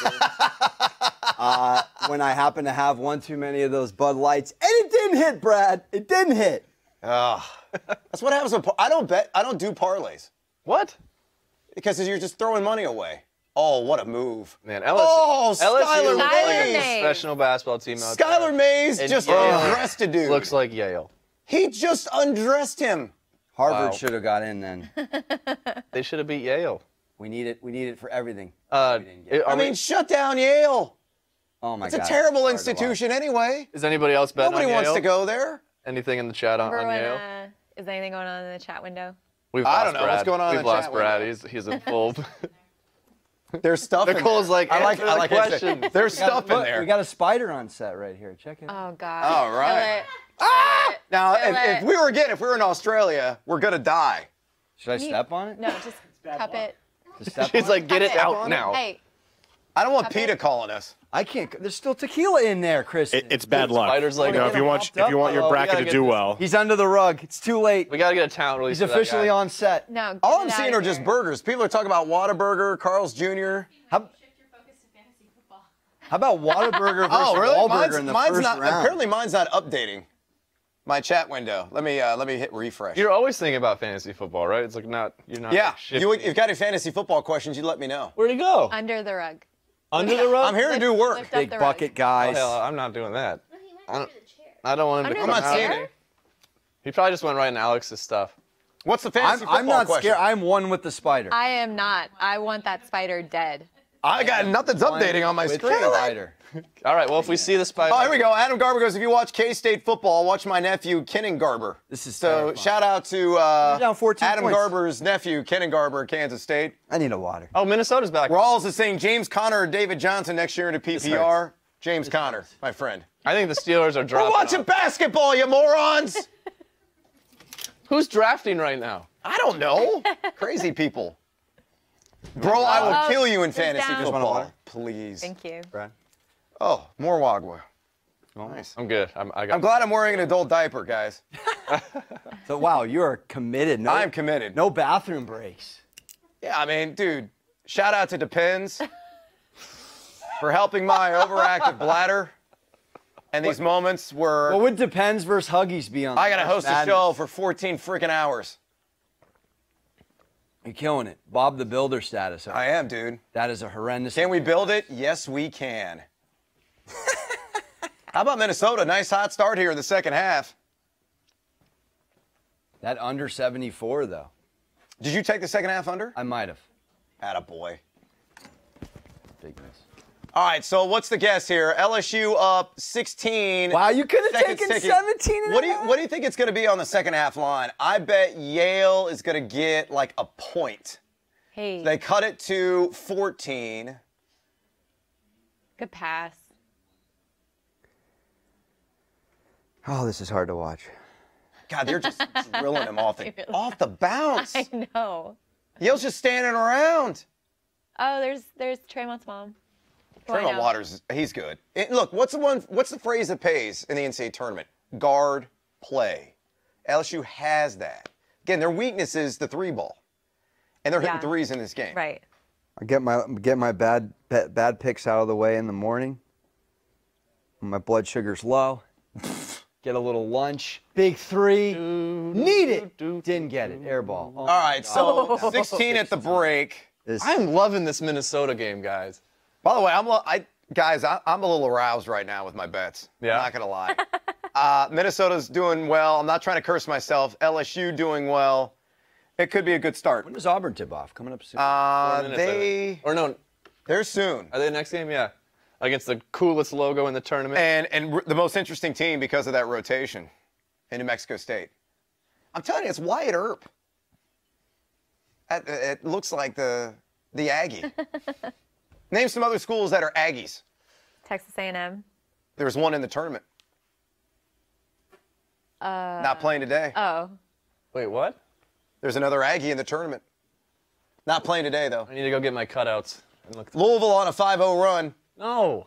When I happened to have one too many of those Bud Lights, and it didn't hit, Brad. It didn't hit. That's what happens when I don't bet. I don't do parlays What? because you're just throwing money away. Oh, what a move. Man, Oh, LSU looks Skylar like a Mays. professional basketball team out Skylar there. Mays And just Yale undressed a dude. Looks like Yale. He just undressed him. Harvard Wow. should have got in then. They should have beat Yale. We need it. We need it for everything. I I mean, shut down Yale. Oh my It's God. a terrible Hard to watch. institution anyway. is anybody else betting Nobody on wants Yale? to go there. Anything in the chat on Remember when, Yale? is anything going on in the chat window? We've I lost don't know. Brad. What's going on in We've the lost chat Brad. window? He's in full. There's stuff Nicole's in there. like, I like answer the it. question. There's stuff in Look, there. we got a spider on set right here. Check it out. Oh God. All right. Now, if we were in Australia, we're gonna die. Should I step on it? No, just cup it. Just step She's on like, it? get it Cup out now. Hey, I don't want Cup PETA it. calling us. I can't. There's still tequila in there, Chris. It's bad luck. Spiders like you know, that. if you want your Oh, we bracket gotta to get do this- well. He's under the rug. It's too late. We gotta get a talent release. He's for that officially guy. on set. no. Get All it I'm out seeing of are just here. burgers. People are talking about Whataburger, Carl's Jr. How, Shift your focus to fantasy football. how about Whataburger versus Oh, really? Wahlburger in the first not. round? Apparently, mine's not updating my chat window. Let me hit refresh. You're always thinking about fantasy football, right? It's like you're not. Yeah, like, shifting. if you've got any fantasy football questions, you let me know. Where'd he go? Under the rug. Under the rug? I'm here to do work. Lift up Big the bucket rug. guys. Hell, I'm not doing that. No, he went under the chair. I don't want him to Under come the out. chair? He probably just went right in Alex's stuff. What's the fantasy football I'm not question? scared. I'm one with the spider. I am not. I want that spider dead. I got nothing's updating on my With screen. the spider. All right, well, if we see the spider. Oh, here we go. Adam Garber goes, if you watch K-State football, watch my nephew, Kenan Garber. This is So terrifying. shout out to down 14 Adam points. Garber's nephew, Kenan Garber, Kansas State. I need a water. Oh, Minnesota's back. Rawls is saying James Conner or David Johnson next year into PPR. James Conner, my friend. I think the Steelers are We're dropping. watching off. basketball, you morons! Who's drafting right now? I don't know. Crazy people. Bro, I will Oh, kill you in it's fantasy down. Just want a football. water? Please. Thank you. Brad. Oh, more Wagwa. Nice. I'm good. I'm glad I'm wearing an adult diaper, guys. So wow, you are committed. No, I'm committed. No bathroom breaks. Yeah, I mean, dude, shout out to Depends for helping my overactive bladder. And these moments where What would Depends versus Huggies be on? I gotta March host a Madness? show for 14 freaking hours. You're killing it. Bob the Builder status. I am, dude. That is a horrendous. Can we build it? Yes, we can. How about Minnesota? Nice hot start here in the second half. That under 74 though. Did you take the second half under? I might have. Attaboy. Big miss. All right, so what's the guess here? LSU up 16. Wow, you could have Seconds taken ticking. 17 and What do you think it's going to be on the second half line? I bet Yale is going to get like a point. Hey, They cut it to 14. good pass. Oh, this is hard to watch. God, they're just drilling him off the bounce. I know. Yale's just standing around. Oh, there's Traymont's mom. Why Tremont not? Waters, he's good. Look, what's the phrase that pays in the NCAA tournament? Guard play. LSU has that. Again, their weakness is the three ball. And they're hitting Yeah. threes in this game. Right. I get my bad picks out of the way in the morning. When my blood sugar's low. Get a little lunch. Big three. Need it. Didn't get it. Air ball. Oh, All right, so 16 at the break. I'm loving this Minnesota game, guys. By the way, I'm a little aroused right now with my bets. Yeah? I'm not going to lie. Minnesota's doing well. I'm not trying to curse myself. LSU doing well. It could be a good start. When does Auburn tip off? Coming up soon. 4 minutes, I think. Or no, They're soon. are they the next game? Yeah. Against the coolest logo in the tournament. And the most interesting team because of that rotation in New Mexico State. I'm telling you, it's Wyatt Earp. It looks like the Aggie. Name some other schools that are Aggies. Texas A&M. There's one in the tournament. Not playing today. Oh. Wait, what? There's another Aggie in the tournament. Not playing today, though. I need to go get my cutouts and look. Louisville on a 5-0 run. No.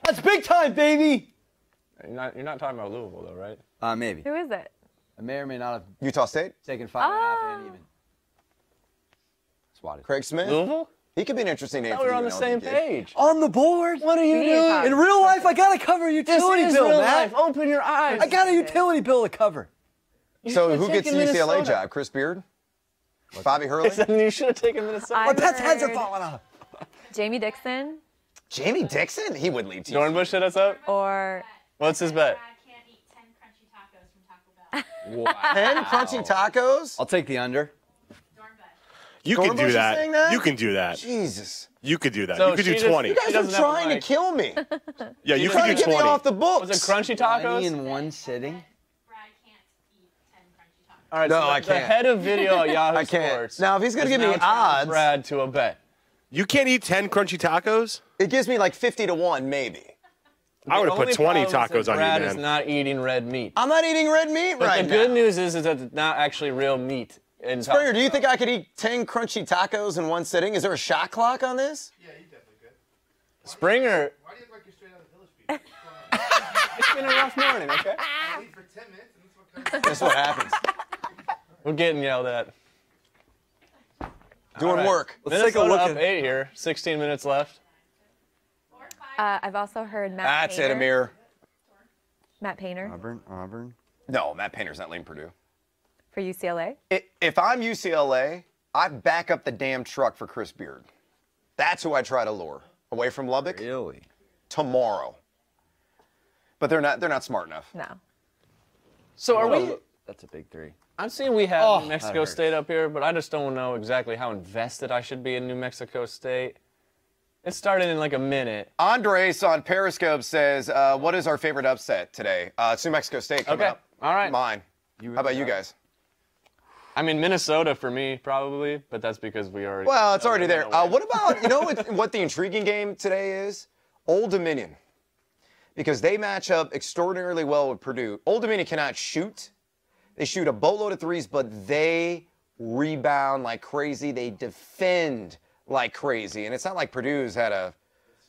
That's big time, baby. You're not talking about Louisville, though, right? Maybe. Who is it? I may or may not have Utah State. taken 5.5 and even. Swatted. Craig Smith. Louisville? He could be an interesting name I for thought we were you on the in same LDK. page. On the board. What are you need to talk. doing? In real life, I gotta cover a utility bill, man. Open your eyes. I got a utility bill to cover. So who gets the taken UCLA Minnesota. job? Chris Beard? Bobby Hurley? You should have taken Minnesota. I My pet's heads are heard falling off. Jamie Dixon Jamie Dixon? He would leave TCU. Jordan Bush hit us up. or What's his bet? Brad can't eat 10 crunchy tacos from Taco Bell. 10 crunchy tacos? I'll take the under. Dorn bet. You Dorn can Bush do is that. saying that? You can do that. Jesus. You could do that. So you could do she just- 20. You guys He are doesn't have a trying to mic. kill me. Yeah, you Trying could to do get me 20. off the books. Was it crunchy 20 tacos? in one sitting. Brad can't eat 10 crunchy tacos. All right, No, so I the can't. head of video at Yahoo I can't. Sports. Now, if he's going is to give me now challenged odds, Brad to a bet. You can't eat 10 crunchy tacos? it gives me like 50 to 1, maybe. I would have put 20 tacos on you, Brad is man. not eating red meat. I'm not eating red meat But right the good now. news is that it's not actually real meat. In Springer, do you think I could eat 10 crunchy tacos in one sitting? Is there a shot clock on this? Yeah, you definitely could. Springer, Why do you look like you're straight out of Village People? it's been a rough morning, okay? I eat for 10 minutes and that's what comes That's what happens. We're getting yelled at. Doing right. work. Let's take a Minnesota look up at 8 here. 16 minutes left. 4, 5, I've also heard Matt That's Painter. it, Amir. Matt Painter Auburn. No, Matt Painter's not leaving Purdue. for UCLA. If I'm UCLA, I back up the damn truck for Chris Beard. That's who I try to lure away from Lubbock Really? tomorrow. But they're not smart enough. No. So are we? That's a big 3. I'm seeing we have Oh, New that Mexico hurts. State up here, but I just don't know exactly how invested I should be in New Mexico State. It started in like a minute. Andres on Periscope says, what is our favorite upset today? It's New Mexico State coming Okay. up. All right. Mine. How about you guys? I mean, Minnesota for me, probably, but that's because we already. Well, it's already there. What? What about, you know what the intriguing game today is? Old Dominion. Because they match up extraordinarily well with Purdue. Old Dominion cannot shoot. They shoot a boatload of threes, but they rebound like crazy. They defend like crazy. And it's not like Purdue's had a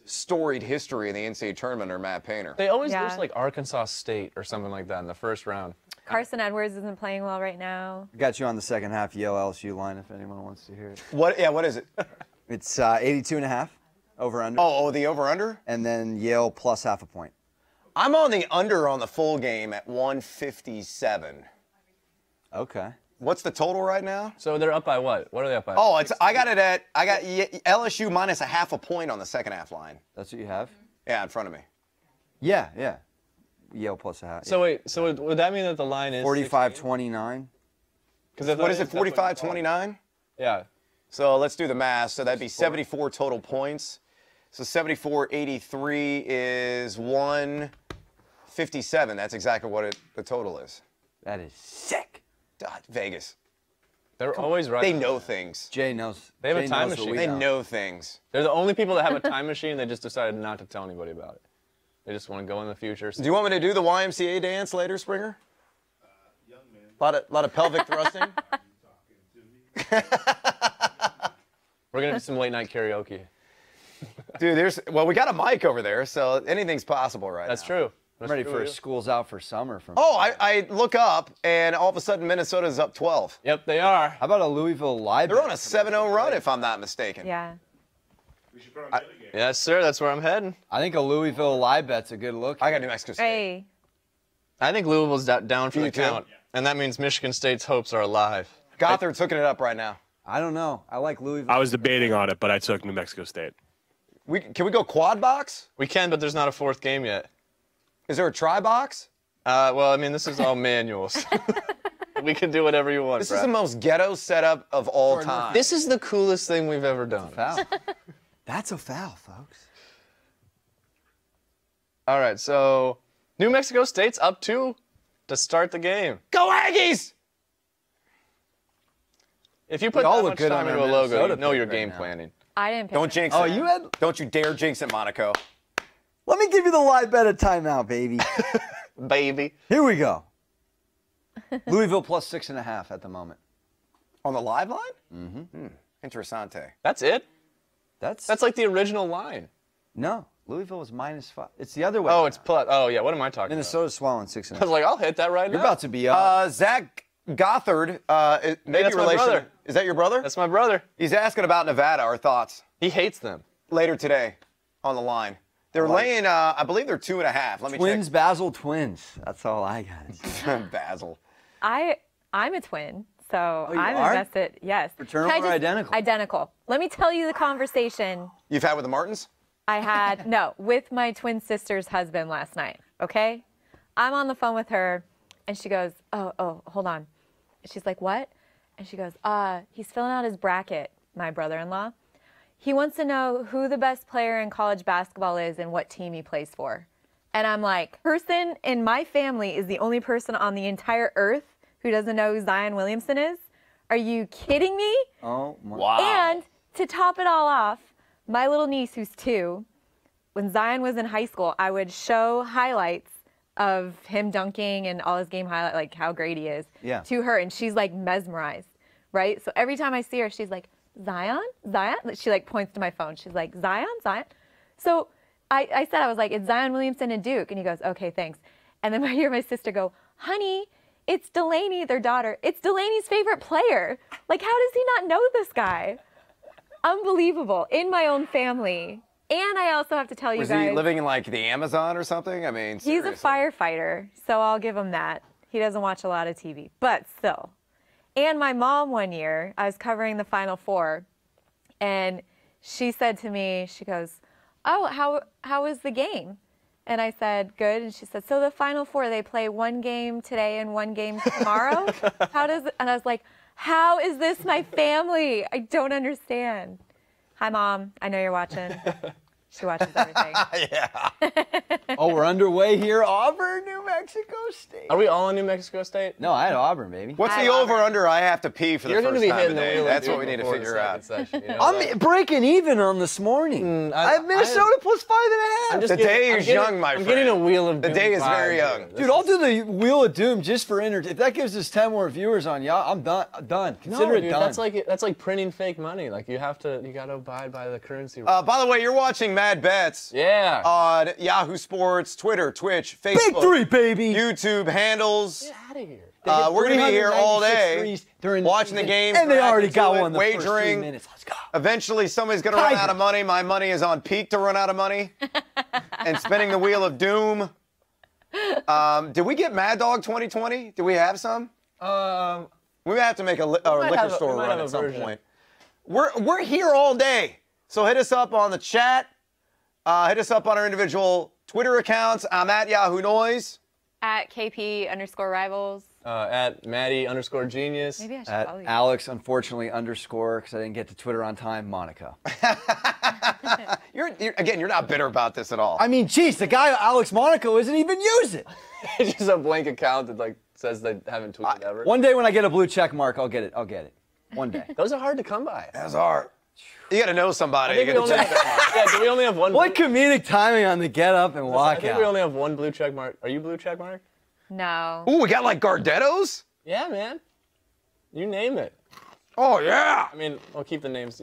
storied history in the NCAA tournament or Matt Painter. They always Yeah. lose like Arkansas State or something like that in the first round. Carson Edwards isn't playing well right now. Got you on the second half Yale LSU line if anyone wants to hear it. What is it? It's 82.5 over under. Oh, the over-under? And then Yale plus half a point. I'm on the under on the full game at 157. Okay. What's the total right now? So they're up by what? What are they up by? Oh, I got LSU minus a half a point on the second half line. That's what you have? Yeah, in front of me. Yeah. Yale plus a half. So wait, so would that mean that the line is 45-29. What is it, 45-29? Yeah. So let's do the math. So that'd be 74 total points. So 74-83 is 157. That's exactly what the total is. That is sick. God, Vegas. They're always right. They know things. Jay knows. They have a Jay time knows what machine. we They know. know things. They're the only people that have a time machine. They just decided not to tell anybody about it. They just want to go in the future. Do you want me to do the YMCA dance later, Springer? Young man. Lot of pelvic thrusting. We're gonna do some late night karaoke. Dude, we got a mic over there, so anything's possible right That's now. true. I'm That's ready true, for yeah. school's out for summer. From. Oh, I look up, and all of a sudden Minnesota's up 12. Yep, they are. How about a Louisville live? They're on a 7-0 run, if I'm not mistaken. Yeah. We should put on the other game. Yes, sir. That's where I'm heading. I think a Louisville live bet's a good look. I got New Mexico State. Hey. I think Louisville's down for You the too? count, and that means Michigan State's hopes are alive. Gothard's hooking it up right now. I don't know. I like Louisville. I was debating on it, but I took New Mexico State. Can we go quad box? We can, but there's not a fourth game yet. Is there a tri box? Well, I mean, this is all manuals. We can do whatever you want, This Brad. is the most ghetto setup of all time. This is the coolest thing we've ever done. Foul. That's a foul, folks. All right, so New Mexico State's up 2 to start the game. Go Aggies! If you put all that look much good time on into our a logo, Minnesota you know pick you're right game now. planning. I didn't pick Don't it. jinx Oh, it. you had. Don't you dare jinx it, Monaco. Let me give you the live bet at timeout, baby. Baby. Here we go. Louisville plus 6.5 at the moment. On the live line? Mm-hmm. Interessante. That's it? That's That's like the original line. no. Louisville is -5. It's the other way. Oh, around. it's plus. Oh, yeah, what am I talking Minnesota's swallowing about? I 6.5. was like, I'll hit that right You're now. about to be up. Zach Gothard, maybe that's my relation. brother. Is that your brother? That's my brother. He's asking about Nevada, our thoughts. He hates them. Later today on the line. They're laying, I believe they're 2.5. Let me Twins, Basil twins. That's all I got. check. Basil. I'm a twin, so you I'm are? invested. Yes. Fraternal Can I or identical? Identical. Let me tell you the conversation You've had with the Martins? I had, no, with my twin sister's husband last night, okay? I'm on the phone with her, and she goes, oh, hold on. She's like, what? And she goes, he's filling out his bracket, my brother-in-law. He wants to know who the best player in college basketball is and what team he plays for. And I'm like, person in my family is the only person on the entire earth who doesn't know who Zion Williamson is? Are you kidding me? Oh, my. Wow. And to top it all off, my little niece, who's 2, when Zion was in high school, I would show highlights of him dunking and all his game highlights, like how great he is, to her, and she's like mesmerized, right? So every time I see her, she's like, Zion? Zion? She like points to my phone. She's like, Zion? Zion? So I said, I was like, it's Zion Williamson and Duke. And he goes, okay, thanks. And then I hear my sister go, honey, it's Delaney, their daughter. It's Delaney's favorite player. Like, how does he not know this guy? Unbelievable. In my own family. And I also have to tell you Was guys. he living in like the Amazon or something? I mean, He's a seriously. firefighter, so I'll give him that. He doesn't watch a lot of TV, but still. And my mom one year, I was covering the Final Four, and she said to me, she goes, oh, how was the game? And I said, good. And she said, so the Final Four, they play one game today and one game tomorrow? How does it? And I was like, how is this my family? I don't understand. Hi, Mom. I know you're watching. She watches everything. Yeah. Oh, we're underway here. Auburn, New Mexico State. Are we all in New Mexico State? No, I had Auburn, baby. What's Hi, the Robert. over/under? I have to pee for the You're first going to be time hitting the today. wheel. That's what we need to before the figure out. second session, you know I'm that? breaking even on this morning. I have Minnesota plus 5.5. I'm just The getting- day I'm is getting- young, my I'm friend. getting a wheel of The doom day is vibe very here. young. This Dude, I'll do the Wheel of Doom just for If that gives us 10 more viewers on Yahoo, I'm done. Consider no, it dude, done. that's like printing fake money. Like you got to abide by the currency. By the way, you're watching Mad Bets yeah. on Yahoo Sports, Twitter, Twitch, Facebook, Big 3, baby. YouTube handles. Get out of here. We're going to be here all 396 day threes during watching the season, games. and they already reacting got to it, one the first 3 wagering. minutes. Let's go. Eventually, somebody's going to run Tiger. out of money. My money is on peak to run out of money. And spinning the Wheel of Doom. Did we get Mad Dog 2020? Do we have some? We may have to make a liquor store run at some point. We're here all day. So hit us up on the chat. Hit us up on our individual Twitter accounts. I'm at Yahoo Noise. At KP_rivals. At Maddie_genius. Maybe I should At follow you. Alex, unfortunately, _, because I didn't get to Twitter on time, Monica. You're not bitter about this at all. I mean, geez, the guy, Alex Monaco, isn't even use it. It's just a blank account that like says they haven't tweeted ever. One day when I get a blue check mark, I'll get it. One day. Those are hard to come by. That's hard. You got to know somebody. I think to we get only the have, yeah, do we only have one? What comedic timing on the get up and I walk think out. we only have one blue check mark. Are you blue check mark? No. Ooh, we got like Gardettos? Yeah, man. You name it. Oh, yeah. I mean, I'll keep the names,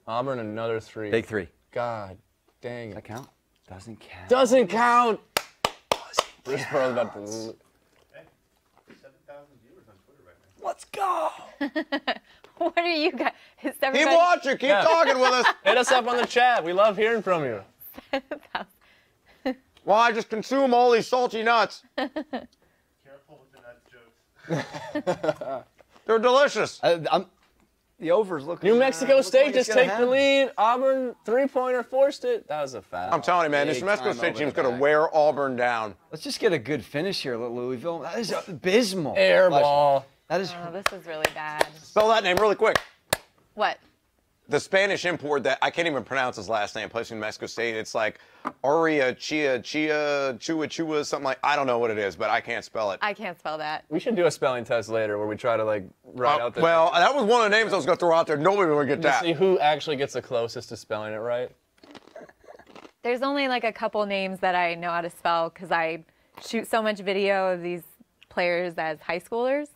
Auburn, another 3. Big 3. God dang Does that it. count? Doesn't count. Doesn't count. Bruce Pearl's about to. 7,000 viewers on Twitter right now. Let's go. What are you guys? Is Keep everybody? watching. Keep talking with us. Hit us up on the chat. We love hearing from you. Well, I just consume all these salty nuts. Careful with the nuts jokes. They're delicious. The over's looking. New Mexico looks State like it's just gonna take the happen. lead. Auburn 3-pointer forced it. That was a foul. I'm telling you, man, this Big New Mexico time State over team's the going to back. wear Auburn down. Let's just get a good finish here, Louisville. That is abysmal. Air ball. That is. Oh, this is really bad. Spell that name really quick. What? The Spanish import that I can't even pronounce his last name, plays in New Mexico State. It's like Aria Chia, Chua, something like, I don't know what it is, but I can't spell it. I can't spell that. We should do a spelling test later where we try to like write out the Well, that was one of the names I was going to throw out there. Nobody would get to that. see who actually gets the closest to spelling it right. There's only like a couple names that I know how to spell because I shoot so much video of these players as high schoolers.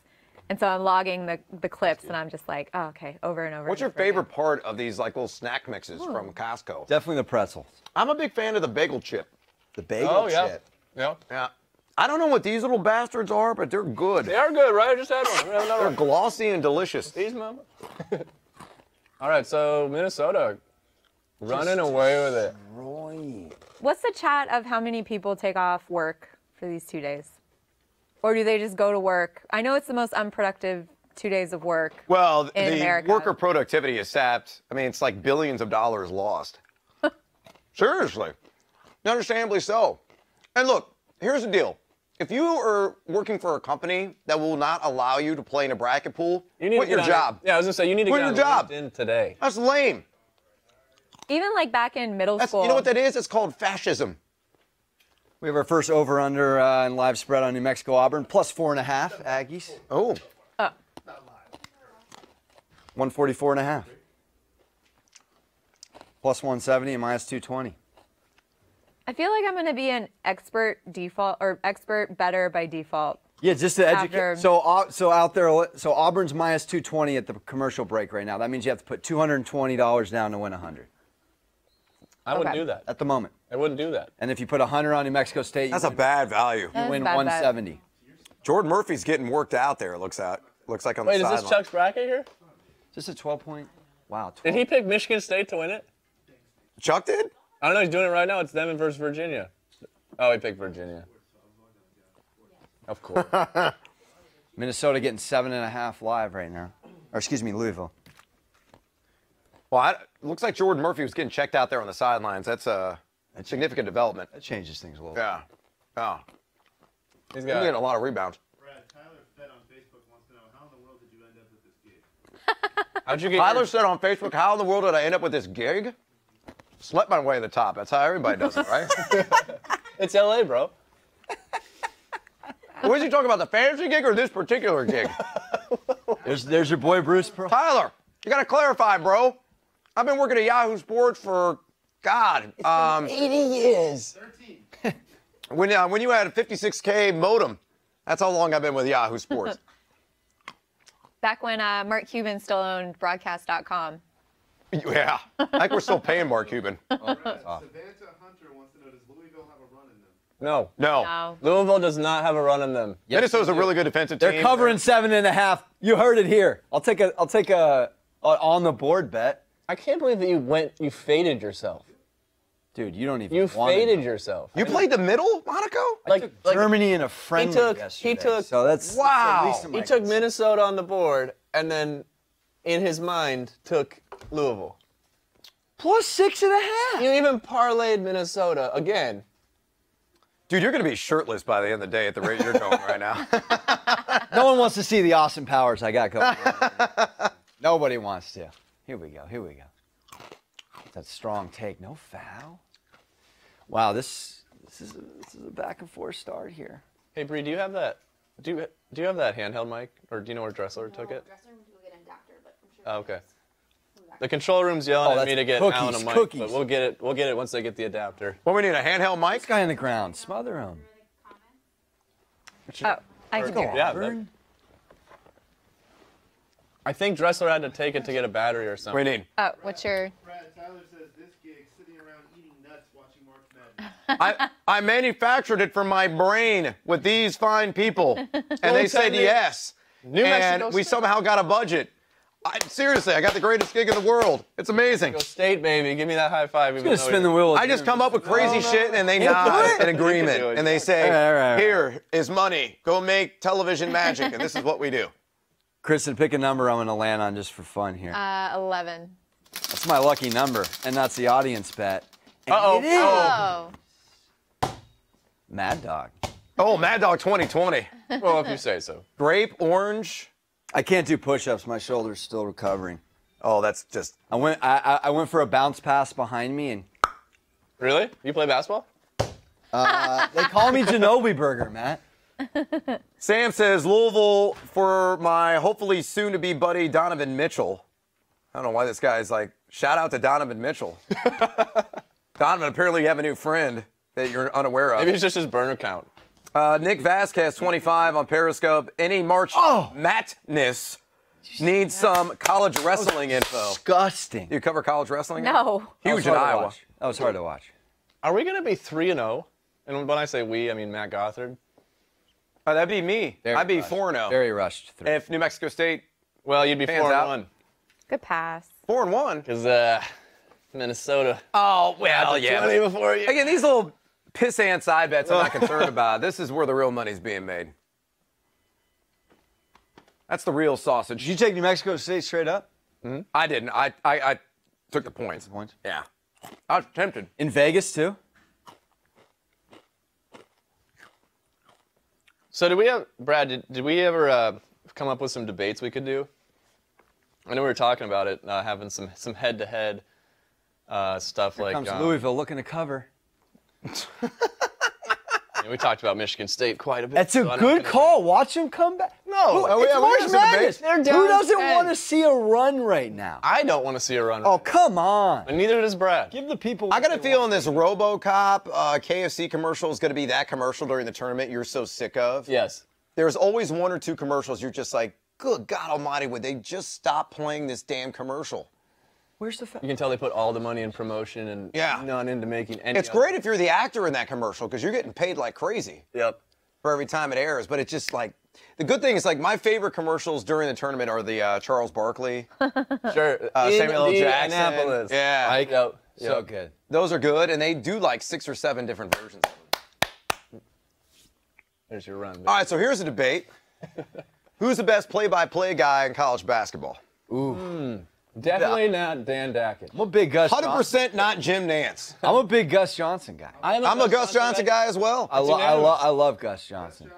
And so I'm logging the clips, and I'm just like, oh, okay, over and over. What's and your over again. favorite part of these like little snack mixes from Costco? Definitely the pretzels. I'm a big fan of the bagel chip. The bagel Oh yeah. chip. Yeah. Yeah. I don't know what these little bastards are, but they're good. They are good, right? I just had one. We have another They're one. glossy and delicious. These, mama. All right, so Minnesota running away with it. What's the chat of how many people take off work for these 2 days? Or do they just go to work? I know it's the most unproductive 2 days of work. Well, in the America. worker productivity is sapped. I mean, it's like billions of dollars lost. Seriously. Understandably so. And look, here's the deal. If you are working for a company that will not allow you to play in a bracket pool, quit your job. Yeah, I was going to say, you need to Quit get your on job. LinkedIn today. That's lame. Even like back in middle school. You know what that is? It's called fascism. We have our first over/under and live spread on New Mexico Auburn, plus 4.5 Aggies. Oh. 144.5. Plus 170 and minus 220. I feel like I'm going to be an expert default or expert better by default. Yeah, just to educate. After- So out there, so Auburn's minus 220 at the commercial break right now. That means you have to put $220 down to win 100 I wouldn't Okay. do that. at the moment. I wouldn't do that. And if you put 100 on New Mexico State, That's a bad value. That is win a bad bet. 170. Jordan Murphy's getting worked out there, looks like on Wait, the is sideline. this Chuck's bracket here? Is this a 12-point? Wow. 12. Did he pick Michigan State to win it? Chuck did? I don't know. He's doing it right now. It's them versus Virginia. Oh, he picked Virginia. Of course. Minnesota getting 7.5 live right now. Or excuse me, Louisville. Well, it looks like Jordan Murphy was getting checked out there on the sidelines. That's a significant development. That changes things a little bit. Yeah. Oh. He's He's getting got. a lot of rebounds. Brad, Tyler Fett on Facebook wants to know, how in the world did you end up with this gig? How'd you get? Tyler said on Facebook, how in the world did I end up with this gig? Slept my way to the top. That's how everybody does it, right? It's LA, bro. What is he talking about, the fantasy gig or this particular gig? There's your boy Bruce Pearl. Tyler, you got to clarify, bro. I've been working at Yahoo Sports for, God, 80 years. 13. when you had a 56K modem, that's how long I've been with Yahoo Sports. Back when Mark Cuban still owned broadcast.com. Yeah, I think we're still paying Mark Cuban. Savannah Hunter wants to know, does Louisville have a run in them? No. No. No. Louisville does not have a run in them. Minnesota's a really good defensive team. They're covering 7.5. You heard it here. I'll take a on the board bet. I can't believe that you faded yourself. Dude, you don't even You want faded yourself. You played the middle, Monaco? Like Germany in a friendly yesterday. he took- So that's Wow. the least of my He took concerns. Minnesota on the board, and then, in his mind, took Louisville. Plus 6.5. You even parlayed Minnesota again. Dude, you're going to be shirtless by the end of the day at the rate you're going right now. No one wants to see the Austin Powers I got going on. Nobody wants to. Here we go. That strong take. No foul. Wow, this is a back and forth start here. Hey, Bree, do you have that? Do you have that handheld mic, or do you know where Dressler took it? Dressing room to go get an adapter, but I'm sure. Oh, okay. The control room's yelling Oh, at me that's to get cookies, Alan a mic, cookies. but we'll get it. We'll get it once they get the adapter. Well, we need a handheld mic. This guy on the ground. Smother him. Oh, I can hear. Yeah, Auburn. I think Dressler had to take it to get a battery or something. We need. Oh, what's your... Brad, Tyler says this gig, sitting around eating nuts watching March Madness. I manufactured it from my brain with these fine people, and they said yes. New Mexico And we State. somehow got a budget. Seriously, I got the greatest gig in the world. It's amazing. Go State, baby. Give me that high five. Gonna spin the wheel. I just come up with crazy shit, and they nod in agreement, and they say, Right. "Here is money. Go make television magic," and this is what we do. Kristen, pick a number I'm going to land on just for fun here. 11. That's my lucky number, and that's the audience bet. And Uh-oh. it is Oh. Mad Dog. Oh, Mad Dog 2020. Well, if you say so. Grape, orange. I can't do push-ups. My shoulder's still recovering. Oh, that's just. I went for a bounce pass behind me, and Really? You play basketball? they call me Ginobili Burger, Matt. Sam says Louisville for my hopefully soon-to-be buddy Donovan Mitchell. I don't know why this guy's like. Shout out to Donovan Mitchell. Donovan, apparently you have a new friend that you're unaware of. Maybe it's just his burner count. Nick Vasquez, 25 on Periscope. Any March Madness needs some college wrestling info. Disgusting. You cover college wrestling? No. Huge That in was hard to Iowa. watch. That was hard to watch. Are we going to be 3-0? And when I say we, I mean Matt Gothard. That'd be me. Very I'd be rushed. 4-0. Very rushed through. If New Mexico State Well, you'd be Fans 4-1. Good pass. 4-1. Because Minnesota. Oh well, yeah. 20 before you. Again, these little pissant side bets I'm not concerned about. This is where the real money's being made. That's the real Did sausage. you take New Mexico State straight up? I didn't. I took the points. Points? Yeah. I was tempted. In Vegas, too? So Brad, did we ever come up with some debates we could do? I know we were talking about it, having some head-to-head stuff. Here like comes Louisville looking to cover. We talked about Michigan State quite a bit. That's a good call. Watch them come back. No, it's we March got some Madness. debates. They're Who down doesn't 10. want to see a run right now? I don't want to see a run. Oh, come on. And neither does Brad. Give the people. I got a feeling this RoboCop KFC commercial is going to be that commercial during the tournament you're so sick of. Yes. There's always one or two commercials you're just like, good God Almighty, would they just stop playing this damn commercial? Where's the You can tell they put all the money in promotion and none into making any. It's great if you're the actor in that commercial because you're getting paid like crazy. Yep. For every time it airs, but it's just like the good thing is like my favorite commercials during the tournament are the Charles Barkley, Sure. Samuel L. Jackson. Indianapolis. Yeah, Like, So good. those are good, and they do like 6 or 7 different versions of them. There's your run. All right, so here's a debate: who's the best play-by-play guy in college basketball? Definitely not Dan Dackett. I'm a big Gus. 100% not Jim Nance. I'm a big Gus Johnson guy. I'm a Gus Johnson guy as well. I love Gus Johnson.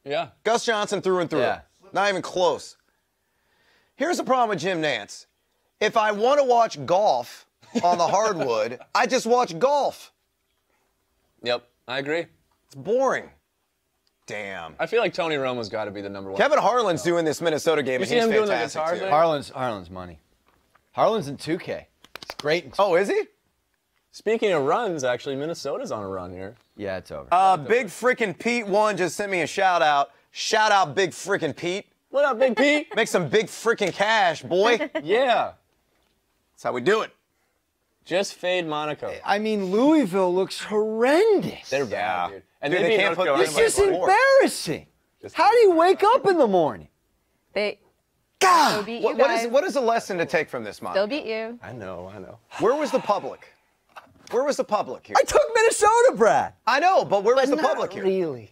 Yeah. Gus Johnson through and through. Yeah. Not even close. Here's the problem with Jim Nance. If I want to watch golf on the hardwood, I just watch golf. Yep. I agree. It's boring. Damn. I feel like Tony Romo's got to be the number one. Kevin Harlan's doing this Minnesota game, and see he's him doing the fantastic guitar too. thing? Harlan's money. Harlan's in 2K. It's great. Oh, is he? Speaking of runs, actually, Minnesota's on a run here. Yeah, it's over. Big frickin' Pete one just sent me a shout out. Shout out, Big frickin' Pete. What up, Big Pete? Make some big frickin' cash, boy. Yeah. That's how we do it. Just fade Monaco. I mean, Louisville looks horrendous. They're bad, dude. And Dude, they they beat can't North put- Carolina It's This just by is 4. embarrassing. How do you wake up in the morning? They God. still beat you What guys. is the lesson to take from this, Mom? Still beat you. I know. Where was the public? Where was the public here? I took Minnesota, Brad. I know, but where was the public here? Really?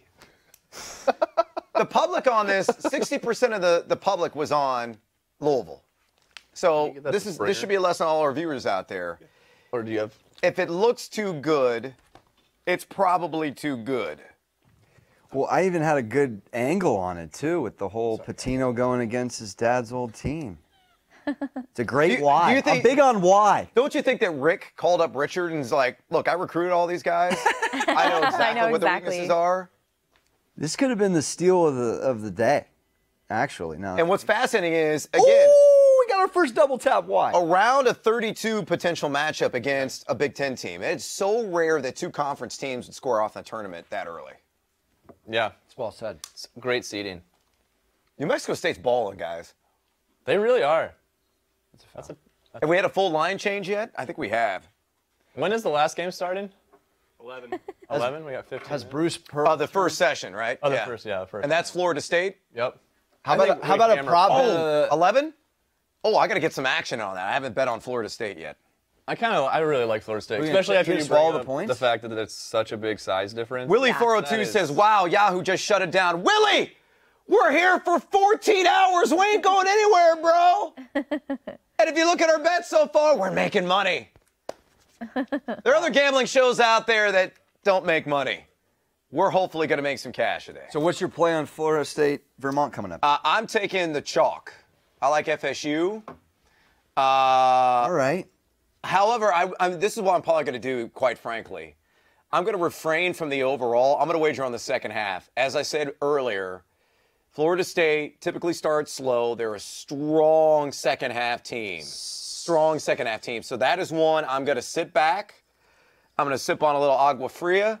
The public on this, 60% of the public was on Louisville. So this should be a lesson to all our viewers out there. Or do you have? If it looks too good, it's probably too good. Well, I even had a good angle on it, too, with the whole Patino going against his dad's old team. It's a great why. do you think- I'm big on why. Don't you think that Rick called up Richard and was like, look, I recruited all these guys. I know exactly what the weaknesses are. This could have been the steal of the day, actually. No. And what's fascinating is, again, Ooh, we got our first double tap. Why? around a 32 potential matchup against a Big Ten team. It's so rare that 2 conference teams would score off in the tournament that early. Yeah. It's well said. It's great seeding. New Mexico State's balling, guys. They really are. Have we had a full line change yet? I think we have. When is the last game starting? 11. 11? We got 15. Has Bruce Pearl? The first session, right? Oh, the first. And that's Florida State? Yep. How about a prop? Oh, 11? Oh, I got to get some action on that. I haven't bet on Florida State yet. I really like Florida State, We're gonna especially after you finish bring all the up points? the fact that it's such a big size difference. Willie Yeah. 402 That is- says, wow, Yahoo just shut it down. Willie, we're here for 14 hours. We ain't going anywhere, bro. And if you look at our bets so far, we're making money. There are other gambling shows out there that don't make money. We're hopefully going to make some cash today. So what's your play on Florida State, Vermont coming up? I'm taking the chalk. I like FSU. All right. However, this is what I'm probably going to do, quite frankly. I'm going to refrain from the overall. I'm going to wager on the second half. As I said earlier, Florida State typically starts slow. They're a strong second half team. Strong second half team. So that is one. I'm going to sit back. I'm going to sip on a little agua fria.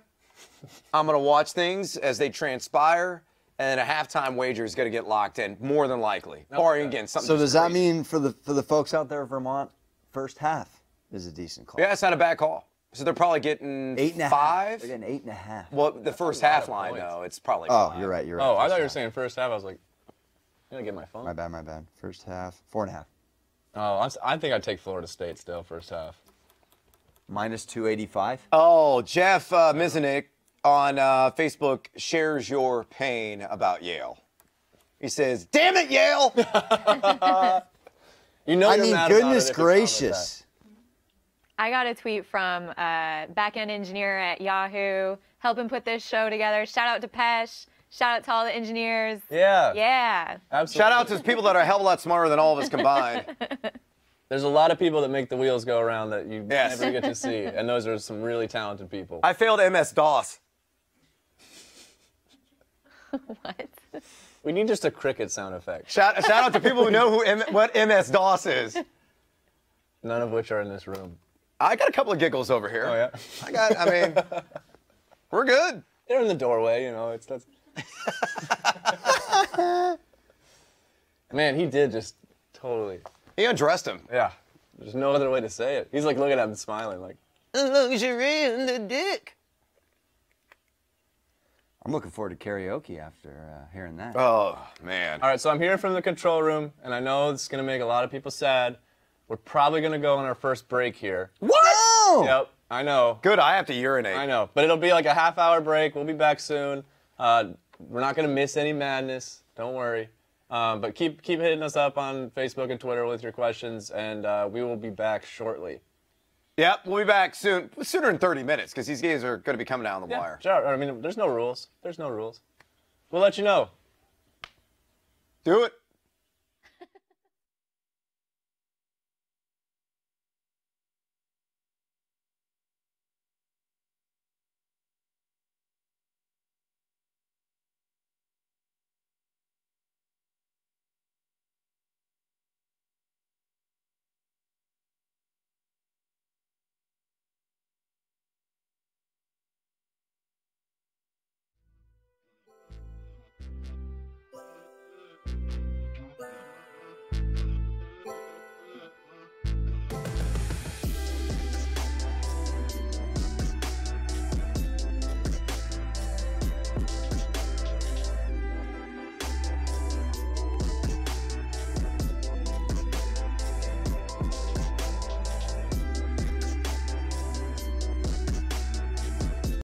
I'm going to watch things as they transpire. And a halftime wager is going to get locked in, more than likely. Barring, again, something So just does that crazy. mean for the folks out there in Vermont, first half is a decent call? Yeah, it's not a bad call. So they're probably getting 8.5. 5. They're getting 8.5. Well, the first half line, though, it's probably Oh, 5. you're right. You're right. Oh, I First thought you were half. saying first half. I was like, I'm going to get my phone. My bad. First half, 4.5. Oh, I think I'd take Florida State still first half. Minus 285. Oh, Jeff Mizanik on Facebook shares your pain about Yale. He says, "Damn it, Yale!" You know, I you're mean, mad about goodness it if you comment gracious. I got a tweet from a back-end engineer at Yahoo, helping put this show together. Shout out to Pesh. Shout out to all the engineers. that. Yeah. Yeah. Absolutely. Shout out to people that are a hell of a lot smarter than all of us combined. There's a lot of people that make the wheels go around that you Yes. never get to see, and those are some really talented people. I failed MS-DOS. What? We need just a cricket sound effect, Shout out to people who know what MS-DOS is. none of which are in this room. I got a couple of giggles over here. Oh, yeah? I mean, we're good. They're in the doorway, you know. That's... Man, he did just totally... He undressed him. Yeah. There's no other way to say it. He's like looking at him and smiling like... Luxury in the dick. I'm looking forward to karaoke after hearing that. Oh, man. All right, so I'm here from the control room, and I know it's going to make a lot of people sad. We're probably going to go on our first break here. What? Yep, I know. Good, I have to urinate. I know, but it'll be like a half-hour break. We'll be back soon. We're not going to miss any madness. Don't worry. But keep hitting us up on Facebook and Twitter with your questions, and we will be back shortly. Yep, we'll be back soon. Sooner than 30 minutes, because these guys are going to be coming down the wire. Sure. I mean, there's no rules. There's no rules. We'll let you know. Do it.